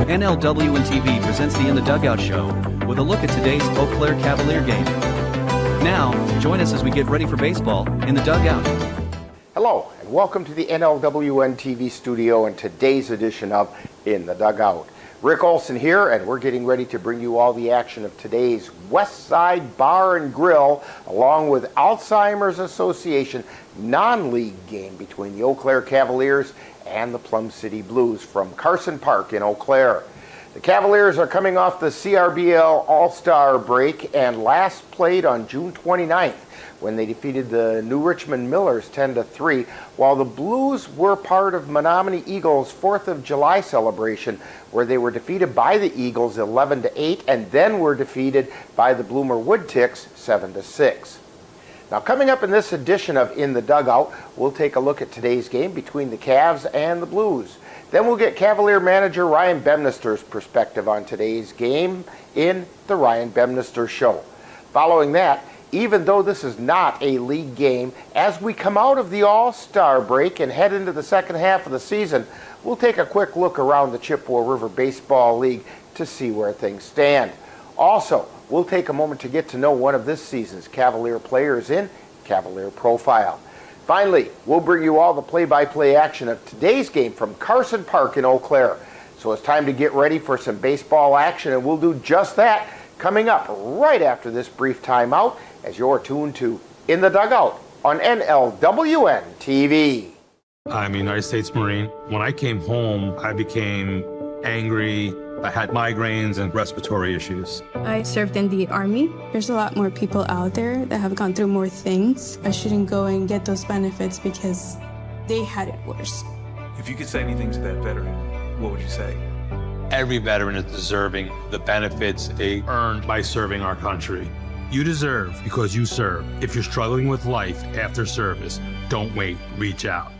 NLWN-TV presents the In the Dugout show with a look at today's Eau Claire Cavalier game. Now, join us as we get ready for baseball in the dugout. Hello, and welcome to the NLWN-TV studio and today's edition of In the Dugout. Rick Olson here, and we're getting ready to bring you all the action of today's Westside Bar and Grill, along with Alzheimer's Association non-league game between the Eau Claire Cavaliers and the Plum City Blues from Carson Park in Eau Claire. The Cavaliers are coming off the CRBL All-Star break and last played on June 29th when they defeated the New Richmond Millers 10-3, while the Blues were part of Menominee Eagles' 4th of July celebration, where they were defeated by the Eagles 11-8 and then were defeated by the Bloomer Woodticks 7-6. Now, coming up in this edition of In the Dugout, we'll take a look at today's game between the Cavs and the Blues. Then we'll get Cavalier manager Ryan Bemnister's perspective on today's game in the Ryan Bemnister Show. Following that, even though this is not a league game, as we come out of the All-Star break and head into the second half of the season, we'll take a quick look around the Chippewa River Baseball League to see where things stand. Also, we'll take a moment to get to know one of this season's Cavalier players in Cavalier Profile. Finally, we'll bring you all the play-by-play action of today's game from Carson Park in Eau Claire. So it's time to get ready for some baseball action, and we'll do just that coming up right after this brief timeout as you're tuned to In the Dugout on NLWN-TV. I'm a United States Marine. When I came home, I became angry. I had migraines and respiratory issues. I served in the Army. There's a lot more people out there that have gone through more things. I shouldn't go and get those benefits because they had it worse. If you could say anything to that veteran, what would you say? Every veteran is deserving the benefits they earned by serving our country. You deserve because you serve. If you're struggling with life after service, don't wait, reach out.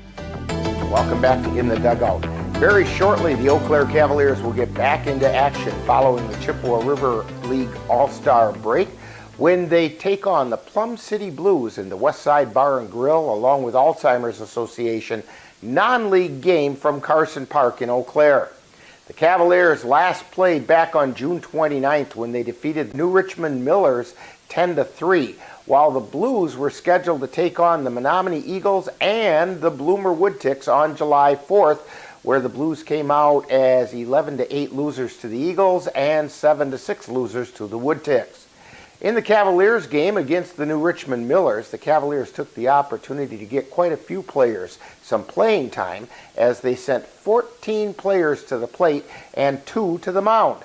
Welcome back to In the Dugout. Very shortly, the Eau Claire Cavaliers will get back into action following the Chippewa River League All-Star break when they take on the Plum City Blues in the Westside Bar and Grill along with Alzheimer's Association non-league game from Carson Park in Eau Claire. The Cavaliers last played back on June 29th when they defeated New Richmond Millers 10-3, while the Blues were scheduled to take on the Menominee Eagles and the Bloomer Woodticks on July 4th, where the Blues came out as 11-8 losers to the Eagles and 7-6 losers to the Woodticks. In the Cavaliers game against the New Richmond Millers, the Cavaliers took the opportunity to get quite a few players some playing time as they sent 14 players to the plate and 2 to the mound.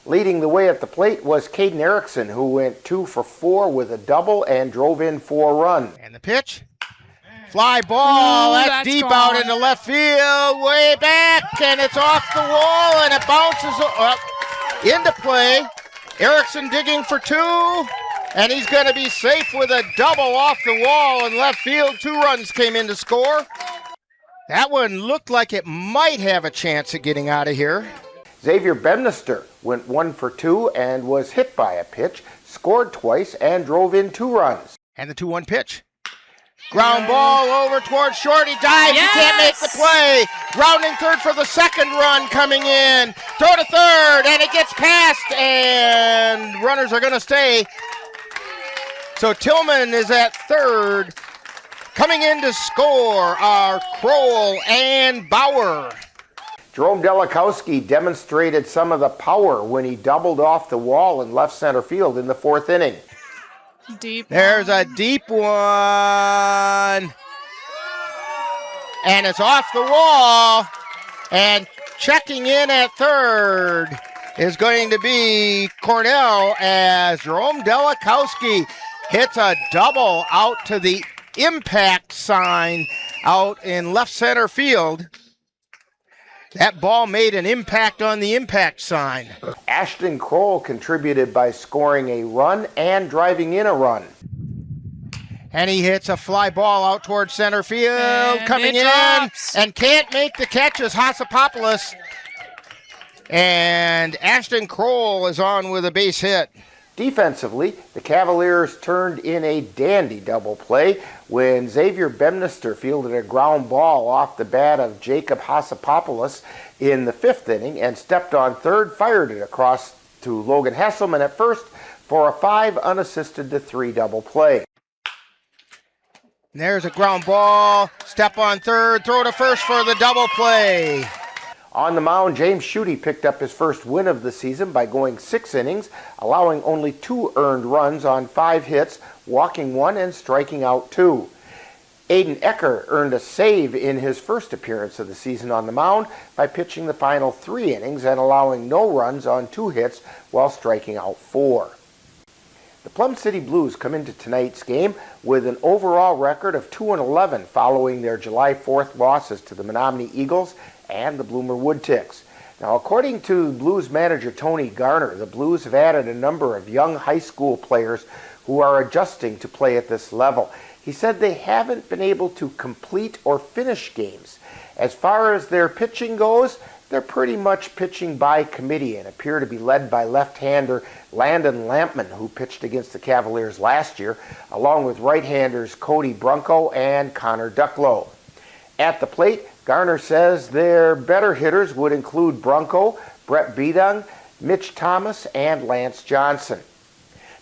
Leading the way at the plate was Caden Erickson, who went 2 for 4 with a double and drove in 4 runs. And the pitch. Fly ball. That's deep gone. Out into left field. Way back. And it's off the wall. And it bounces up into play. Erickson digging for 2. And he's going to be safe with a double off the wall in left field. 2 runs came in to score. That one looked like it might have a chance of getting out of here. Xavier Bemnister went 1 for 2 and was hit by a pitch, scored twice, and drove in 2 runs. And the 2-1 pitch. Ground ball over towards short. He dives. Yes! He can't make the play. Rounding third for the second run coming in. Throw to third, and it gets past, and runners are going to stay. So Tillman is at third. Coming in to score are Kroll and Bauer. Jerome Delikowski demonstrated some of the power when he doubled off the wall in left center field in the 4th inning. Deep. There's a deep one. And it's off the wall. And checking in at third is going to be Cornell as Jerome Delikowski hits a double out to the impact sign out in left center field. That ball made an impact on the impact sign. Ashton Kroll contributed by scoring a run and driving in a run. And he hits a fly ball out towards center field, and coming in, drops. And can't make the catch as Hassapopoulos. And Ashton Kroll is on with a base hit. Defensively, the Cavaliers turned in a dandy double play when Xavier Bemnister fielded a ground ball off the bat of Jacob Hassapopoulos in the 5th inning and stepped on third, fired it across to Logan Hesselman at first for a 5 unassisted to 3 double play. And there's a ground ball, step on third, throw to first for the double play. On the mound, James Schutte picked up his first win of the season by going 6 innings, allowing only 2 earned runs on 5 hits, walking 1 and striking out 2. Aiden Ecker earned a save in his first appearance of the season on the mound by pitching the final 3 innings and allowing no runs on 2 hits while striking out 4. The Plum City Blues come into tonight's game with an overall record of 2-11 following their July 4th losses to the Menominee Eagles and the Bloomer Woodticks. Now, according to Blues manager Tony Garner, the Blues have added a number of young high school players who are adjusting to play at this level. He said they haven't been able to complete or finish games. As far as their pitching goes, they're pretty much pitching by committee and appear to be led by left-hander Landon Lampman, who pitched against the Cavaliers last year, along with right-handers Cody Brunko and Connor Ducklow. At the plate, Garner says their better hitters would include Brunko, Brett Bedung, Mitch Thomas, and Lance Johnson.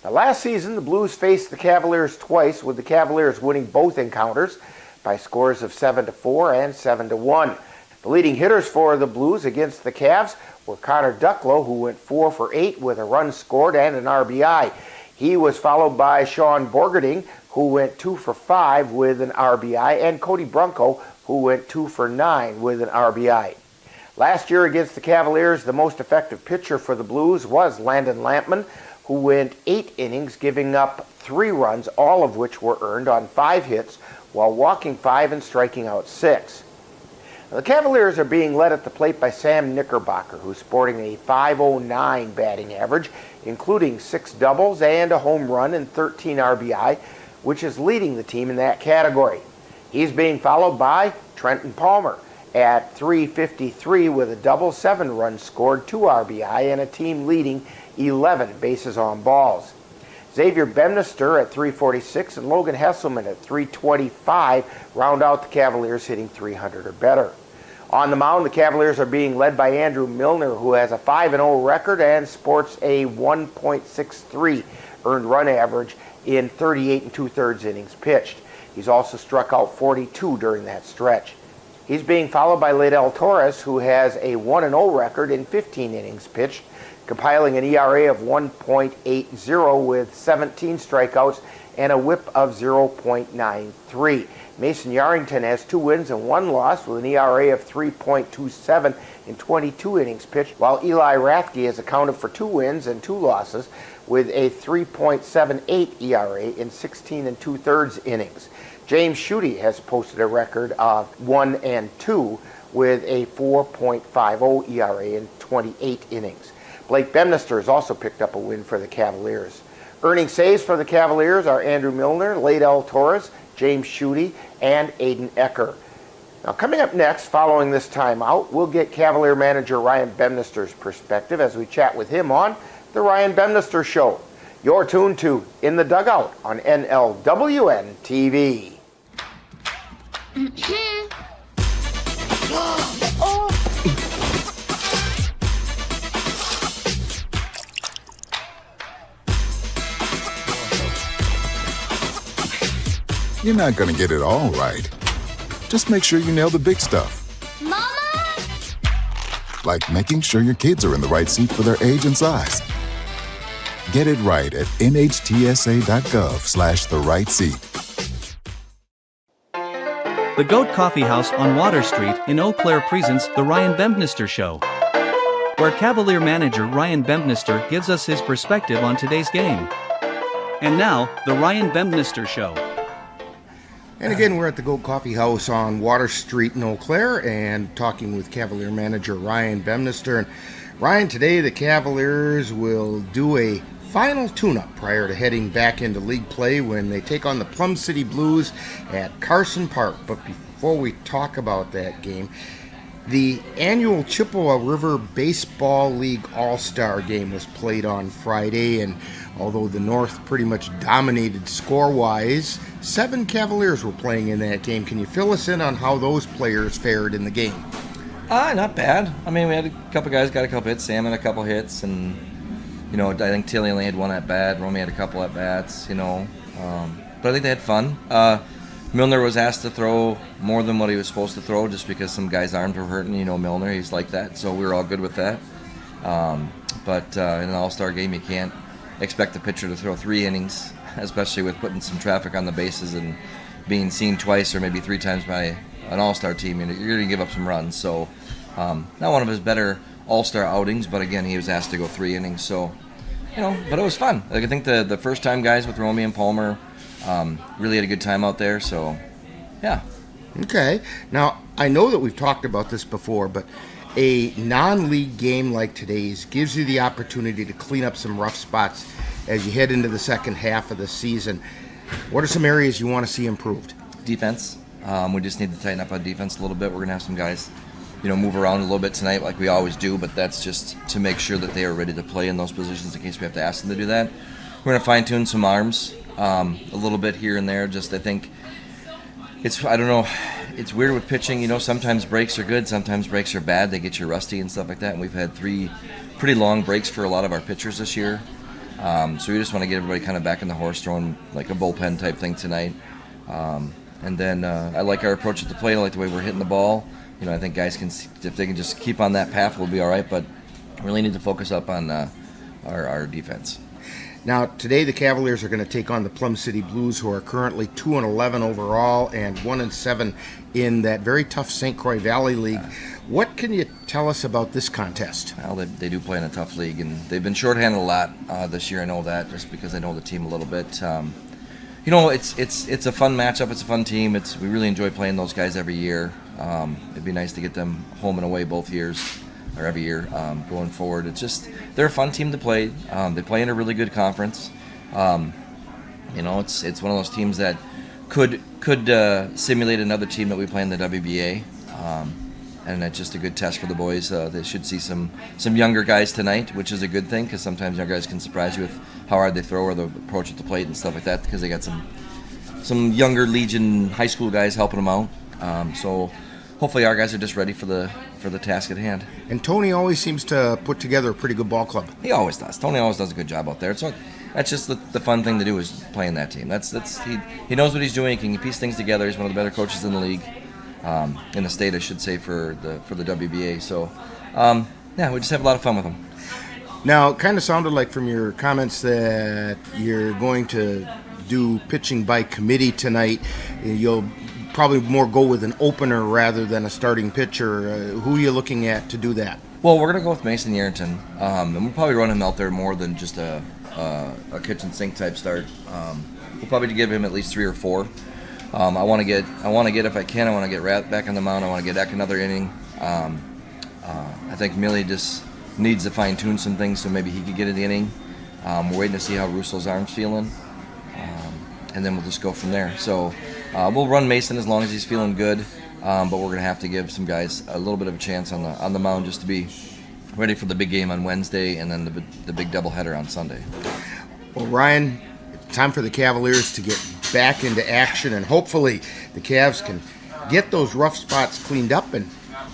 Now, last season, the Blues faced the Cavaliers twice, with the Cavaliers winning both encounters by scores of 7-4 and 7-1. The leading hitters for the Blues against the Cavs were Connor Ducklow, who went 4 for 8 with a run scored and an RBI. He was followed by Sean Borgerding, who went 2 for 5 with an RBI, and Cody Brunko, who went 2 for 9 with an RBI. Last year against the Cavaliers, the most effective pitcher for the Blues was Landon Lampman, who went 8 innings, giving up 3 runs, all of which were earned on 5 hits, while walking 5 and striking out 6. Now, the Cavaliers are being led at the plate by Sam Knickerbocker, who's sporting a .509 batting average, including 6 doubles and a home run and 13 RBI, which is leading the team in that category. He's being followed by Trenton Palmer at .353 with a double, 7 runs scored, 2 RBI, and a team-leading 11 bases on balls. Xavier Bemnister at .346 and Logan Hesselman at .325 round out the Cavaliers, hitting .300 or better. On the mound, the Cavaliers are being led by Andrew Milner, who has a 5-0 record and sports a 1.63 earned run average in 38 2/3 innings pitched. He's also struck out 42 during that stretch. He's being followed by Leidel Torres, who has a 1-0 record in 15 innings pitched, compiling an ERA of 1.80 with 17 strikeouts and a whip of 0.93. Mason Yarrington has 2 wins and 1 loss with an ERA of 3.27 in 22 innings pitched, while Eli Rathke has accounted for 2 wins and 2 losses with a 3.78 ERA in 16 2/3 innings. James Schutte has posted a record of 1 and 2 with a 4.50 ERA in 28 innings. Blake Bemnister has also picked up a win for the Cavaliers. Earning saves for the Cavaliers are Andrew Milner, Leidel Torres, James Schutte, and Aiden Ecker. Now, coming up next, following this timeout, we'll get Cavalier manager Ryan Bemnister's perspective as we chat with him on The Ryan Bemnister Show. You're tuned to In the Dugout on NLWN-TV. You're not going to get it all right. Just make sure you nail the big stuff. Mama! Like making sure your kids are in the right seat for their age and size. Get it right at nhtsa.gov/the-right-seat. The Goat Coffee House on Water Street in Eau Claire presents The Ryan Bemnister Show, where Cavalier manager Ryan Bemnister gives us his perspective on today's game. And now, The Ryan Bemnister Show. And again, we're at the Goat Coffee House on Water Street in Eau Claire and talking with Cavalier manager Ryan Bemnister. And Ryan, today the Cavaliers will do a final tune-up prior to heading back into league play when they take on the Plum City Blues at Carson Park. But before we talk about that game, the annual Chippewa River Baseball League All-Star game was played on Friday, and although the North pretty much dominated score-wise, 7 Cavaliers were playing in that game. Can you fill us in on how those players fared in the game? Not bad. I mean, we had a couple guys got a couple hits. Sam had a couple hits, and I think Tilly only had one at bat. Romy had a couple at bats. But I think they had fun. Milner was asked to throw more than what he was supposed to throw, just because some guys' arms were hurting. Milner, he's like that, so we were all good with that. But in an all-star game, you can't expect the pitcher to throw 3 innings, especially with putting some traffic on the bases and being seen twice or maybe 3 times by an all-star team. You're going to give up some runs. So not one of his better all-star outings, but again, he was asked to go 3 innings. So, but it was fun. I think the first-time guys with Romy and Palmer really had a good time out there. So, yeah. Okay. Now, I know that we've talked about this before, but a non-league game like today's gives you the opportunity to clean up some rough spots as you head into the second half of the season. What are some areas you want to see improved? Defense. We just need to tighten up on defense a little bit. We're going to have some guys, move around a little bit tonight like we always do, but that's just to make sure that they are ready to play in those positions in case we have to ask them to do that. We're going to fine-tune some arms a little bit here and there. I think I don't know, it's weird with pitching. Sometimes breaks are good, sometimes breaks are bad. They get you rusty and stuff like that, and we've had 3 pretty long breaks for a lot of our pitchers this year. So we just want to get everybody kind of back in the horse, throwing like a bullpen type thing tonight. And then I like our approach at the plate. I like the way we're hitting the ball. I think guys can, if they can just keep on that path, we'll be all right. But really need to focus up on our defense. Now, today the Cavaliers are going to take on the Plum City Blues, who are currently 2-11 overall and 1-7 in that very tough St. Croix Valley League. What can you tell us about this contest? Well, they do play in a tough league, and they've been shorthanded a lot this year. I know that just because I know the team a little bit. It's a fun matchup. It's a fun team. We really enjoy playing those guys every year. It'd be nice to get them home and away both years, or every year going forward. They're a fun team to play. They play in a really good conference. It's one of those teams that could simulate another team that we play in the WBA. And that's just a good test for the boys. They should see some younger guys tonight, which is a good thing, because sometimes young guys can surprise you with how hard they throw or the approach at the plate and stuff like that, because they got some younger Legion high school guys helping them out. So hopefully our guys are just ready for the task at hand. And Tony always seems to put together a pretty good ball club. He always does. Tony always does a good job out there. So that's just the fun thing to do, is playing that team. He knows what he's doing. He can piece things together. He's one of the better coaches in the league. In the state, I should say, for the WBA. So, we just have a lot of fun with them. Now, it kind of sounded like from your comments that you're going to do pitching by committee tonight. You'll probably more go with an opener rather than a starting pitcher. Who are you looking at to do that? Well, we're going to go with Mason Yerington, and we'll probably run him out there more than just a kitchen sink type start. We'll probably give him at least 3 or 4. I want to get if I can. I want to get Rat back on the mound. I want to get Eck another inning. I think Millie just needs to fine tune some things, so maybe he could get an inning. We're waiting to see how Russo's arm's feeling, and then we'll just go from there. So we'll run Mason as long as he's feeling good, but we're going to have to give some guys a little bit of a chance on the mound just to be ready for the big game on Wednesday and then the big doubleheader on Sunday. Well, Ryan, it's time for the Cavaliers to get back into action, and hopefully the Cavs can get those rough spots cleaned up and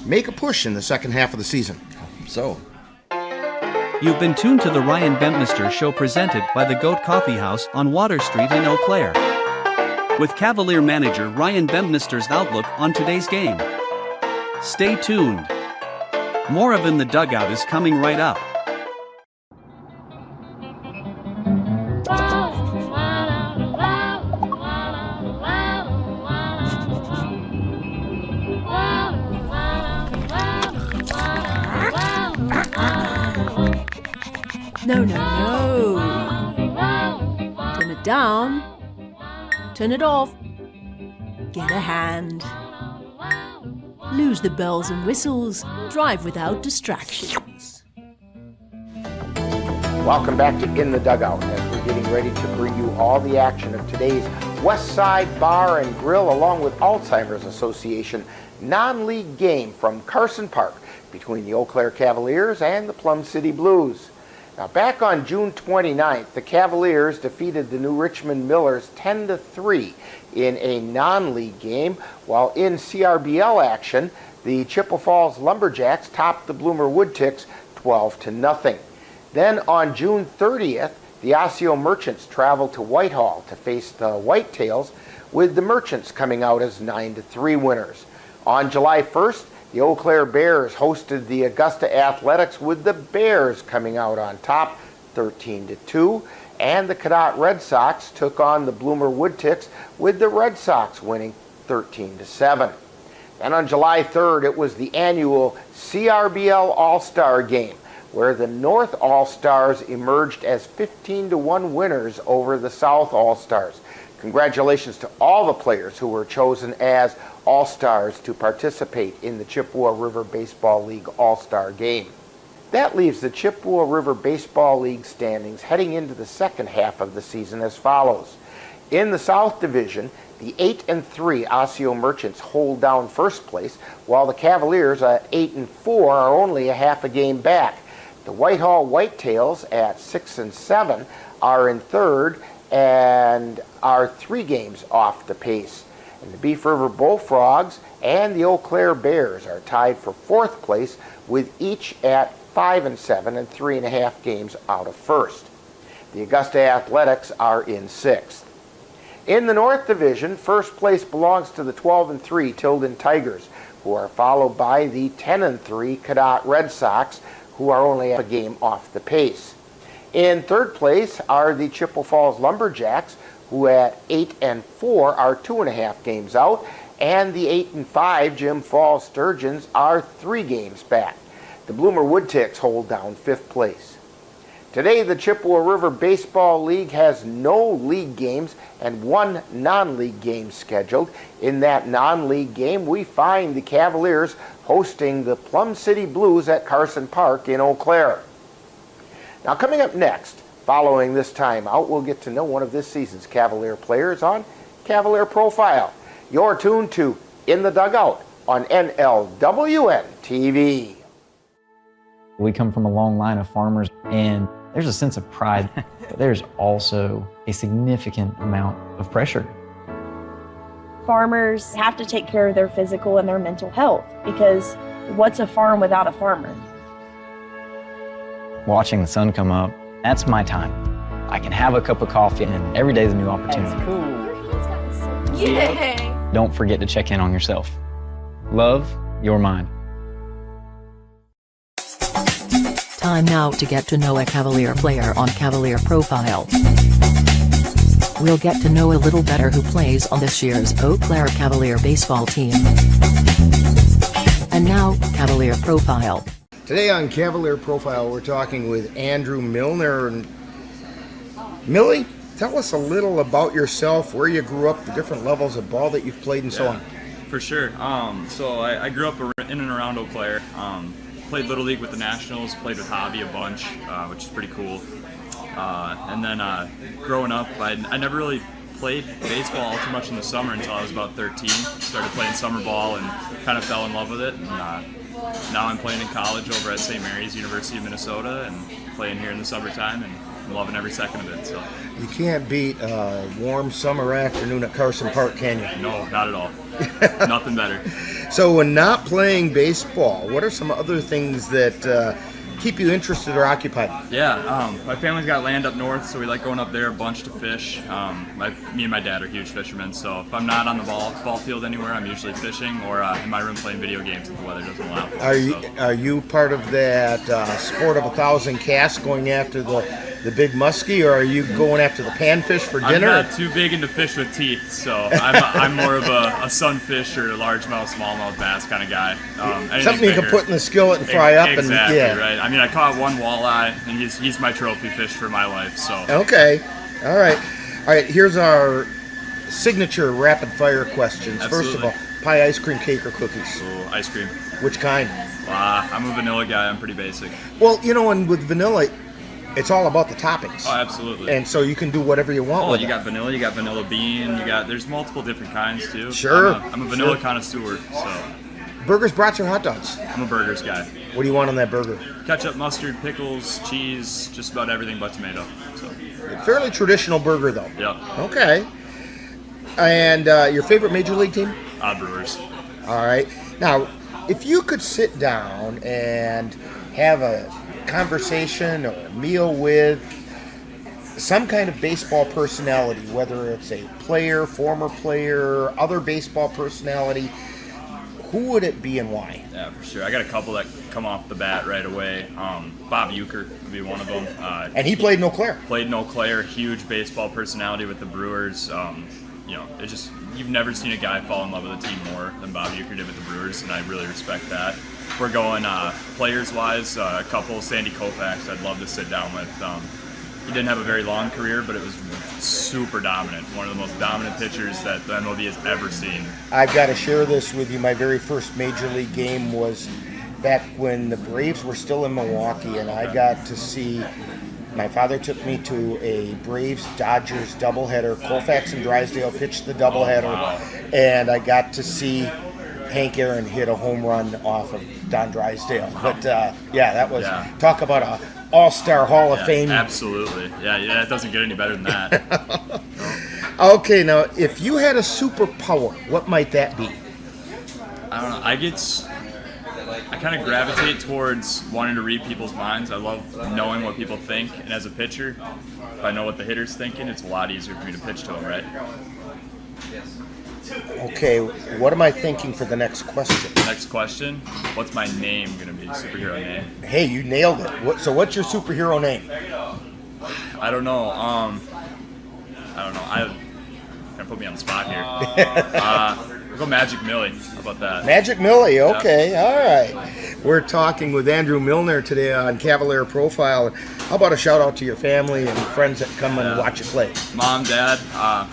make a push in the second half of the season. So, you've been tuned to the Ryan Bempnister Show, presented by the Goat Coffee House on Water Street in Eau Claire, with Cavalier manager Ryan Bempnister's outlook on today's game. Stay tuned. More of In the Dugout is coming right up. No. Turn it down. Turn it off. Get a hand. Lose the bells and whistles. Drive without distractions. Welcome back to In the Dugout, as we're getting ready to bring you all the action of today's Westside Bar and Grill, along with Alzheimer's Association non-league game from Carson Park between the Eau Claire Cavaliers and the Plum City Blues. Now, back on June 29th, the Cavaliers defeated the New Richmond Millers 10-3 in a non-league game, while in CRBL action, the Chippewa Falls Lumberjacks topped the Bloomer Woodticks 12-0. Then on June 30th, the Osseo Merchants traveled to Whitehall to face the Whitetails, with the Merchants coming out as 9-3 winners. On July 1st, the Eau Claire Bears hosted the Augusta Athletics, with the Bears coming out on top 13-2, and the Cadott Red Sox took on the Bloomer Woodticks, with the Red Sox winning 13-7. And on July 3rd, it was the annual CRBL All-Star Game, where the North All-Stars emerged as 15-1 winners over the South All-Stars. Congratulations to all the players who were chosen as All-Stars to participate in the Chippewa River Baseball League All-Star Game. That leaves the Chippewa River Baseball League standings heading into the second half of the season as follows. In the South Division, the 8-3 Osseo Merchants hold down first place, while the Cavaliers at 8-4 are only a half a game back. The Whitehall Whitetails at 6-7 are in third and are 3 games off the pace. And the Beef River Bullfrogs and the Eau Claire Bears are tied for fourth place, with each at 5-7 and 3.5 games out of first. The Augusta Athletics are in sixth. In the North Division, first place belongs to the 12-3 Tilden Tigers, who are followed by the 10-3 Cadott Red Sox, who are only a game off the pace. In third place are the Chippewa Falls Lumberjacks, who at 8-4 are 2.5 games out, and the 8-5 Jim Falls Sturgeons are 3 games back. The Bloomer Woodticks hold down fifth place. Today, the Chippewa River Baseball League has no league games and 1 non-league game scheduled. In that non-league game, we find the Cavaliers hosting the Plum City Blues at Carson Park in Eau Claire. Now, coming up next, following this timeout, we'll get to know one of this season's Cavalier players on Cavalier Profile. You're tuned to In the Dugout on NLWN-TV. We come from a long line of farmers, and there's a sense of pride, but there's also a significant amount of pressure. Farmers have to take care of their physical and their mental health, because what's a farm without a farmer? Watching the sun come up, that's my time. I can have a cup of coffee, and every day is a new opportunity. That's cool. Your hand's gotten so cute. Yay! Don't forget to check in on yourself. Love your mind. Time now to get to know a Cavalier player on Cavalier Profile. We'll get to know a little better who plays on this year's Eau Claire Cavalier baseball team. And now, Cavalier Profile. Today on Cavalier Profile, we're talking with Andrew Milner. And Millie, tell us a little about yourself, where you grew up, the different levels of ball that you've played, and so on. For sure. So I grew up in and around Eau Claire. Played Little League with the Nationals, played with Hobby a bunch, which is pretty cool. And then growing up, I never really played baseball too much in the summer until I was about 13. Started playing summer ball and kind of fell in love with it. And now I'm playing in college over at St. Mary's, University of Minnesota, and playing here in the summertime, and I'm loving every second of it. So you can't beat a warm summer afternoon at Carson Park, can you? No, not at all. Nothing better. So when not playing baseball, what are some other things that keep you interested or occupied? Yeah, my family's got land up north, so we like going up there a bunch to fish. Me and my dad are huge fishermen, so if I'm not on the ball field anywhere, I'm usually fishing or in my room playing video games if the weather doesn't allow. Are you part of that sport of 1,000 casts, going after the big muskie, or are you going after the panfish for dinner? I'm not too big into fish with teeth, so I'm more of a sunfish or a largemouth, smallmouth bass kind of guy. Something you can put in the skillet and fry up. Exactly, right. I mean, I caught one walleye, and he's my trophy fish for my life. So okay, all right. Here's our signature rapid fire questions. Absolutely. First of all, pie, ice cream, cake, or cookies? Oh, ice cream. Which kind? I'm a vanilla guy. I'm pretty basic. Well, and with vanilla, it's all about the toppings. Oh, absolutely. And so you can do whatever you want with you it. got vanilla, you got vanilla bean, there's multiple different kinds too. Sure. I'm a vanilla connoisseur, so. Burgers, brats, or hot dogs? I'm a burgers guy. What do you want on that burger? Ketchup, mustard, pickles, cheese, just about everything but tomato. So. A fairly traditional burger, though. Yeah. Okay. And your favorite Major League team? Brewers. All right. Now, if you could sit down and have a conversation or a meal with some kind of baseball personality, whether it's a player, former player, other baseball personality, who would it be and why? Yeah, for sure. I got a couple that come off the bat right away. Bob Uecker would be one of them. And he played in Eau Claire. Played in Eau Claire. Huge baseball personality with the Brewers. It's just, you've never seen a guy fall in love with a team more than Bob Uecker did with the Brewers, and I really respect that. If we're going players-wise, a couple, Sandy Koufax, I'd love to sit down with. He didn't have a very long career, but it was super dominant. One of the most dominant pitchers that the MLB has ever seen. I've got to share this with you. My very first Major League game was back when the Braves were still in Milwaukee, and I got to see, my father took me to a Braves-Dodgers doubleheader. Koufax and Drysdale pitched the doubleheader, and I got to see Hank Aaron hit a home run off of Don Drysdale. But that was, talk about a all-star Hall of Fame. Absolutely. Yeah, it doesn't get any better than that. Okay, now, if you had a superpower, what might that be? I don't know. I kind of gravitate towards wanting to read people's minds. I love knowing what people think, and as a pitcher, if I know what the hitter's thinking, it's a lot easier for me to pitch to him, right? Okay, what am I thinking for the next question? Next question, what's my name going to be, superhero name? Hey, you nailed it. So what's your superhero name? I don't know. Kind of put me on the spot here. We'll go Magic Millie. How about that? Magic Millie, okay, all right. We're talking with Andrew Milner today on Cavalier Profile. How about a shout out to your family and friends that come and watch you play? Mom, Dad,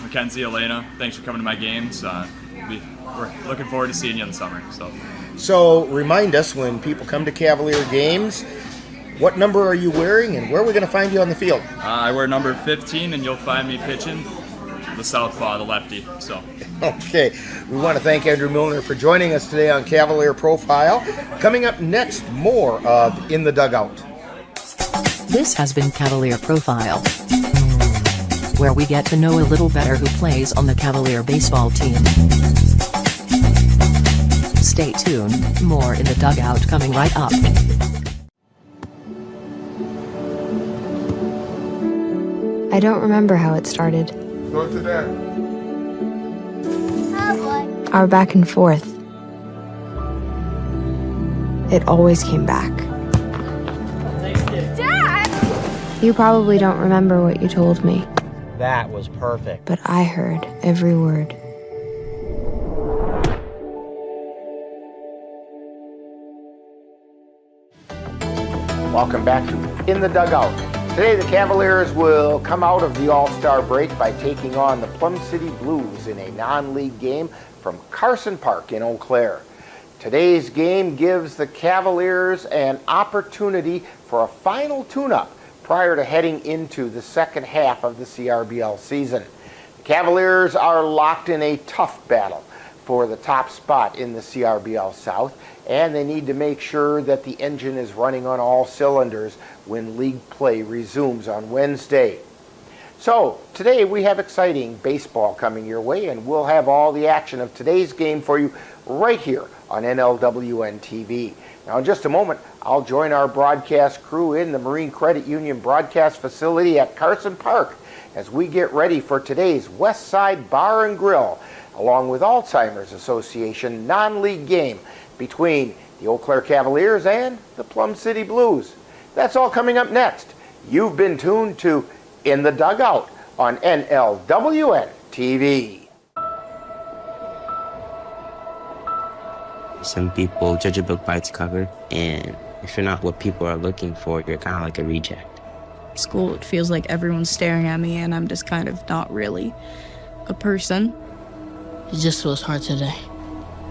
Mackenzie, Elena, thanks for coming to my games. We're looking forward to seeing you in the summer. So remind us, when people come to Cavalier games, what number are you wearing and where are we going to find you on the field? I wear number 15, and you'll find me pitching the southpaw, the lefty. Okay, we want to thank Andrew Milner for joining us today on Cavalier Profile. Coming up next, more of In the Dugout. This has been Cavalier Profile, where we get to know a little better who plays on the Cavalier baseball team. Stay tuned, more In the Dugout coming right up. I don't remember how it started. Go to that. Our back and forth. It always came back. Dad! You probably don't remember what you told me. That was perfect. But I heard every word. Welcome back to In the Dugout. Today the Cavaliers will come out of the All-Star break by taking on the Plum City Blues in a non-league game from Carson Park in Eau Claire. Today's game gives the Cavaliers an opportunity for a final tune-up prior to heading into the second half of the CRBL season. The Cavaliers are locked in a tough battle for the top spot in the CRBL South, and they need to make sure that the engine is running on all cylinders when league play resumes on Wednesday. So, today we have exciting baseball coming your way, and we'll have all the action of today's game for you right here on NLWN-TV. Now, in just a moment, I'll join our broadcast crew in the Marine Credit Union broadcast facility at Carson Park as we get ready for today's Westside Bar and Grill, along with Alzheimer's Association non-league game between the Eau Claire Cavaliers and the Plum City Blues. That's all coming up next. You've been tuned to In the Dugout on NLWN-TV. Some people judge a book by its cover, and if you're not what people are looking for, you're kind of like a reject. School, it feels like everyone's staring at me and I'm just kind of not really a person. It just feels hard today.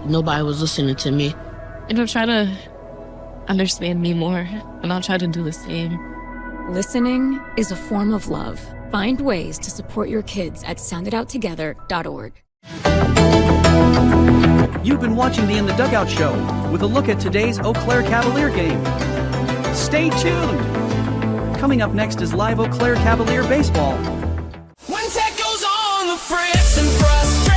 Nobody was listening to me. And I'll try to understand me more, and I'll try to do the same. Listening is a form of love. Find ways to support your kids at sounditouttogether.org. You've been watching the In the Dugout show with a look at today's Eau Claire Cavalier game. Stay tuned! Coming up next is live Eau Claire Cavalier baseball. When tech goes on the frets and frust.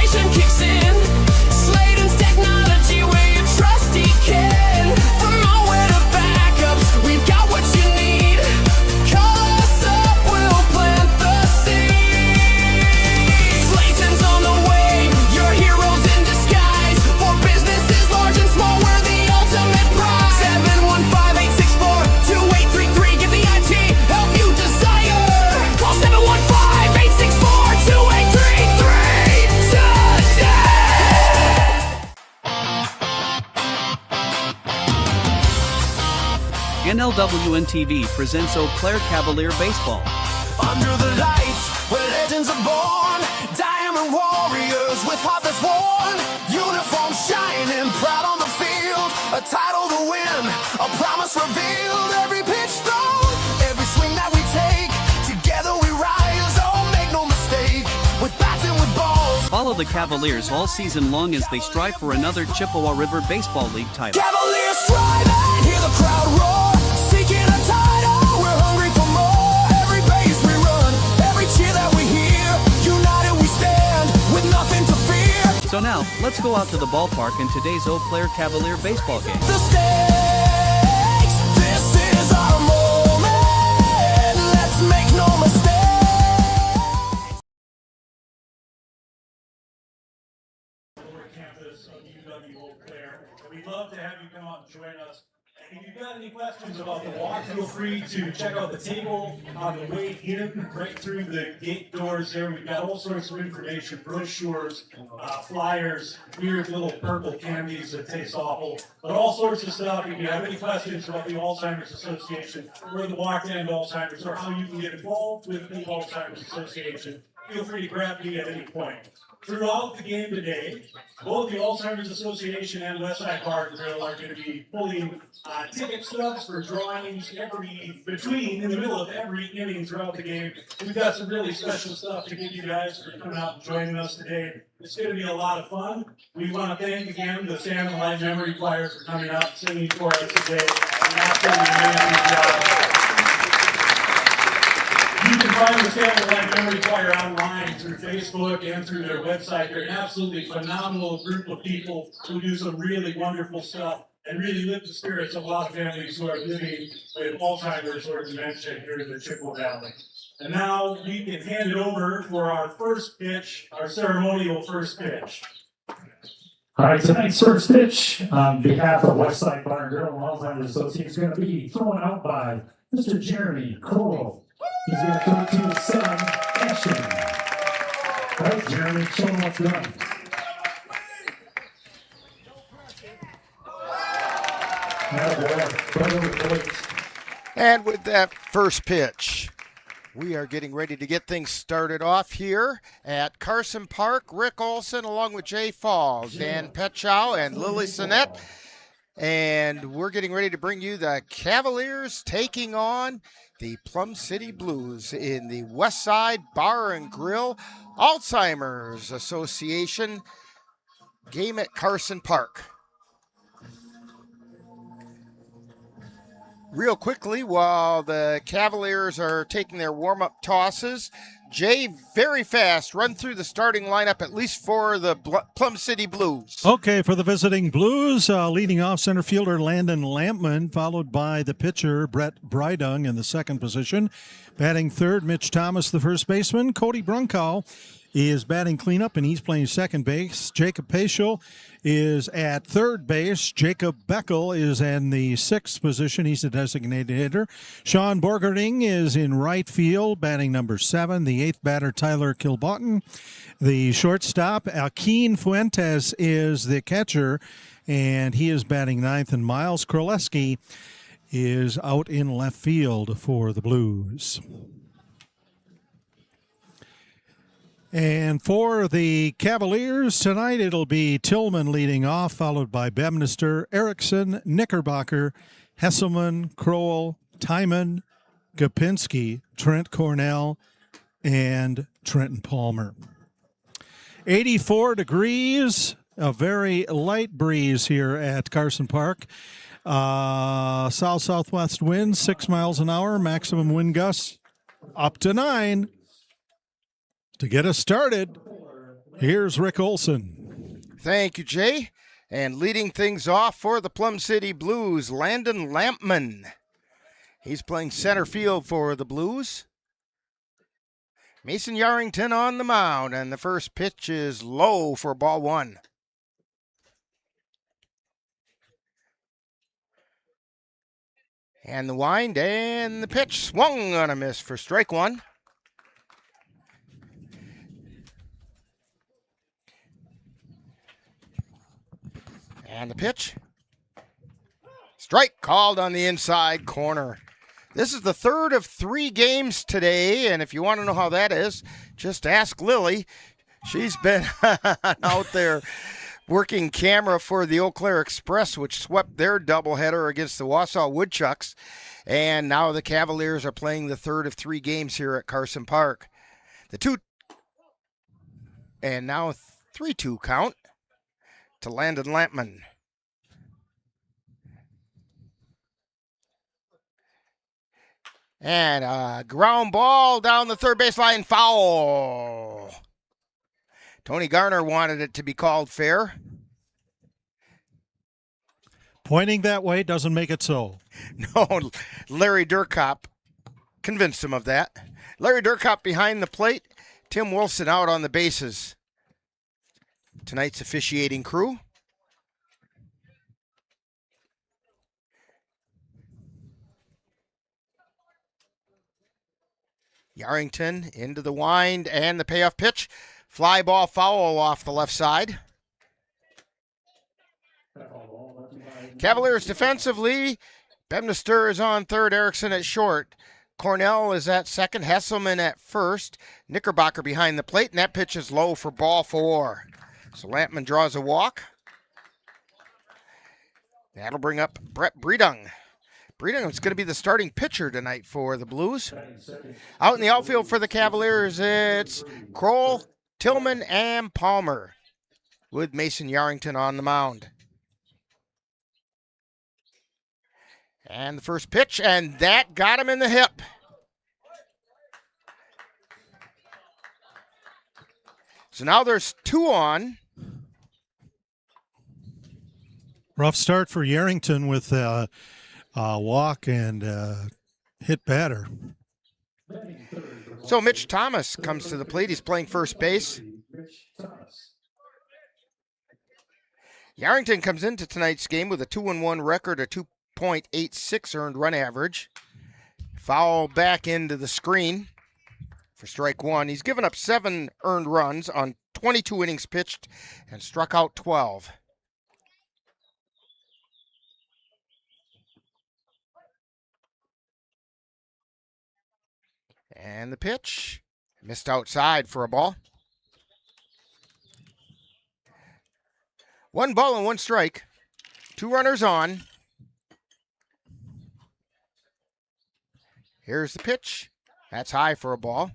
NLWN-TV presents Eau Claire Cavalier Baseball. Under the lights, where legends are born, diamond warriors with heart that's worn, uniform shining, proud on the field, a title to win, a promise revealed, every pitch thrown, every swing that we take, together we rise, oh make no mistake, with bats and with balls. Follow the Cavaliers all season long as they strive for another Chippewa River Baseball League title. Cavaliers striving, hear the crowd roar, seeking a title, we're hungry for more, every base we run, every cheer that we hear, united we stand, with nothing to fear. So now, let's go out to the ballpark in today's Eau Claire Cavalier baseball game. The stakes, this is our moment, let's make no mistake. Campus of UW Eau Claire. We'd love to have you come out and join us. And if you've got any questions about the walk, feel free to check out the table on the way in, right through the gate doors there. We've got all sorts of information, brochures, flyers, weird little purple candies that taste awful, but all sorts of stuff. If you have any questions about the Alzheimer's Association or the Walk to End Alzheimer's or how you can get involved with the Alzheimer's Association, feel free to grab me at any point. Throughout the game today, both the Alzheimer's Association and Westside Bar and Grill are going to be pulling ticket stubs for drawings in the middle of every inning throughout the game. We've got some really special stuff to give you guys for coming out and joining us today. It's going to be a lot of fun. We want to thank again the Sam and Live Memory Choir for coming out and singing for us today. An absolutely amazing job. You can find the Sam and Live Memory Choir online through Facebook and through their website. They're an absolutely phenomenal group of people who do some really wonderful stuff and really lift the spirits of a lot of families who are living with Alzheimer's or dementia here in the Chippewa Valley. And now we can hand it over for our first pitch, our ceremonial first pitch. All right, tonight's first pitch on behalf of Westside Bar and Grill and Alzheimer's Association is going to be thrown out by Mr. Jeremy Cole. He's going to throw to Sam Ashton. All right, Jeremy, show him what's done. And with that first pitch, we are getting ready to get things started off here at Carson Park. Rick Olson along with Jay Fall, Dan Petchow, and Lily Sinnette. And we're getting ready to bring you the Cavaliers taking on the Plum City Blues in the Westside Bar and Grill Alzheimer's Association game at Carson Park. Real quickly, while the Cavaliers are taking their warm-up tosses, Jay, very fast, run through the starting lineup, at least for the Plum City Blues. Okay, for the visiting Blues, leading off center fielder Landon Lampman, followed by the pitcher Brett Brydung in the second position. Batting third, Mitch Thomas, the first baseman. Cody Brunkow is batting cleanup, and he's playing second base. Jacob Paschal is at third base. Jacob Beckel is in the sixth position. He's a designated hitter. Sean Borgerding is in right field, batting number 7. The eighth batter, Tyler Kilbotton. The shortstop, Joaquin Fuentes, is the catcher, and he is batting ninth. And Miles Kroleski is out in left field for the Blues. And for the Cavaliers tonight, it'll be Tillman leading off, followed by Bemnister, Erickson, Knickerbocker, Hesselman, Crowell, Timon, Gopinski, Trent Cornell, and Trenton Palmer. 84 degrees, a very light breeze here at Carson Park. South-southwest winds, 6 miles an hour, maximum wind gusts up to 9. To get us started, here's Rick Olson. Thank you, Jay. And leading things off for the Plum City Blues, Landon Lampman. He's playing center field for the Blues. Mason Yarrington on the mound, and the first pitch is low for ball 1. And the wind and the pitch swung on a miss for strike 1. And the pitch. Strike called on the inside corner. This is the third of 3 games today, and if you want to know how that is, just ask Lily. She's been out there working camera for the Eau Claire Express, which swept their doubleheader against the Wausau Woodchucks. And now the Cavaliers are playing the third of 3 games here at Carson Park. And now 3-2 count to Landon Lampman. And a ground ball down the third baseline, foul. Tony Garner wanted it to be called fair. Pointing that way doesn't make it so. No, Larry Durkop convinced him of that. Larry Durkop behind the plate, Tim Wilson out on the bases. Tonight's officiating crew. Yarrington into the wind and the payoff pitch. Fly ball foul off the left side. Cavaliers defensively. Bemnister is on third, Erickson at short. Cornell is at second, Hesselman at first. Knickerbocker behind the plate, and that pitch is low for ball 4. So Lampman draws a walk. That'll bring up Brett Breedung. Breedung is going to be the starting pitcher tonight for the Blues. Out in the outfield for the Cavaliers, it's Kroll, Tillman, and Palmer, with Mason Yarrington on the mound. And the first pitch, and that got him in the hip. So now there's 2 on. Rough start for Yarrington with walk and hit batter. So Mitch Thomas comes to the plate. He's playing first base. Yarrington comes into tonight's game with a 2-1 record, a 2.86 earned run average. Foul back into the screen for strike 1. He's given up 7 earned runs on 22 innings pitched and struck out 12. And the pitch, missed outside for a ball. 1 ball and 1 strike. 2 runners on. Here's the pitch. That's high for a ball.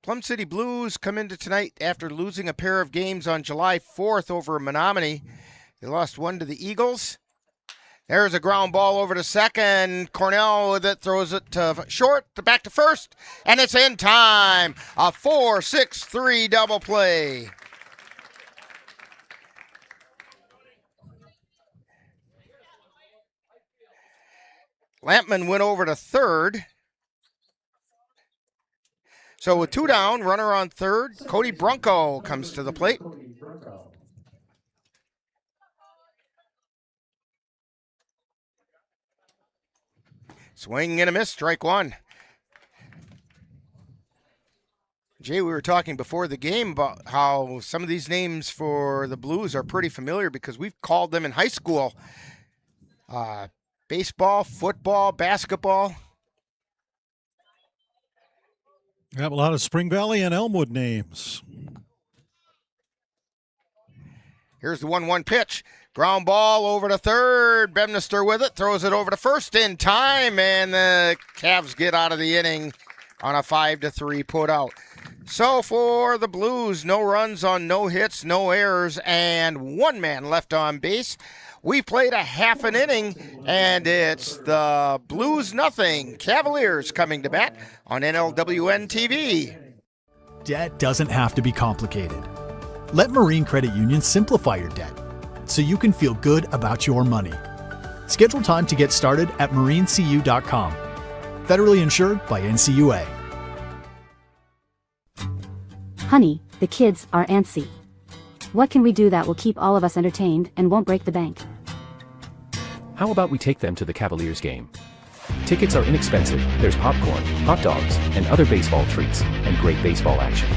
Plum City Blues come into tonight after losing a pair of games on July 4th over Menominee. They lost 1 to the Eagles. There's a ground ball over to second. Cornell that throws it to short, back to first, and it's in time. A 4-6-3 double play. Lampman went over to third. So with 2 down, runner on third, Cody Brunko comes to the plate. Swing and a miss, strike 1. Jay, we were talking before the game about how some of these names for the Blues are pretty familiar because we've called them in high school. Baseball, football, basketball. We have a lot of Spring Valley and Elmwood names. Here's the 1-1 pitch. Ground ball over to third. Bemnister with it. Throws it over to first in time. And the Cavs get out of the inning on a 5-3 put out. So for the Blues, no runs on no hits, no errors, and 1 man left on base. We played a half an inning, and it's the Blues 0, Cavaliers coming to bat on NLWN-TV. Debt doesn't have to be complicated. Let Marine Credit Union simplify your debt so you can feel good about your money. Schedule time to get started at marinecu.com. Federally insured by NCUA. Honey, the kids are antsy. What can we do that will keep all of us entertained and won't break the bank? How about we take them to the Cavaliers game? Tickets are inexpensive, there's popcorn, hot dogs, and other baseball treats, and great baseball action.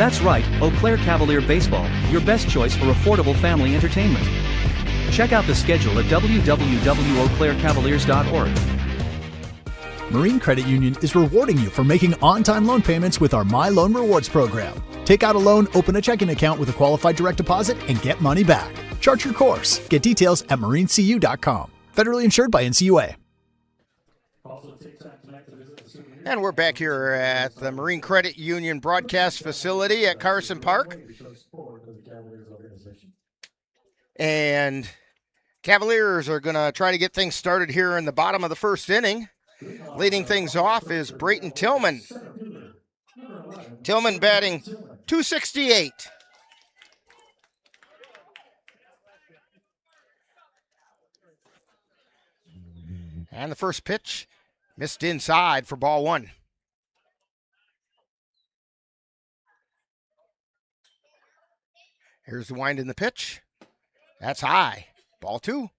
That's right, Eau Claire Cavalier Baseball, your best choice for affordable family entertainment. Check out the schedule at www.eauclaircavaliers.org. Marine Credit Union is rewarding you for making on-time loan payments with our My Loan Rewards program. Take out a loan, open a checking account with a qualified direct deposit, and get money back. Chart your course. Get details at marinecu.com. Federally insured by NCUA. And we're back here at the Marine Credit Union broadcast facility at Carson Park. And Cavaliers are going to try to get things started here in the bottom of the first inning. Leading things off is Brayton Tillman. Tillman batting .268. And the first pitch missed inside for ball one. Here's the wind in the pitch. That's high. Ball two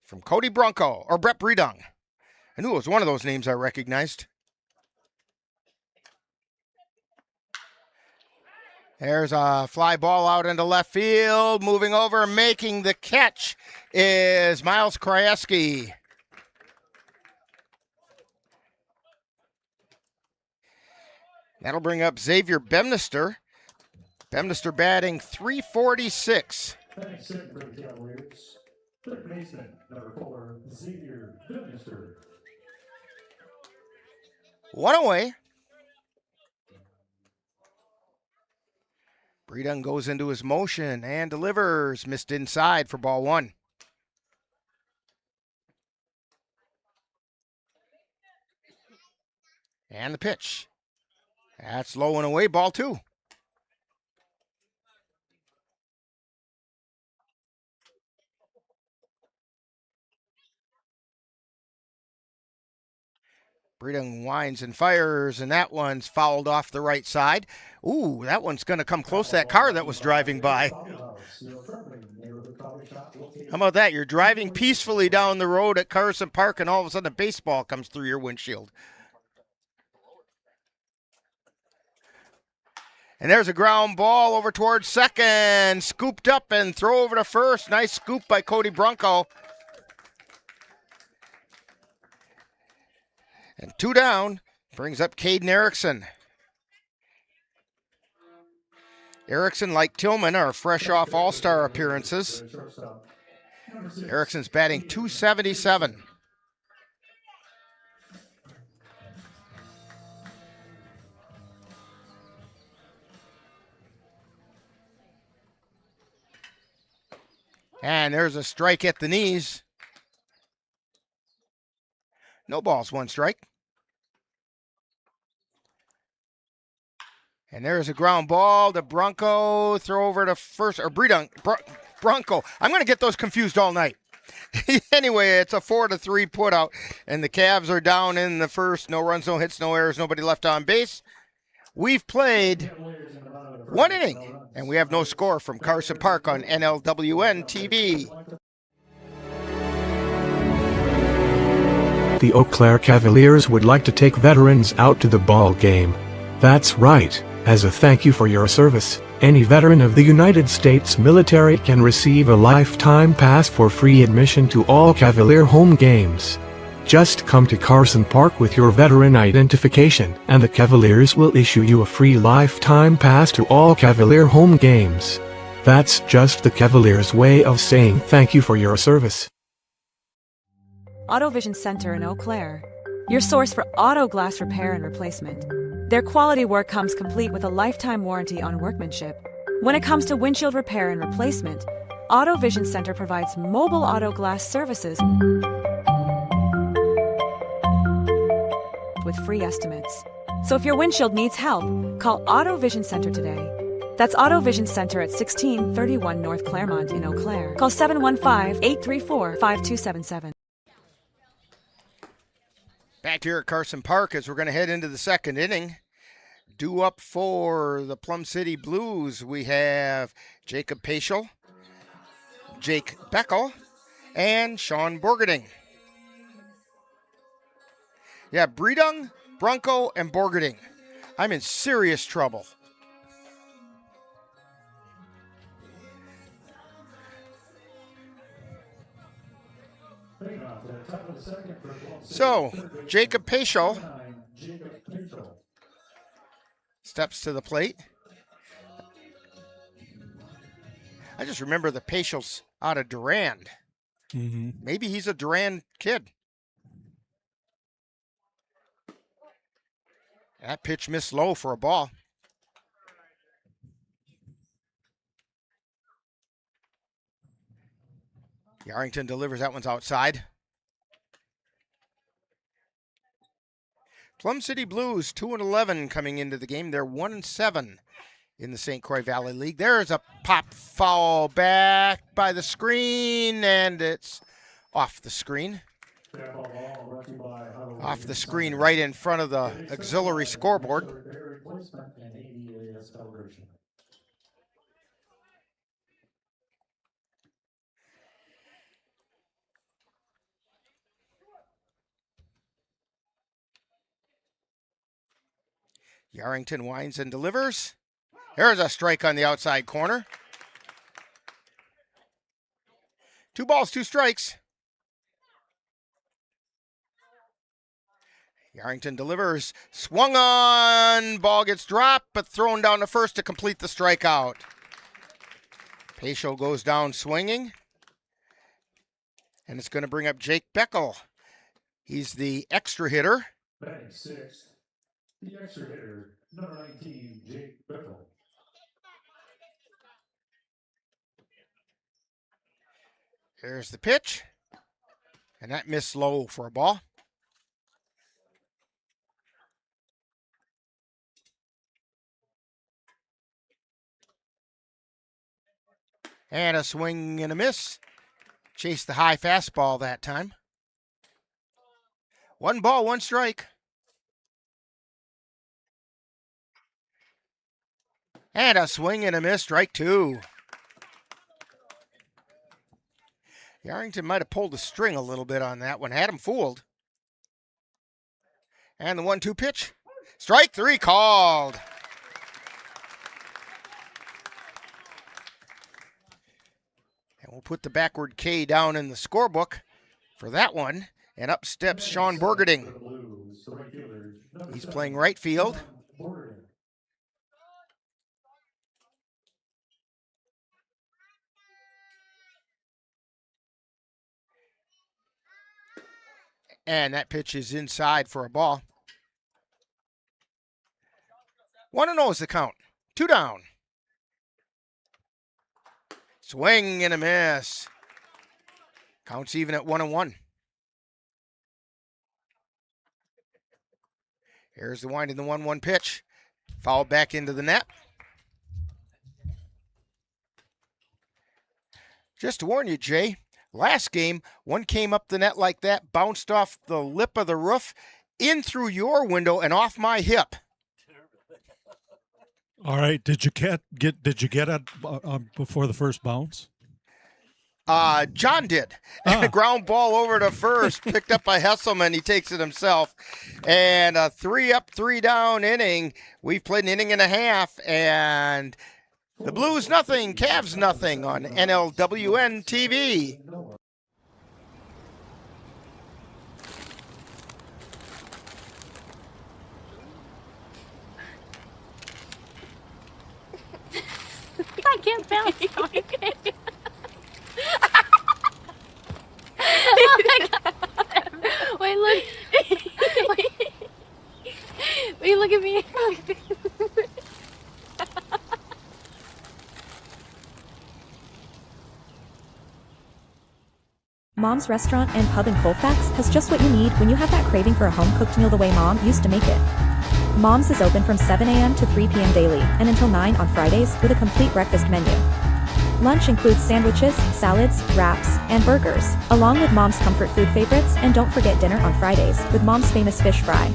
from Cody Bronco, or Brett Bredung. I knew it was one of those names I recognized. There's a fly ball out into left field. Moving over, making the catch is Miles Krajewski. That'll bring up Xavier Bemnister. Bemnister batting .346. Batting second for the Cavaliers, third baseman, number 4, Xavier Bemnister. One away. Bredung goes into his motion and delivers. Missed inside for ball one. And the pitch. That's low and away, ball two. Bredung winds and fires, and that one's fouled off the right side. Ooh, that one's going to come close to that car that was driving by. How about that? You're driving peacefully down the road at Carson Park, and all of a sudden a baseball comes through your windshield. And there's a ground ball over towards second. Scooped up and throw over to first. Nice scoop by Cody Bronco. And two down, brings up Caden Erickson. Erickson, like Tillman, are fresh off All-Star appearances. Erickson's batting .277. And there's a strike at the knees. No balls, one strike. And there's a ground ball to Bronco. Throw over to first, or Bredung, Bronco. I'm going to get those confused all night. Anyway, it's a 4-3 put out. And the Cavs are down in the first. No runs, no hits, no errors, nobody left on base. We've played one inning, and we have no score from Carson Park on NLWN-TV. The Eau Claire Cavaliers would like to take veterans out to the ball game. That's right. As a thank you for your service, any veteran of the United States military can receive a lifetime pass for free admission to all Cavalier home games. Just come to Carson Park with your veteran identification, and the Cavaliers will issue you a free lifetime pass to all Cavalier home games. That's just the Cavaliers' way of saying thank you for your service. Auto Vision Center in Eau Claire, your source for auto glass repair and replacement. Their quality work comes complete with a lifetime warranty on workmanship. When it comes to windshield repair and replacement, Auto Vision Center provides mobile auto glass services with free estimates. So if your windshield needs help, call Auto Vision Center today. That's Auto Vision Center at 1631 North Claremont in Eau Claire. Call 715-834-5277. Back here at Carson Park as we're going to head into the second inning. Due up for the Plum City Blues, we have Jacob Paschal, Jake Beckel, and Sean Borgerding. Yeah, Bredung, Bronco, and Borgerding. I'm in serious trouble. So, Jacob Paschal steps to the plate. I just remember the Paschals out of Durand. Maybe he's a Durand kid. That pitch missed low for a ball. Yarrington delivers. That one's outside. Plum City Blues 2-11 coming into the game. They're 1-7 in the St. Croix Valley League. There's a pop foul back by the screen, and it's off the screen. Off the screen right in front of the auxiliary scoreboard. Yarrington winds and delivers. There's a strike on the outside corner. 2 balls, 2 strikes. Yarrington delivers. Swung on. Ball gets dropped, but thrown down to first to complete the strikeout. Paschal goes down swinging. And it's going to bring up Jake Beckel. He's the extra hitter. Batting 6th, the extra hitter, number 19, Jake Beckel. There's the pitch. And that missed low for a ball. And a swing and a miss. Chased the high fastball that time. 1 ball, 1 strike. And a swing and a miss, strike 2. Yarrington might have pulled the string a little bit on that one, had him fooled. And the 1-2 pitch. Strike 3 called. And we'll put the backward K down in the scorebook for that one. And up steps Sean Borgerding. He's playing right field. And that pitch is inside for a ball. 1-0 is the count. 2 down. Swing and a miss. Counts even at 1-1. Here's the wind in the 1-1 pitch. Fouled back into the net. Just to warn you, Jay, last game, one came up the net like that, bounced off the lip of the roof, in through your window and off my hip. All right, did you get it before the first bounce? John did. A ground ball over to first, picked up by Hesselman. He takes it himself. And a 3-up, 3-down inning. We've played an inning and a half, and the Blues nothing, Cavs nothing on NLWN-TV. I can't bounce. Okay. Oh my God. Wait, look. Wait, look at me. Mom's Restaurant and Pub in Colfax has just what you need when you have that craving for a home-cooked meal the way Mom used to make it. Mom's is open from 7 a.m. to 3 p.m. daily and until 9 on Fridays with a complete breakfast menu. Lunch includes sandwiches, salads, wraps, and burgers, along with Mom's comfort food favorites, and don't forget dinner on Fridays with Mom's famous fish fry.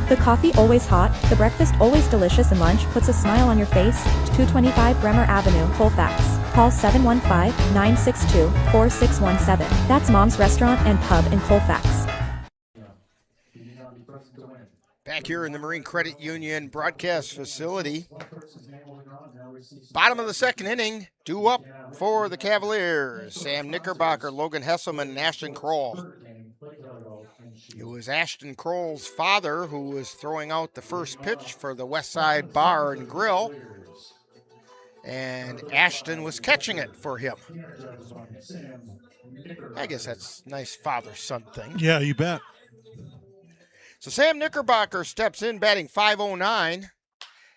The coffee always hot, the breakfast always delicious, and lunch puts a smile on your face. 225 Bremer Avenue, Colfax. Call 715-962-4617. That's Mom's Restaurant and Pub in Colfax. Back here in the Marine Credit Union broadcast facility. Bottom of the second inning, 2 up for the Cavaliers. Sam Knickerbocker, Logan Hesselman, and Ashton Kroll. It was Ashton Kroll's father who was throwing out the first pitch for the Westside Bar and Grill, and Ashton was catching it for him. I guess that's a nice father-son thing. Yeah, you bet. So Sam Knickerbocker steps in, batting .509,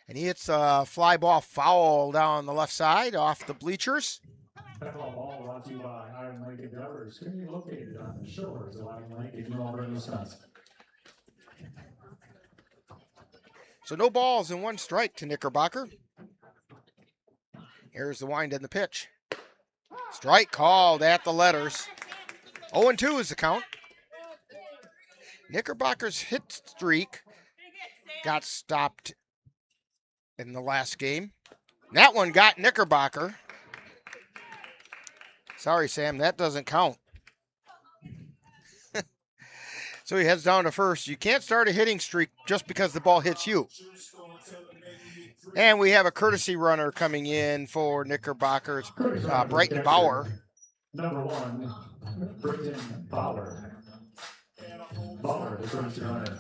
and he hits a fly ball foul down the left side off the bleachers. That ball brought to you by Iron Lake Endeavors, located on the shores of Iron Lake in New Albany, Wisconsin. So no balls and 1 strike to Knickerbocker. Here's the wind and the pitch. Strike called at the letters. 0-2 is the count. Knickerbocker's hit streak got stopped in the last game. That one got Knickerbocker. Sorry, Sam, that doesn't count. So he heads down to first. You can't start a hitting streak just because the ball hits you. And we have a courtesy runner coming in for Knickerbocker. It's Brighton Bauer. Number 1, Brighton Bauer. Bauer, the courtesy runner.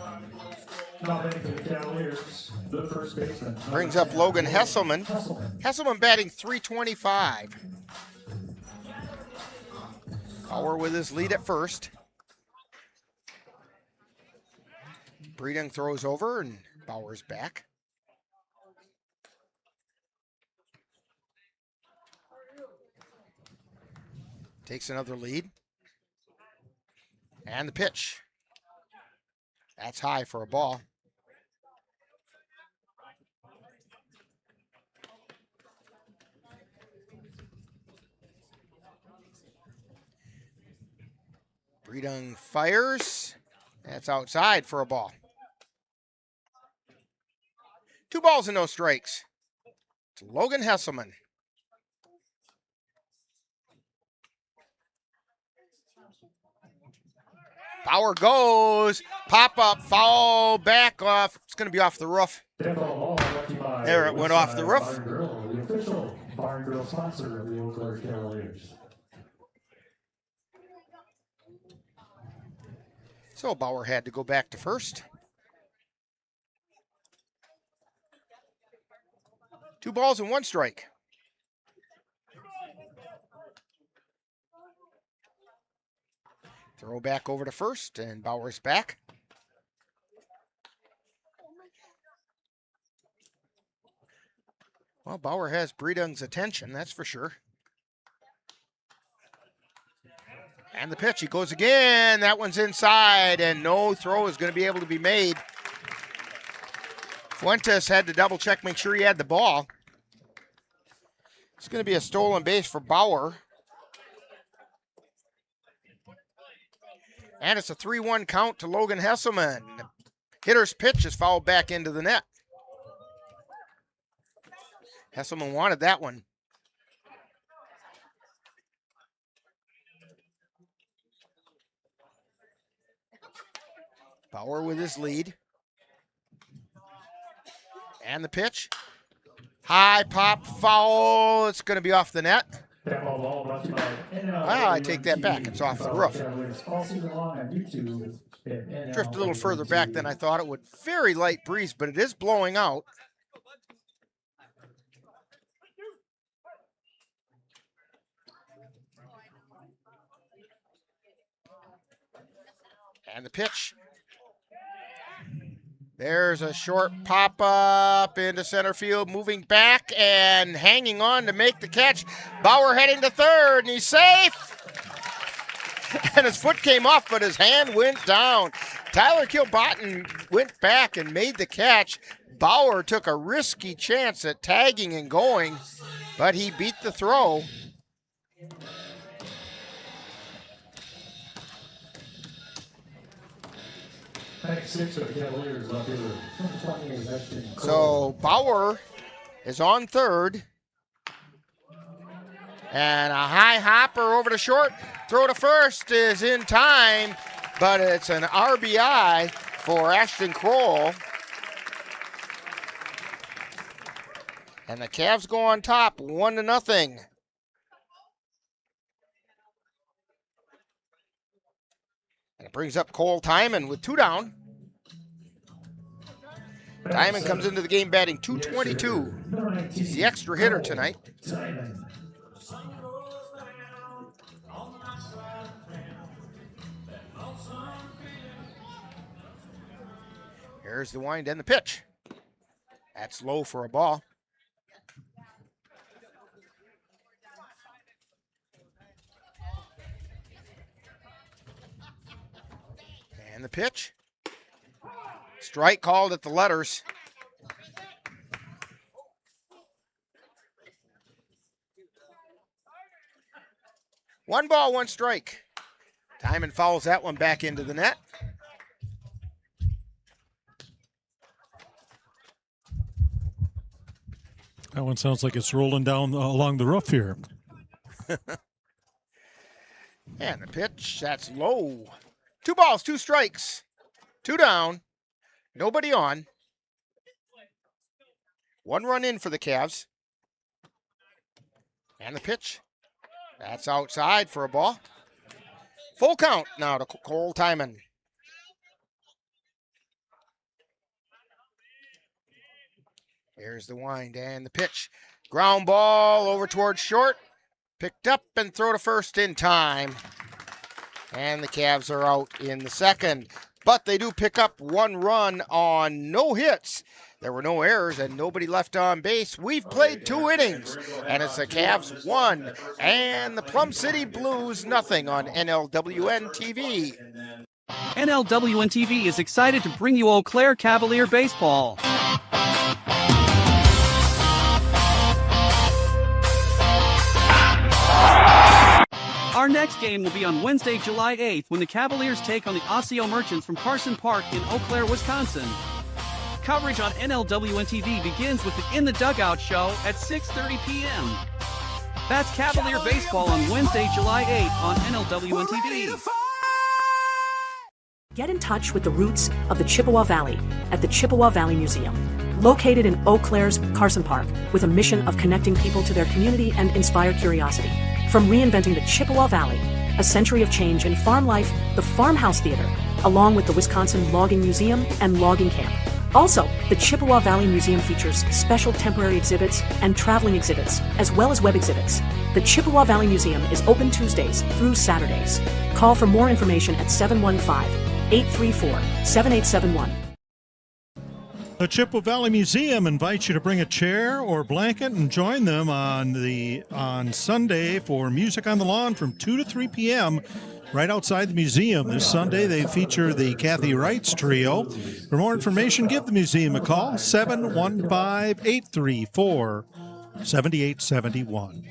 Now batting for the Cavaliers, the first baseman. Brings up Logan Hesselman. Hesselman batting .325. Bauer with his lead at first. Breeding throws over and Bauer's back. Takes another lead. And the pitch. That's high for a ball. Breedung fires. That's outside for a ball. 2 balls and no strikes. It's Logan Hesselman. Bauer goes. Pop up, foul, back off. It's going to be off the roof. There it went off the roof. The official bar and grill sponsor of the Eau Claire Cavaliers. So Bauer had to go back to first. 2 balls and 1 strike. Throw back over to first, and Bauer's back. Well, Bauer has Breedung's attention, that's for sure. And the pitch, he goes again. That one's inside, and no throw is going to be able to be made. Fuentes had to double check, make sure he had the ball. It's going to be a stolen base for Bauer. And it's a 3-1 count to Logan Hesselman. The hitter's pitch is fouled back into the net. Hesselman wanted that one. Bauer with his lead. And the pitch. High pop foul. It's going to be off the net. Well, I take that back. It's off the roof. Drift a little further back than I thought it would. Very light breeze, but it is blowing out. And the pitch. There's a short pop-up into center field, moving back and hanging on to make the catch. Bauer heading to third, and he's safe. And his foot came off, but his hand went down. Tyler Kilbottom went back and made the catch. Bauer took a risky chance at tagging and going, but he beat the throw. So Bauer is on third. And a high hopper over to short. Throw to first is in time, but it's an RBI for Ashton Kroll. And the Cavs go on top, 1-0. And a brings up Cole Timon with 2 down. Timon comes into the game batting .222. He's the extra hitter tonight. Here's the wind and the pitch. That's low for a ball. And the pitch. Strike called at the letters. One ball, one strike. Timon fouls that one back into the net. That one sounds like it's rolling down along the roof here. And the pitch, that's low. 2 balls, 2 strikes. 2 down. Nobody on. 1 run in for the Cavs. And the pitch. That's outside for a ball. Full count now to Cole Timon. Here's the wind and the pitch. Ground ball over towards short. Picked up and throw to first in time. And the Cavs are out in the second. But they do pick up 1 run on no hits. There were no errors and nobody left on base. We've played 2 innings, and it's the Cavs 1 and the Plum City Blues nothing on NLWN-TV. NLWN-TV is excited to bring you Eau Claire Cavalier baseball. Our next game will be on Wednesday, July 8th, when the Cavaliers take on the Osseo Merchants from Carson Park in Eau Claire, Wisconsin. Coverage on NLWN-TV begins with the In the Dugout show at 6:30 p.m. That's Cavalier baseball on Wednesday, July 8th on NLWN-TV. Get in touch with the roots of the Chippewa Valley at the Chippewa Valley Museum, located in Eau Claire's Carson Park, with a mission of connecting people to their community and inspire curiosity. From reinventing the Chippewa Valley, a century of change in farm life, the Farmhouse Theater, along with the Wisconsin Logging Museum and Logging Camp. Also, the Chippewa Valley Museum features special temporary exhibits and traveling exhibits, as well as web exhibits. The Chippewa Valley Museum is open Tuesdays through Saturdays. Call for more information at 715-834-7871. The Chippewa Valley Museum invites you to bring a chair or blanket and join them on Sunday for Music on the Lawn from 2 to 3 p.m. right outside the museum. This Sunday they feature the Kathy Wrights Trio. For more information, give the museum a call, 715-834-7871.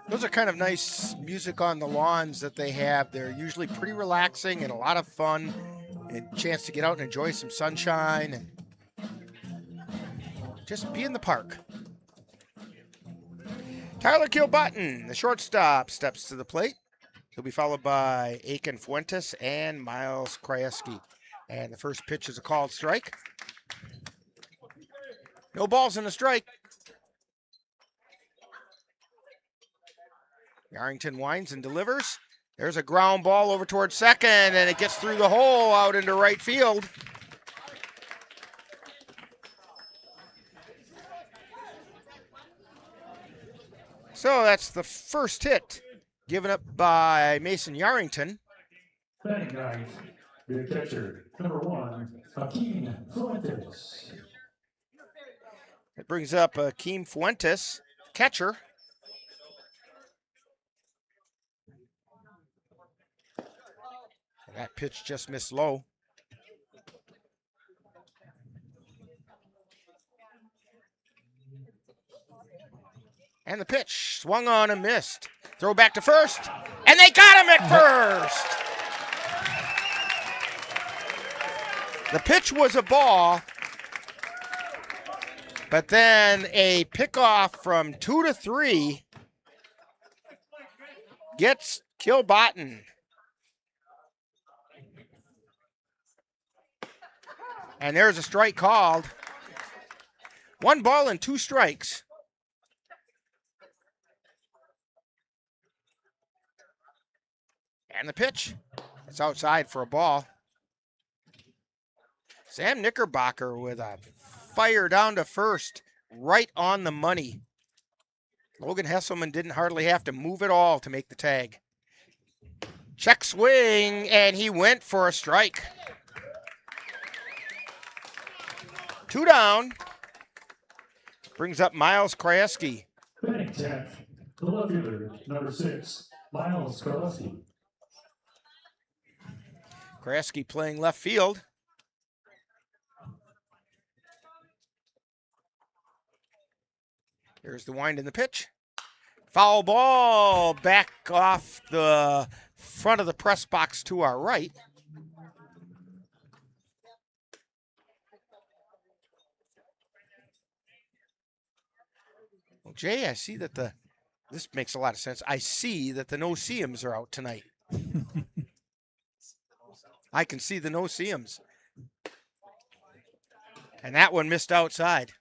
Those are kind of nice music on the lawns that they have. They're usually pretty relaxing and a lot of fun. And a chance to get out and enjoy some sunshine and just be in the park. Tyler Kilbutton, the shortstop, steps to the plate. He'll be followed by Aiken Fuentes and Miles Krajewski. And the first pitch is a called strike. No balls in a strike. Yarrington winds and delivers. There's a ground ball over towards second, and it gets through the hole out into right field. So that's the first hit given up by Mason Yarrington. Batting right, the catcher, number 1, Akeem Fuentes. It brings up Akeem Fuentes, catcher. And that pitch just missed low. And the pitch swung on and missed. Throw back to first, and they got him at first. The pitch was a ball, but then a pickoff from 2 to 3 gets Kilbotton. And there's a strike called. 1 ball and 2 strikes. And the pitch. It's outside for a ball. Sam Knickerbocker with a fire down to first, right on the money. Logan Hesselman didn't hardly have to move at all to make the tag. Check swing, and he went for a strike. 2 down. Brings up Miles Kraski. Batting 10th, the left fielder, number 6, Miles Karleski. Kraski playing left field. Here's the wind in the pitch. Foul ball back off the front of the press box to our right. Well, Jay, I see that this makes a lot of sense. I see that the no-see-ums are out tonight. I can see the no-see-ums. And that one missed outside.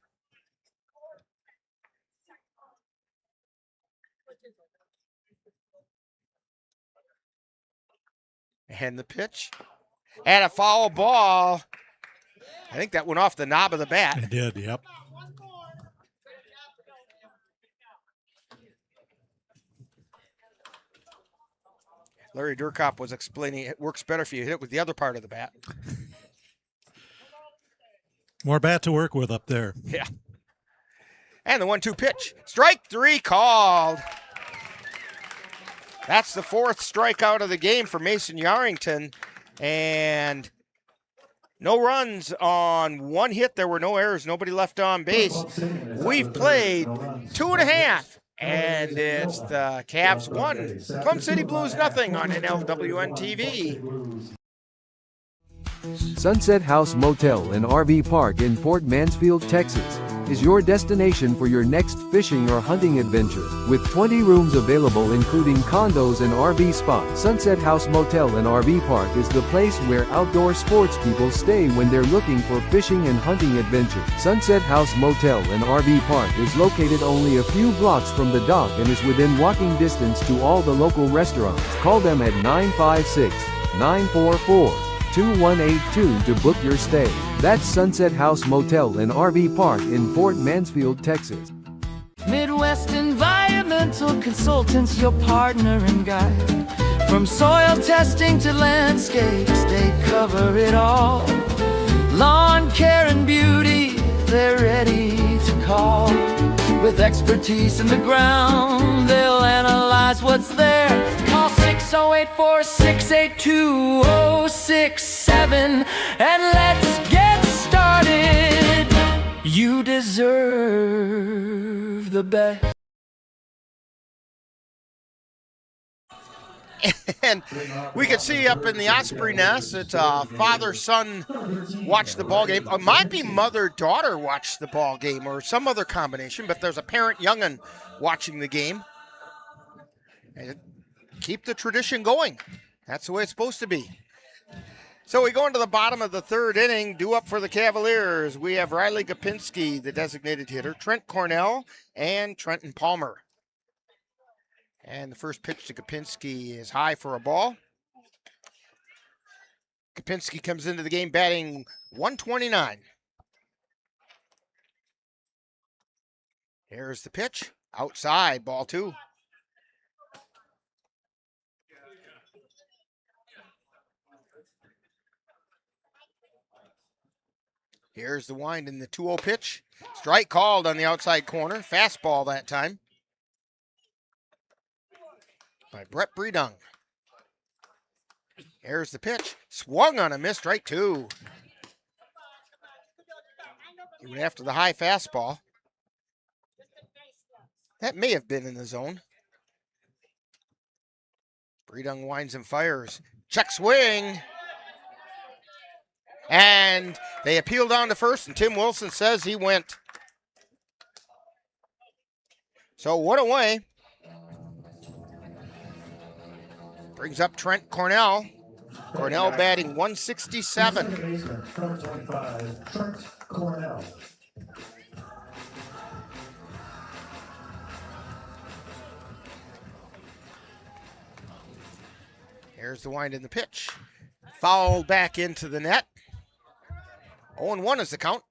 And the pitch. And a foul ball. I think that went off the knob of the bat. It did, yep. Larry Durkop was explaining it works better if you hit it with the other part of the bat. More bat to work with up there. Yeah. And the 1-2 pitch. Strike 3 called. That's the 4th strikeout of the game for Mason Yarrington. And no runs on 1 hit. There were no errors. Nobody left on base. We've played 2.5. And it's the Cavs 1, Plum City Blues nothing on NLWN-TV. Sunset House Motel and RV Park in Port Mansfield, Texas, is your destination for your next fishing or hunting adventure. With 20 rooms available including condos and RV spots, Sunset House Motel and RV Park is the place where outdoor sports people stay when they're looking for fishing and hunting adventure. Sunset House Motel and RV Park is located only a few blocks from the dock and is within walking distance to all the local restaurants. Call them at 956-944-2182 to book your stay. That's Sunset House Motel and RV Park in Port Mansfield, Texas. Midwest Environmental Consultants, your partner and guide. From soil testing to landscapes, they cover it all. Lawn care and beauty, they're ready to call. With expertise in the ground, they'll analyze what's there. Call 608-468-2067 and let's get started. You deserve the best. And we can see up in the Osprey Nest, it's a father-son watch the ball game. It might be mother-daughter watch the ball game or some other combination, but there's a parent young'un watching the game. And keep the tradition going. That's the way it's supposed to be. So we go into the bottom of the 3rd inning, due up for the Cavaliers. We have Riley Gopinski, the designated hitter, Trent Cornell, and Trenton Palmer. And the first pitch to Gopinski is high for a ball. Gopinski comes into the game batting 129. Here's the pitch. Outside, ball 2. Here's the wind in the 2-0 pitch. Strike called on the outside corner. Fastball that time by Brett Breedung. Here's the pitch. Swung on a miss, strike 2. He went after the high fastball. That may have been in the zone. Breedung winds and fires. Check swing. And they appeal down to first, and Tim Wilson says he went. So 1 away. Brings up Trent Cornell. Cornell batting 167. Number 25, Trent Cornell. There's the wind in the pitch. Foul back into the net. 0-1 is the count.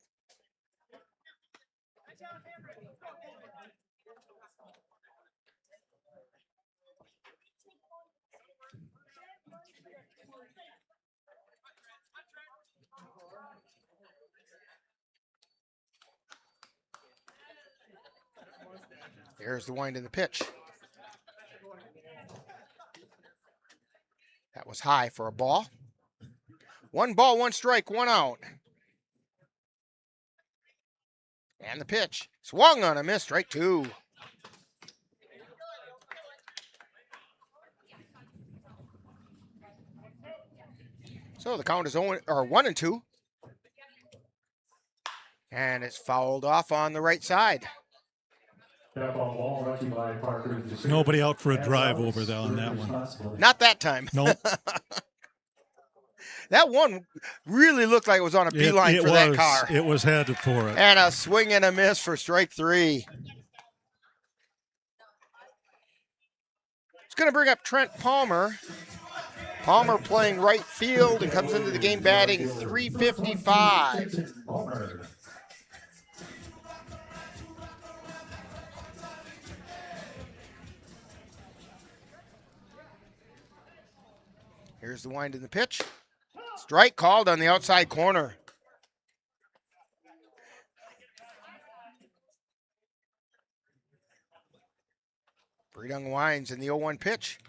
There's the wind in the pitch. That was high for a ball. 1 ball, 1 strike, 1 out. And the pitch. Swung on a miss, strike 2. So the count is 1-2. And it's fouled off on the right side. Nobody out for a drive over there on that one. Not that time. No. That one really looked like it was on a beeline for that car. It was headed for it. And a swing and a miss for strike 3. It's going to bring up Trent Palmer. Palmer playing right field and comes into the game batting .355. Here's the wind in the pitch. Strike called on the outside corner. Breedung winds in the 0-1 pitch.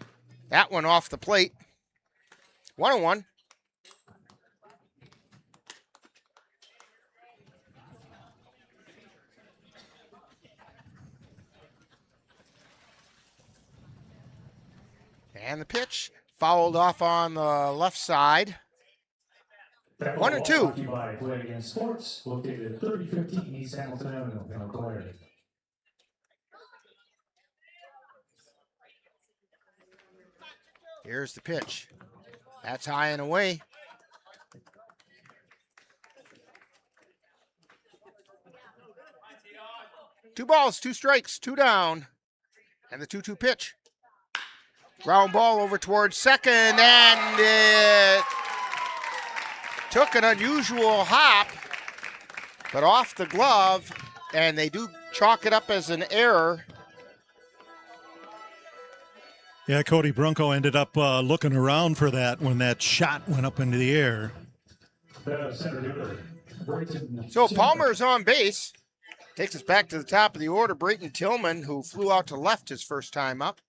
That one off the plate. 1-1. And the pitch fouled off on the left side. 1-2. Play Against Sports, located at 3015 East Hamilton Avenue in Eau Claire. Here's the pitch. That's high and away. Two balls, 2 strikes, 2 down. And the 2-2 pitch. Ground ball over towards second, and it took an unusual hop, but off the glove, and they do chalk it up as an error. Yeah, Cody Brunko ended up looking around for that when that shot went up into the air. So Palmer's on base. Takes us back to the top of the order. Brayton Tillman, who flew out to left his first time up.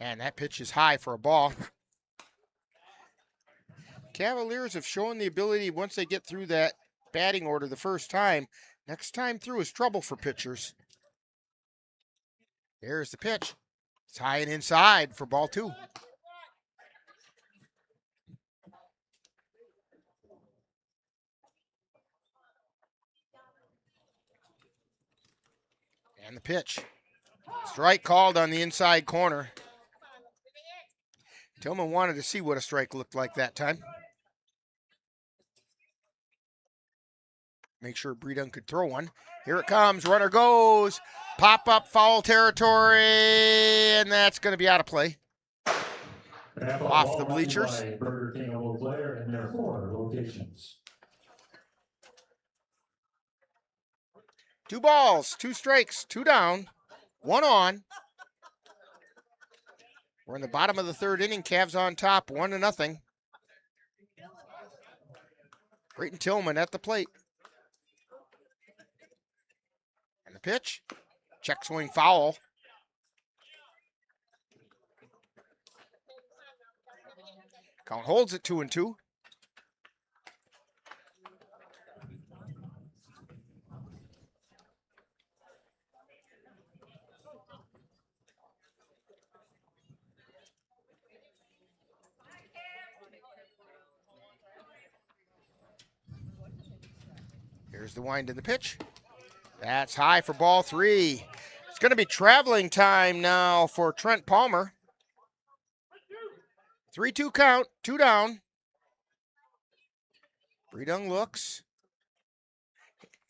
And that pitch is high for a ball. Cavaliers have shown the ability, once they get through that batting order the first time, next time through is trouble for pitchers. There's the pitch. It's high and inside for ball 2. And the pitch. Strike called on the inside corner. Tillman wanted to see what a strike looked like that time. Make sure Breedung could throw one. Here it comes. Runner goes. Pop up foul territory. And that's going to be out of play. Off the bleachers. Burger King of Eau Claire and their 4 locations. 2 balls, 2 strikes, 2 down, 1 on. We're in the bottom of the 3rd inning. Cavs on top, 1-0. Brayton Tillman at the plate. And the pitch. Check swing foul. Count holds it 2-2. Here's the wind in the pitch. That's high for ball 3. It's going to be traveling time now for Trent Palmer. 3-2 count, 2 down. Breedung looks.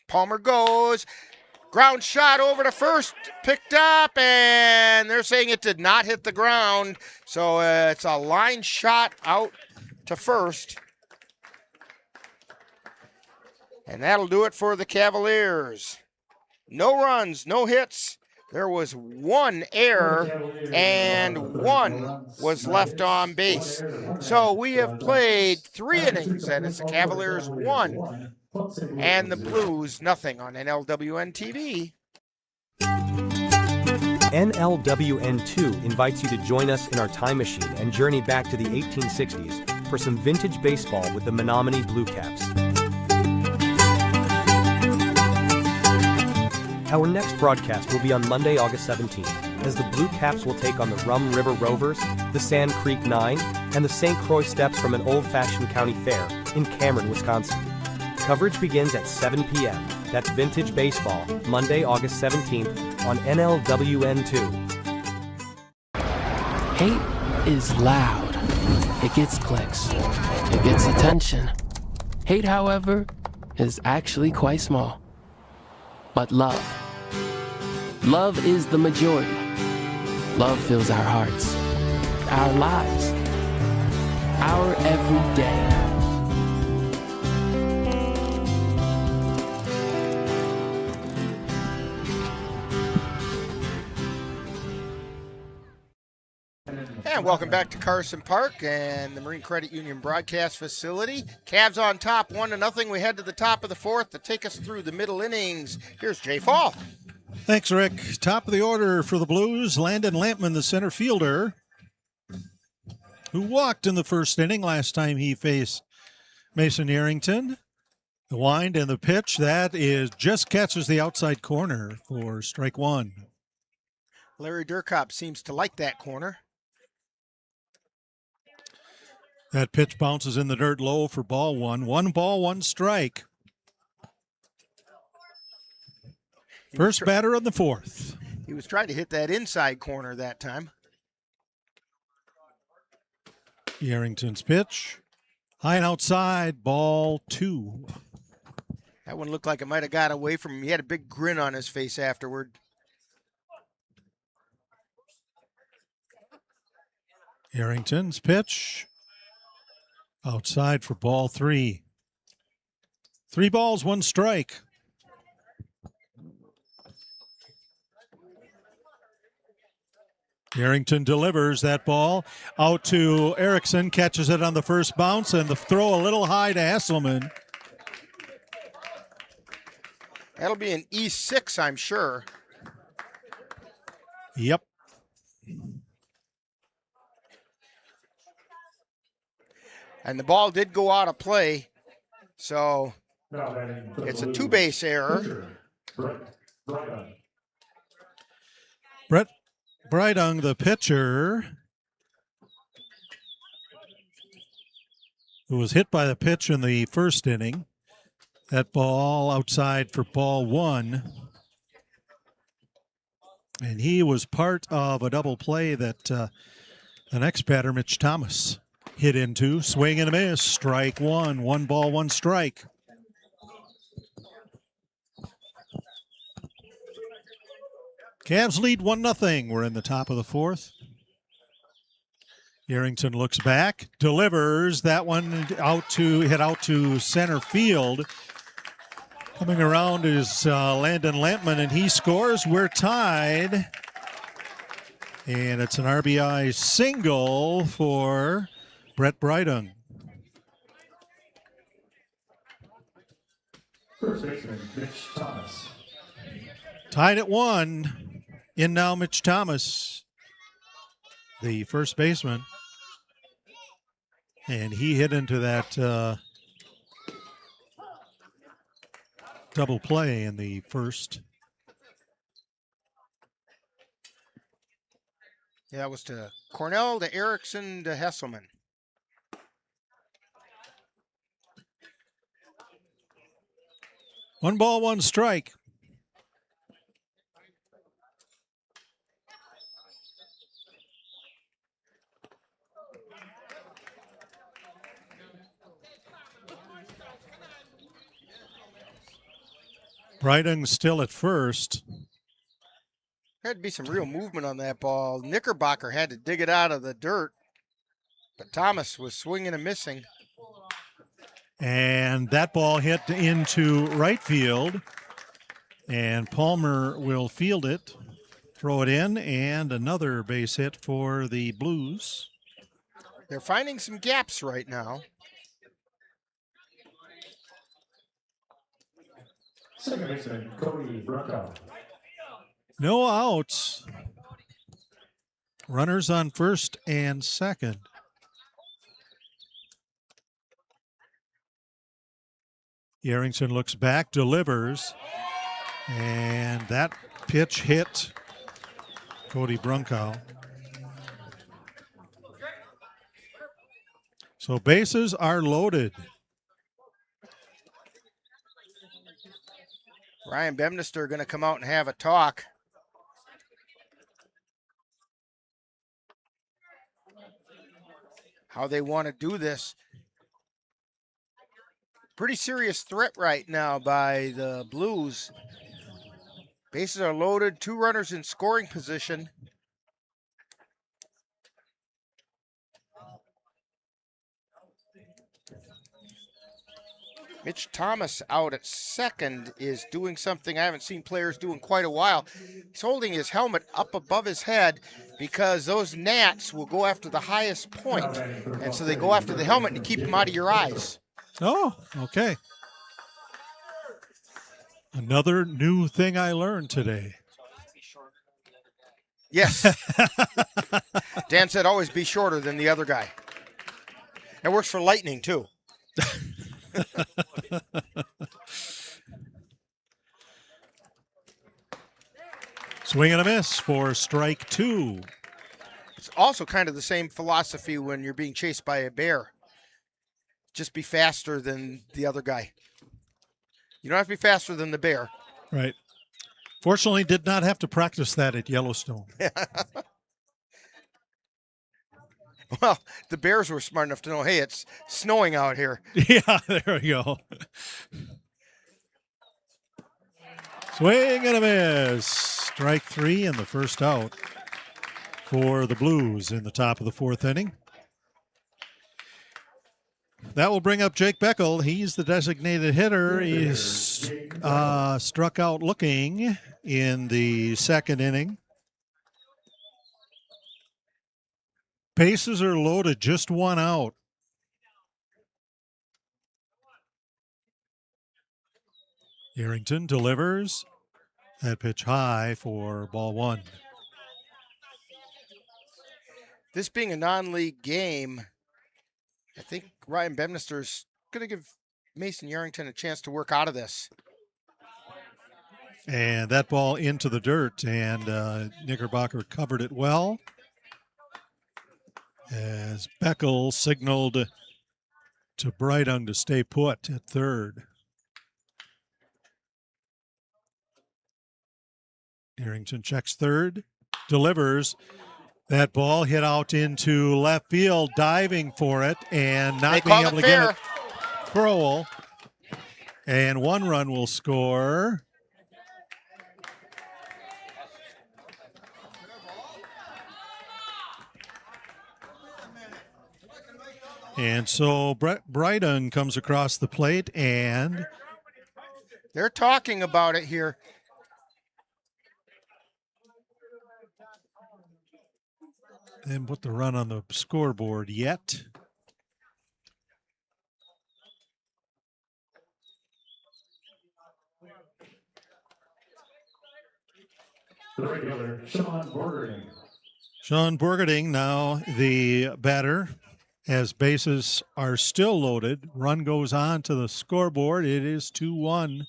Palmer goes. Ground shot over to first, picked up, and they're saying it did not hit the ground. So it's a line shot out to first. And that'll do it for the Cavaliers. No runs, no hits. There was one error, and one was left on base. So we have played 3 innings, and it's the Cavaliers 1 and the Blues nothing on NLWN-TV. NLWN-2 invites you to join us in our time machine and journey back to the 1860s for some vintage baseball with the Menominee Blue Caps. Our next broadcast will be on Monday, August 17th, as the Blue Caps will take on the Rum River Rovers, the Sand Creek Nine, and the St. Croix Steps from an old-fashioned county fair in Cameron, Wisconsin. Coverage begins at 7 p.m. That's Vintage Baseball, Monday, August 17th on NLWN-2. Hate is loud. It gets clicks. It gets attention. Hate, however, is actually quite small. But love is the majority. Love fills our hearts, our lives, our everyday. And welcome back to Carson Park and the Marine Credit Union broadcast facility. Cavs on top, 1-0. We head to the top of the fourth to take us through the middle innings. Here's Jay Fall. Thanks, Rick. Top of the order for the Blues, Landon Lampman, the center fielder, who walked in the first inning last time he faced Mason Arrington. The wind and the pitch, that is just catches the outside corner for strike one. Larry Durkop seems to like that corner. That pitch bounces in the dirt low for ball one. 1 ball, 1 strike. First batter of the fourth. He was trying to hit that inside corner that time. Arrington's pitch. High and outside, ball 2. That one looked like it might have got away from him. He had a big grin on his face afterward. Arrington's pitch. Outside for ball 3. 3 balls, 1 strike. Arrington delivers that ball out to Erickson, catches it on the first bounce, and the throw a little high to Hesselman. That'll be an E6, I'm sure. Yep. And the ball did go out of play, so it's a 2-base error. Brett Breidung, the pitcher, who was hit by the pitch in the first inning. That ball outside for ball 1. And he was part of a double play that the next batter, Mitch Thomas, hit into. Swing and a miss. Strike 1. 1 ball, 1 strike. Cavs lead 1-0. We're in the top of the fourth. Arrington looks back, delivers that one hit out to center field. Coming around is Landon Lampman, and he scores. We're tied. And it's an RBI single for Brett Breidung. First baseman, Mitch Thomas. Tied at 1. In now Mitch Thomas, the first baseman. And he hit into that double play in the first. Yeah, that was to Cornell, to Erickson, to Hesselman. One ball, 1 strike. Brydung's still at first. Had to be some real movement on that ball. Knickerbocker had to dig it out of the dirt, but Thomas was swinging and missing. And that ball hit into right field, and Palmer will field it, throw it in, and another base hit for the Blues. They're finding some gaps right now. Second baseman, Cody Brunkow. No outs. Runners on first and second. Yarrington looks back, delivers, and that pitch hit Cody Brunkow. So bases are loaded. Ryan Bemnister going to come out and have a talk. How they want to do this. Pretty serious threat right now by the Blues. Bases are loaded, 2 runners in scoring position. Mitch Thomas out at second is doing something I haven't seen players do in quite a while. He's holding his helmet up above his head because those gnats will go after the highest point. And so they go after the helmet to keep them out of your eyes. Oh, okay. Another new thing I learned today. Yes. Dan said always be shorter than the other guy. That works for lightning, too. Swing and a miss for strike 2. It's also kind of the same philosophy when you're being chased by a bear. Just be faster than the other guy. You don't have to be faster than the bear. Right. Fortunately, did not have to practice that at Yellowstone. Well, the Bears were smart enough to know, hey, it's snowing out here. Yeah, there we go. Swing and a miss. Strike 3 and the first out for the Blues in the top of the 4th inning. That will bring up Jake Beckel. He's the designated hitter. He's struck out looking in the 2nd inning. Bases are loaded, just 1 out. Yarrington delivers. That pitch high for ball 1. This being a non-league game, I think Ryan Bemnister's going to give Mason Yarrington a chance to work out of this. And that ball into the dirt, and Knickerbocker covered it well. As Beckel signaled to Brydung to stay put at third. Yarrington checks third, delivers. That ball hit out into left field, diving for it, and not being able to get it. Crowell. And 1 run will score. And so Brydung comes across the plate, and they're talking about it here. Didn't put the run on the scoreboard yet. The regular, Sean Borgerding. Sean Borgerding now the batter. As bases are still loaded, run goes on to the scoreboard. It is 2-1,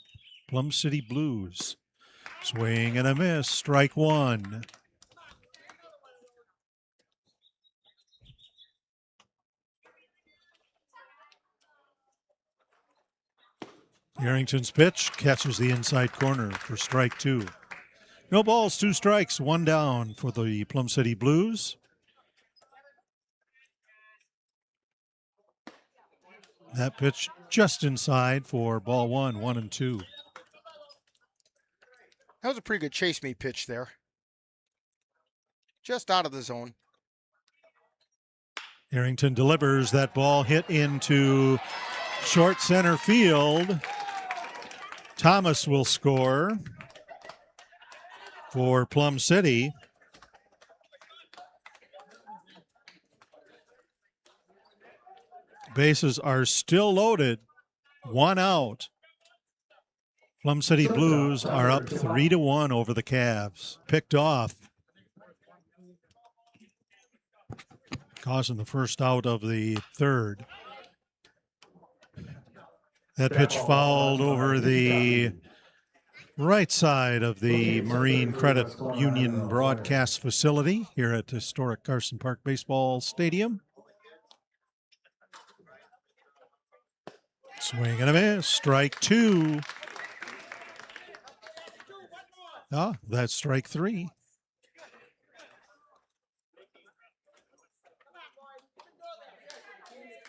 Plum City Blues. Swing and a miss, strike 1. Yarrington's pitch catches the inside corner for strike 2. No balls, 2 strikes, 1 down for the Plum City Blues. That pitch just inside for ball 1, 1-2. That was a pretty good chase me pitch there. Just out of the zone. Arrington delivers. That ball hit into short center field. Thomas will score for Plum City. Bases are still loaded. 1 out. Plum City Blues are up 3-1 over the Cavs. Picked off. Causing the first out of the third. That pitch fouled over the right side of the Marine Credit Union broadcast facility here at historic Carson Park Baseball Stadium. Swing and a miss. Strike 2. Ah, that's strike 3.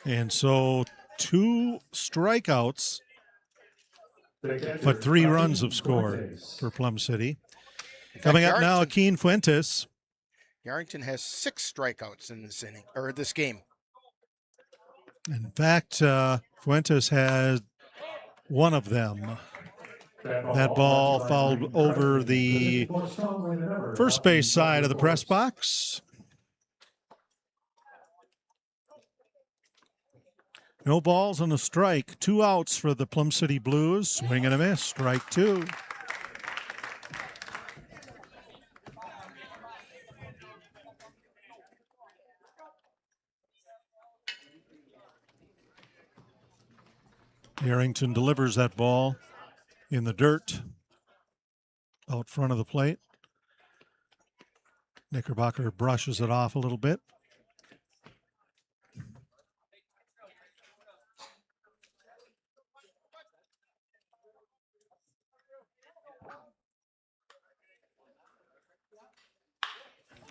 And so 2 strikeouts, but 3 runs have scored for Plum City. Coming up now, Akeem Fuentes. Yarrington has 6 strikeouts in this inning, or this game. In fact, Fuentes had 1 of them. That ball fouled over the first base side of the press box. No balls and a strike. 2 outs for the Plum City Blues. Swing and a miss. Strike 2. Arrington delivers that ball in the dirt out front of the plate. Knickerbocker brushes it off a little bit.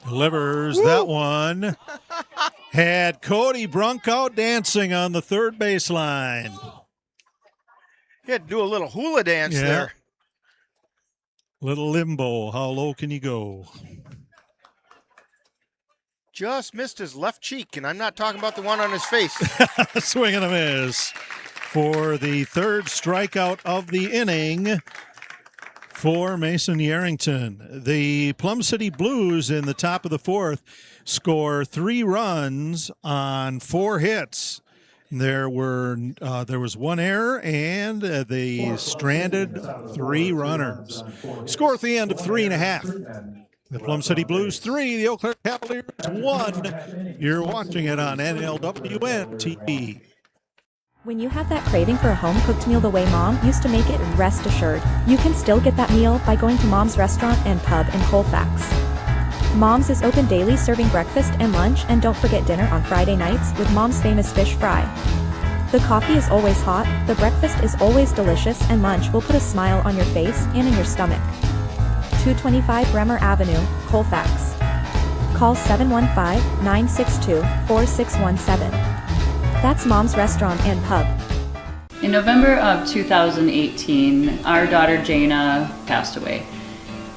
Delivers that one. Had Cody Brunkow dancing on the third baseline. He had to do a little hula dance there. Little limbo. How low can you go? Just missed his left cheek, and I'm not talking about the one on his face. Swing and a miss for the third strikeout of the inning for Mason Yarrington. The Plum City Blues in the top of the fourth score 3 runs on 4 hits. There was 1 error, and they stranded 3 runners. Score at the end of 3.5. The Plum City Blues 3, the Eau Claire Cavaliers 1. You're watching it on NLWN-TV. When you have that craving for a home-cooked meal the way Mom used to make it, rest assured, you can still get that meal by going to Mom's Restaurant and Pub in Colfax. Mom's is open daily, serving breakfast and lunch, and don't forget dinner on Friday nights with Mom's famous fish fry. The coffee is always hot, the breakfast is always delicious, and lunch will put a smile on your face and in your stomach. 225 Bremer Avenue, Colfax. Call 715-962-4617. That's Mom's Restaurant and Pub. In November of 2018, our daughter Jana passed away.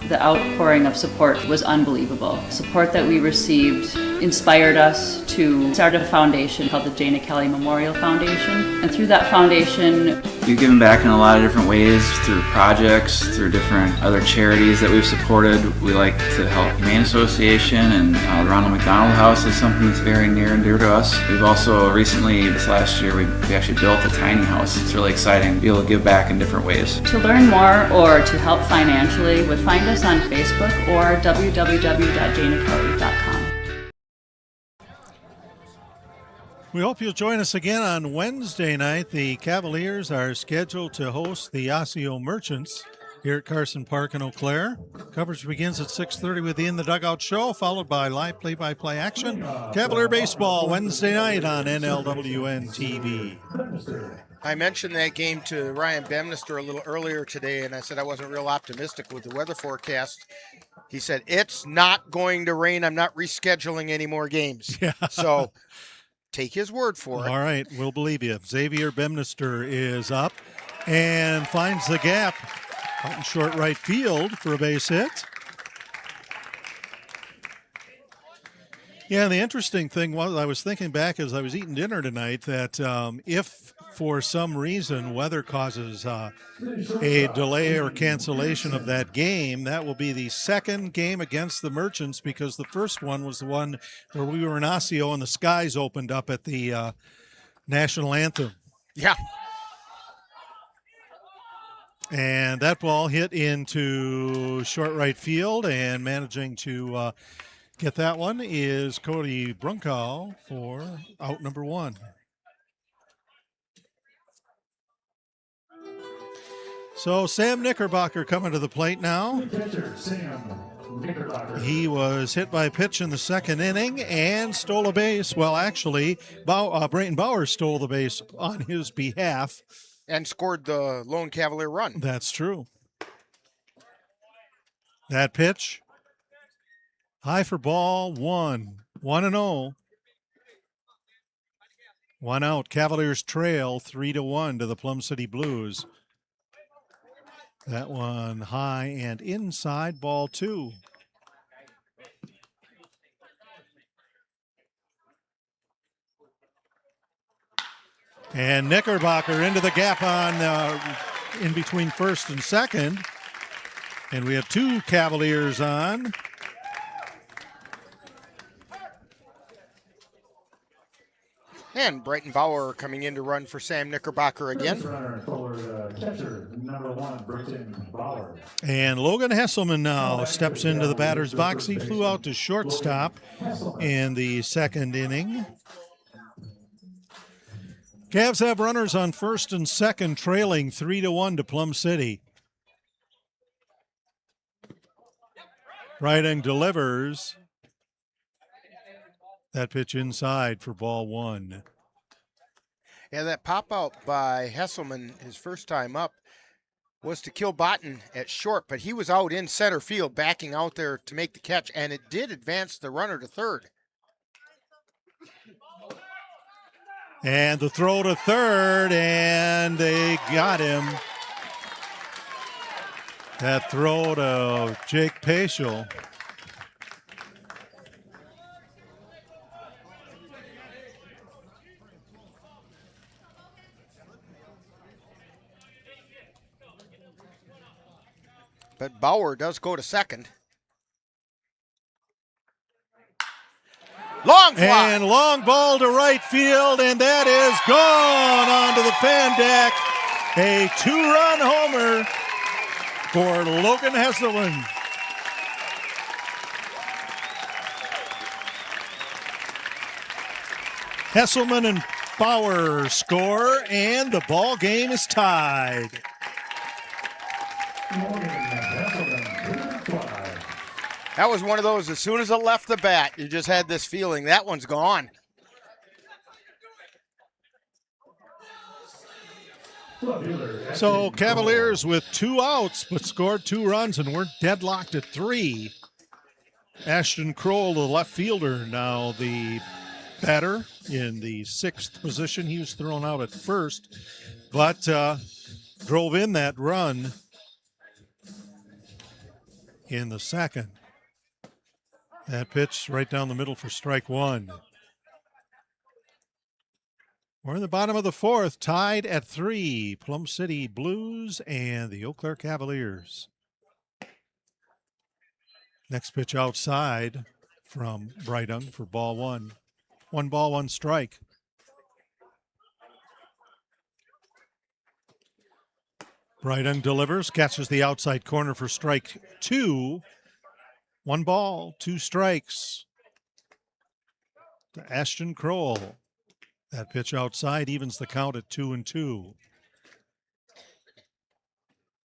The outpouring of support was unbelievable. Support that we received inspired us to start a foundation called the Jana Kelly Memorial Foundation. And through that foundation, we've given back in a lot of different ways, through projects, through different other charities that we've supported. We like to help Humane Association, and the Ronald McDonald House is something that's very near and dear to us. We've also recently, this last year, we actually built a tiny house. It's really exciting to be able to give back in different ways. to learn more or to help financially, would find us on Facebook or www.janakelly.com. We hope you'll join us again on Wednesday night. The Cavaliers are scheduled to host the Osseo Merchants here at Carson Park in Eau Claire. Coverage begins at 6:30 with the In the Dugout show, followed by live play-by-play action. Cavalier baseball Wednesday night on NLWN-TV. I mentioned that game to Ryan Bemnister a little earlier today, and I said I wasn't real optimistic with the weather forecast. He said, it's not going to rain. I'm not rescheduling any more games. Yeah. So take his word for it. All right, we'll believe you. Xavier Bemnister is up and finds the gap Out in short right field for a base hit. Yeah, and the interesting thing was, I was thinking back as I was eating dinner tonight that if for some reason weather causes a delay or cancellation of that game, that will be the second game against the Merchants, because the first one was the one where we were in Osseo and the skies opened up at the national anthem. Yeah. And that ball hit into short right field, and managing to get that one is Cody Brunkow for out number 1. So Sam Knickerbocker coming to the plate now. He was hit by a pitch in the second inning and stole a base. Well, actually, Brayton Bauer stole the base on his behalf. And scored the lone Cavalier run. That's true. That pitch, high for ball 1. 1-0. 1 out. Cavaliers trail 3-1 to the Plum City Blues. That one high and inside, ball 2. And Knickerbocker into the gap on in between first and second. And we have 2 Cavaliers on. And Brighton Bauer coming in to run for Sam Knickerbocker again. Catcher, number 1, Brighton Bauer. And Logan Hesselman now steps into the batter's box. He flew out to shortstop in the second inning. Cavs have runners on first and second, trailing 3-1 to Plum City. Riding delivers. That pitch inside for ball 1. Yeah, that pop out by Hesselman, his first time up, was to kill Botten at short, but he was out in center field, backing out there to make the catch, and it did advance the runner to third. And the throw to third, and they got him. That throw to Jake Paschal. But Bauer does go to second. Long fly. And long ball to right field, and that is gone onto the fan deck. A 2-run homer for Logan Hesselman. Hesselman and Bauer score, and the ball game is tied. That was one of those, as soon as it left the bat, you just had this feeling, that one's gone. So Cavaliers with 2 outs, but scored 2 runs, and we're deadlocked at 3. Ashton Kroll, the left fielder, now the batter in the 6th position. He was thrown out at first, but drove in that run in the second. That pitch right down the middle for strike 1. We're in the bottom of the 4th, tied at 3. Plum City Blues and the Eau Claire Cavaliers. Next pitch outside from Brydung for ball 1. 1 ball, 1 strike. Brydung delivers, catches the outside corner for strike 2. 1 ball, 2 strikes to Ashton Kroll. That pitch outside evens the count at 2-2.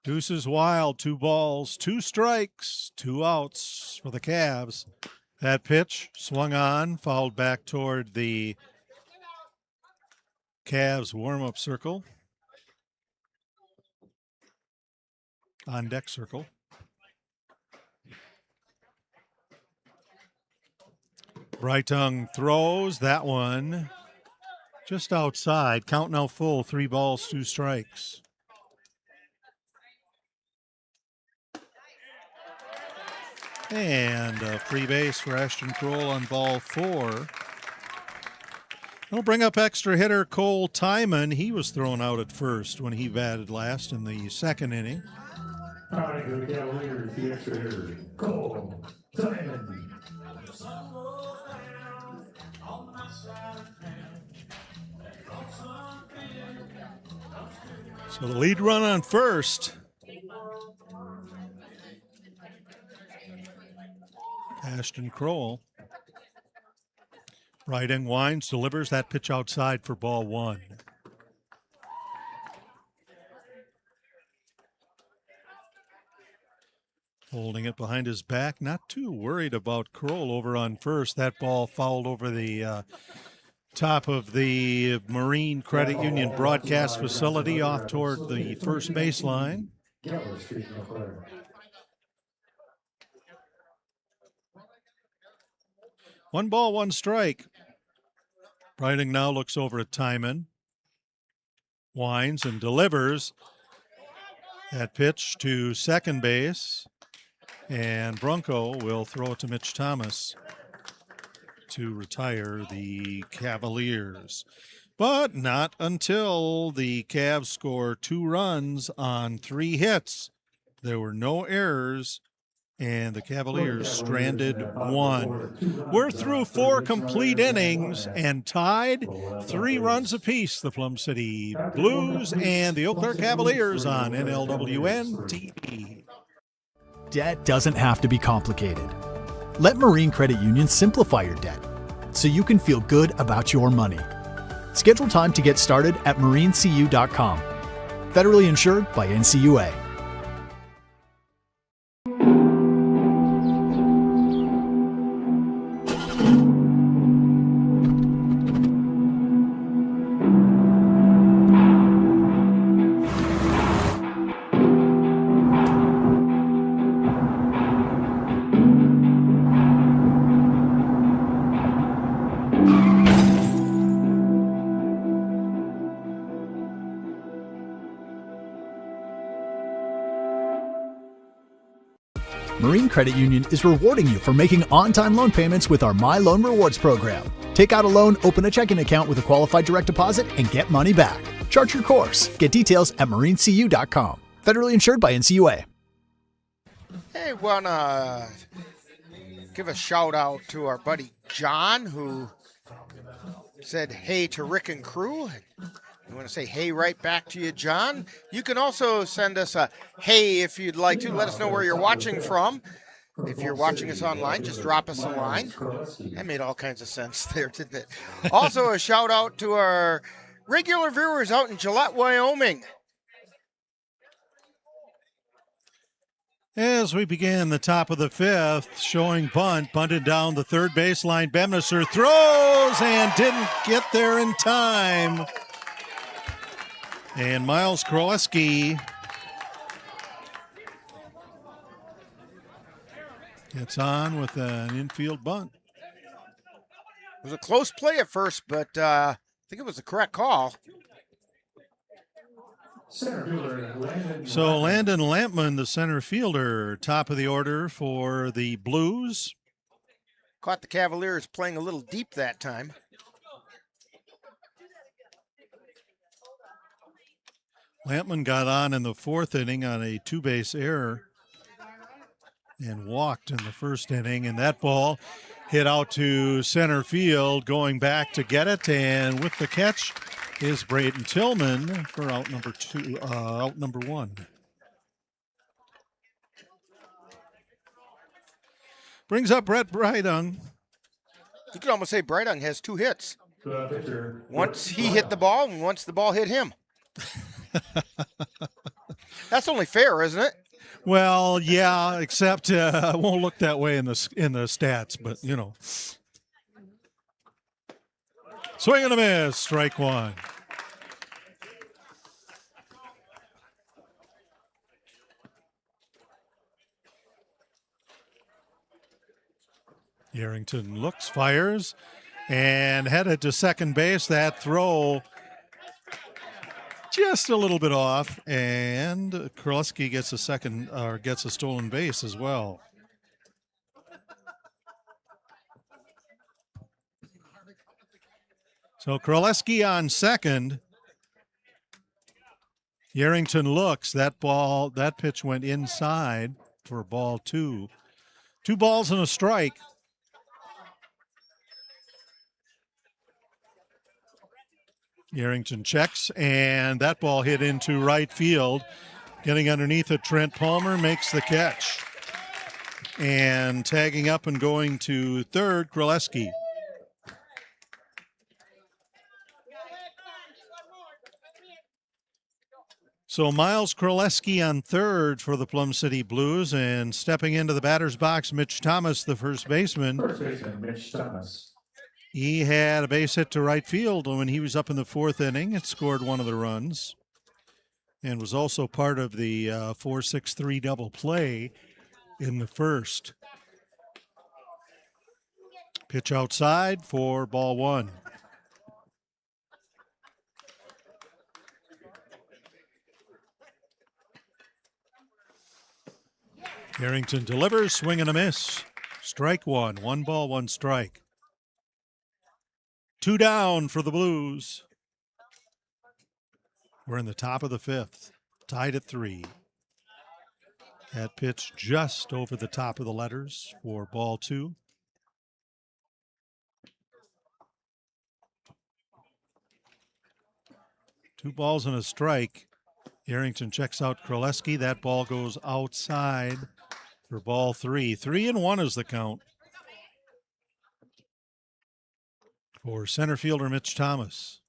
Deuces wild, 2 balls, 2 strikes, 2 outs for the Cavs. That pitch swung on, fouled back toward the Cavs warm-up circle. On deck circle. Brydung throws that one just outside. Count now full, 3 balls, 2 strikes. And a free base for Ashton Kroll on ball 4. We'll bring up extra hitter Cole Timon. He was thrown out at first when he batted last in the second inning. All right, for the Cavaliers, the extra hitter, Cole Timon. So the lead run on first. Ashton Kroll. Riding winds, delivers that pitch outside for ball 1. Holding it behind his back, not too worried about Kroll over on first. That ball fouled over the top of the Marine Credit Union broadcast facility off toward the first baseline. 1 ball, 1 strike. Breiting now looks over at Timon. Winds and delivers that pitch to second base. And Bronco will throw it to Mitch Thomas to retire the Cavaliers. But not until the Cavs score 2 runs on 3 hits. There were no errors, and the Cavaliers stranded 1. We're through 4 complete innings and tied 3 runs apiece. The Plum City Blues and the Eau Claire Cavaliers on NLWN-TV. Debt doesn't have to be complicated. Let Marine Credit Union simplify your debt so you can feel good about your money. Schedule time to get started at marinecu.com. Federally insured by NCUA. Marine Credit Union is rewarding you for making on-time loan payments with our My Loan Rewards program. Take out a loan, open a checking account with a qualified direct deposit, and get money back. Chart your course. Get details at marinecu.com. Federally insured by NCUA. Hey, want to give a shout out to our buddy John, who said hey to Rick and crew. We want to say hey right back to you, John. You can also send us a hey if you'd like to. Let us know where you're watching from. If you're watching us online, just drop us a line. That made all kinds of sense there, didn't it? Also, a shout out to our regular viewers out in Gillette, Wyoming. As we begin the top of the 5th, showing bunt, bunted down the third baseline. Bemnister throws and didn't get there in time. And Miles Kroleski gets on with an infield bunt. It was a close play at first, but I think it was the correct call. So Landon Lampman, the center fielder, top of the order for the Blues. Caught the Cavaliers playing a little deep that time. Lampman got on in the 4th inning on a 2-base error and walked in the 1st inning, and that ball hit out to center field, going back to get it, and with the catch is Braden Tillman for out number 1. Brings up Brett Breidung. You could almost say Breidung has 2 hits. Once he hit the ball and once the ball hit him. That's only fair, isn't it? Well, yeah, except it won't look that way in the stats, but you know. Swing and a miss, strike 1. Arrington looks, fires, and headed to second base. That throw just a little bit off, and Kroleski gets a stolen base as well. So Kraleski on second. Yarrington looks. That pitch went inside for ball 2. 2 balls and a strike. Yarrington checks, and that ball hit into right field. Getting underneath it, Trent Palmer makes the catch. And tagging up and going to third, Kraleski. So Miles Kraleski on third for the Plum City Blues, and stepping into the batter's box, Mitch Thomas, the first baseman. First baseman, Mitch Thomas. He had a base hit to right field when he was up in the 4th inning and scored one of the runs, and was also part of the 4-6-3 double play in the first. Pitch outside for ball 1. Yarrington delivers, swing and a miss. Strike 1, 1 ball, 1 strike. 2 down for the Blues. We're in the top of the 5th, tied at 3. That pitch just over the top of the letters for ball 2. Two balls and a strike. Yarrington checks out Kraleski. That ball goes outside for ball 3. 3-1 is the count for center fielder Mitch Thomas.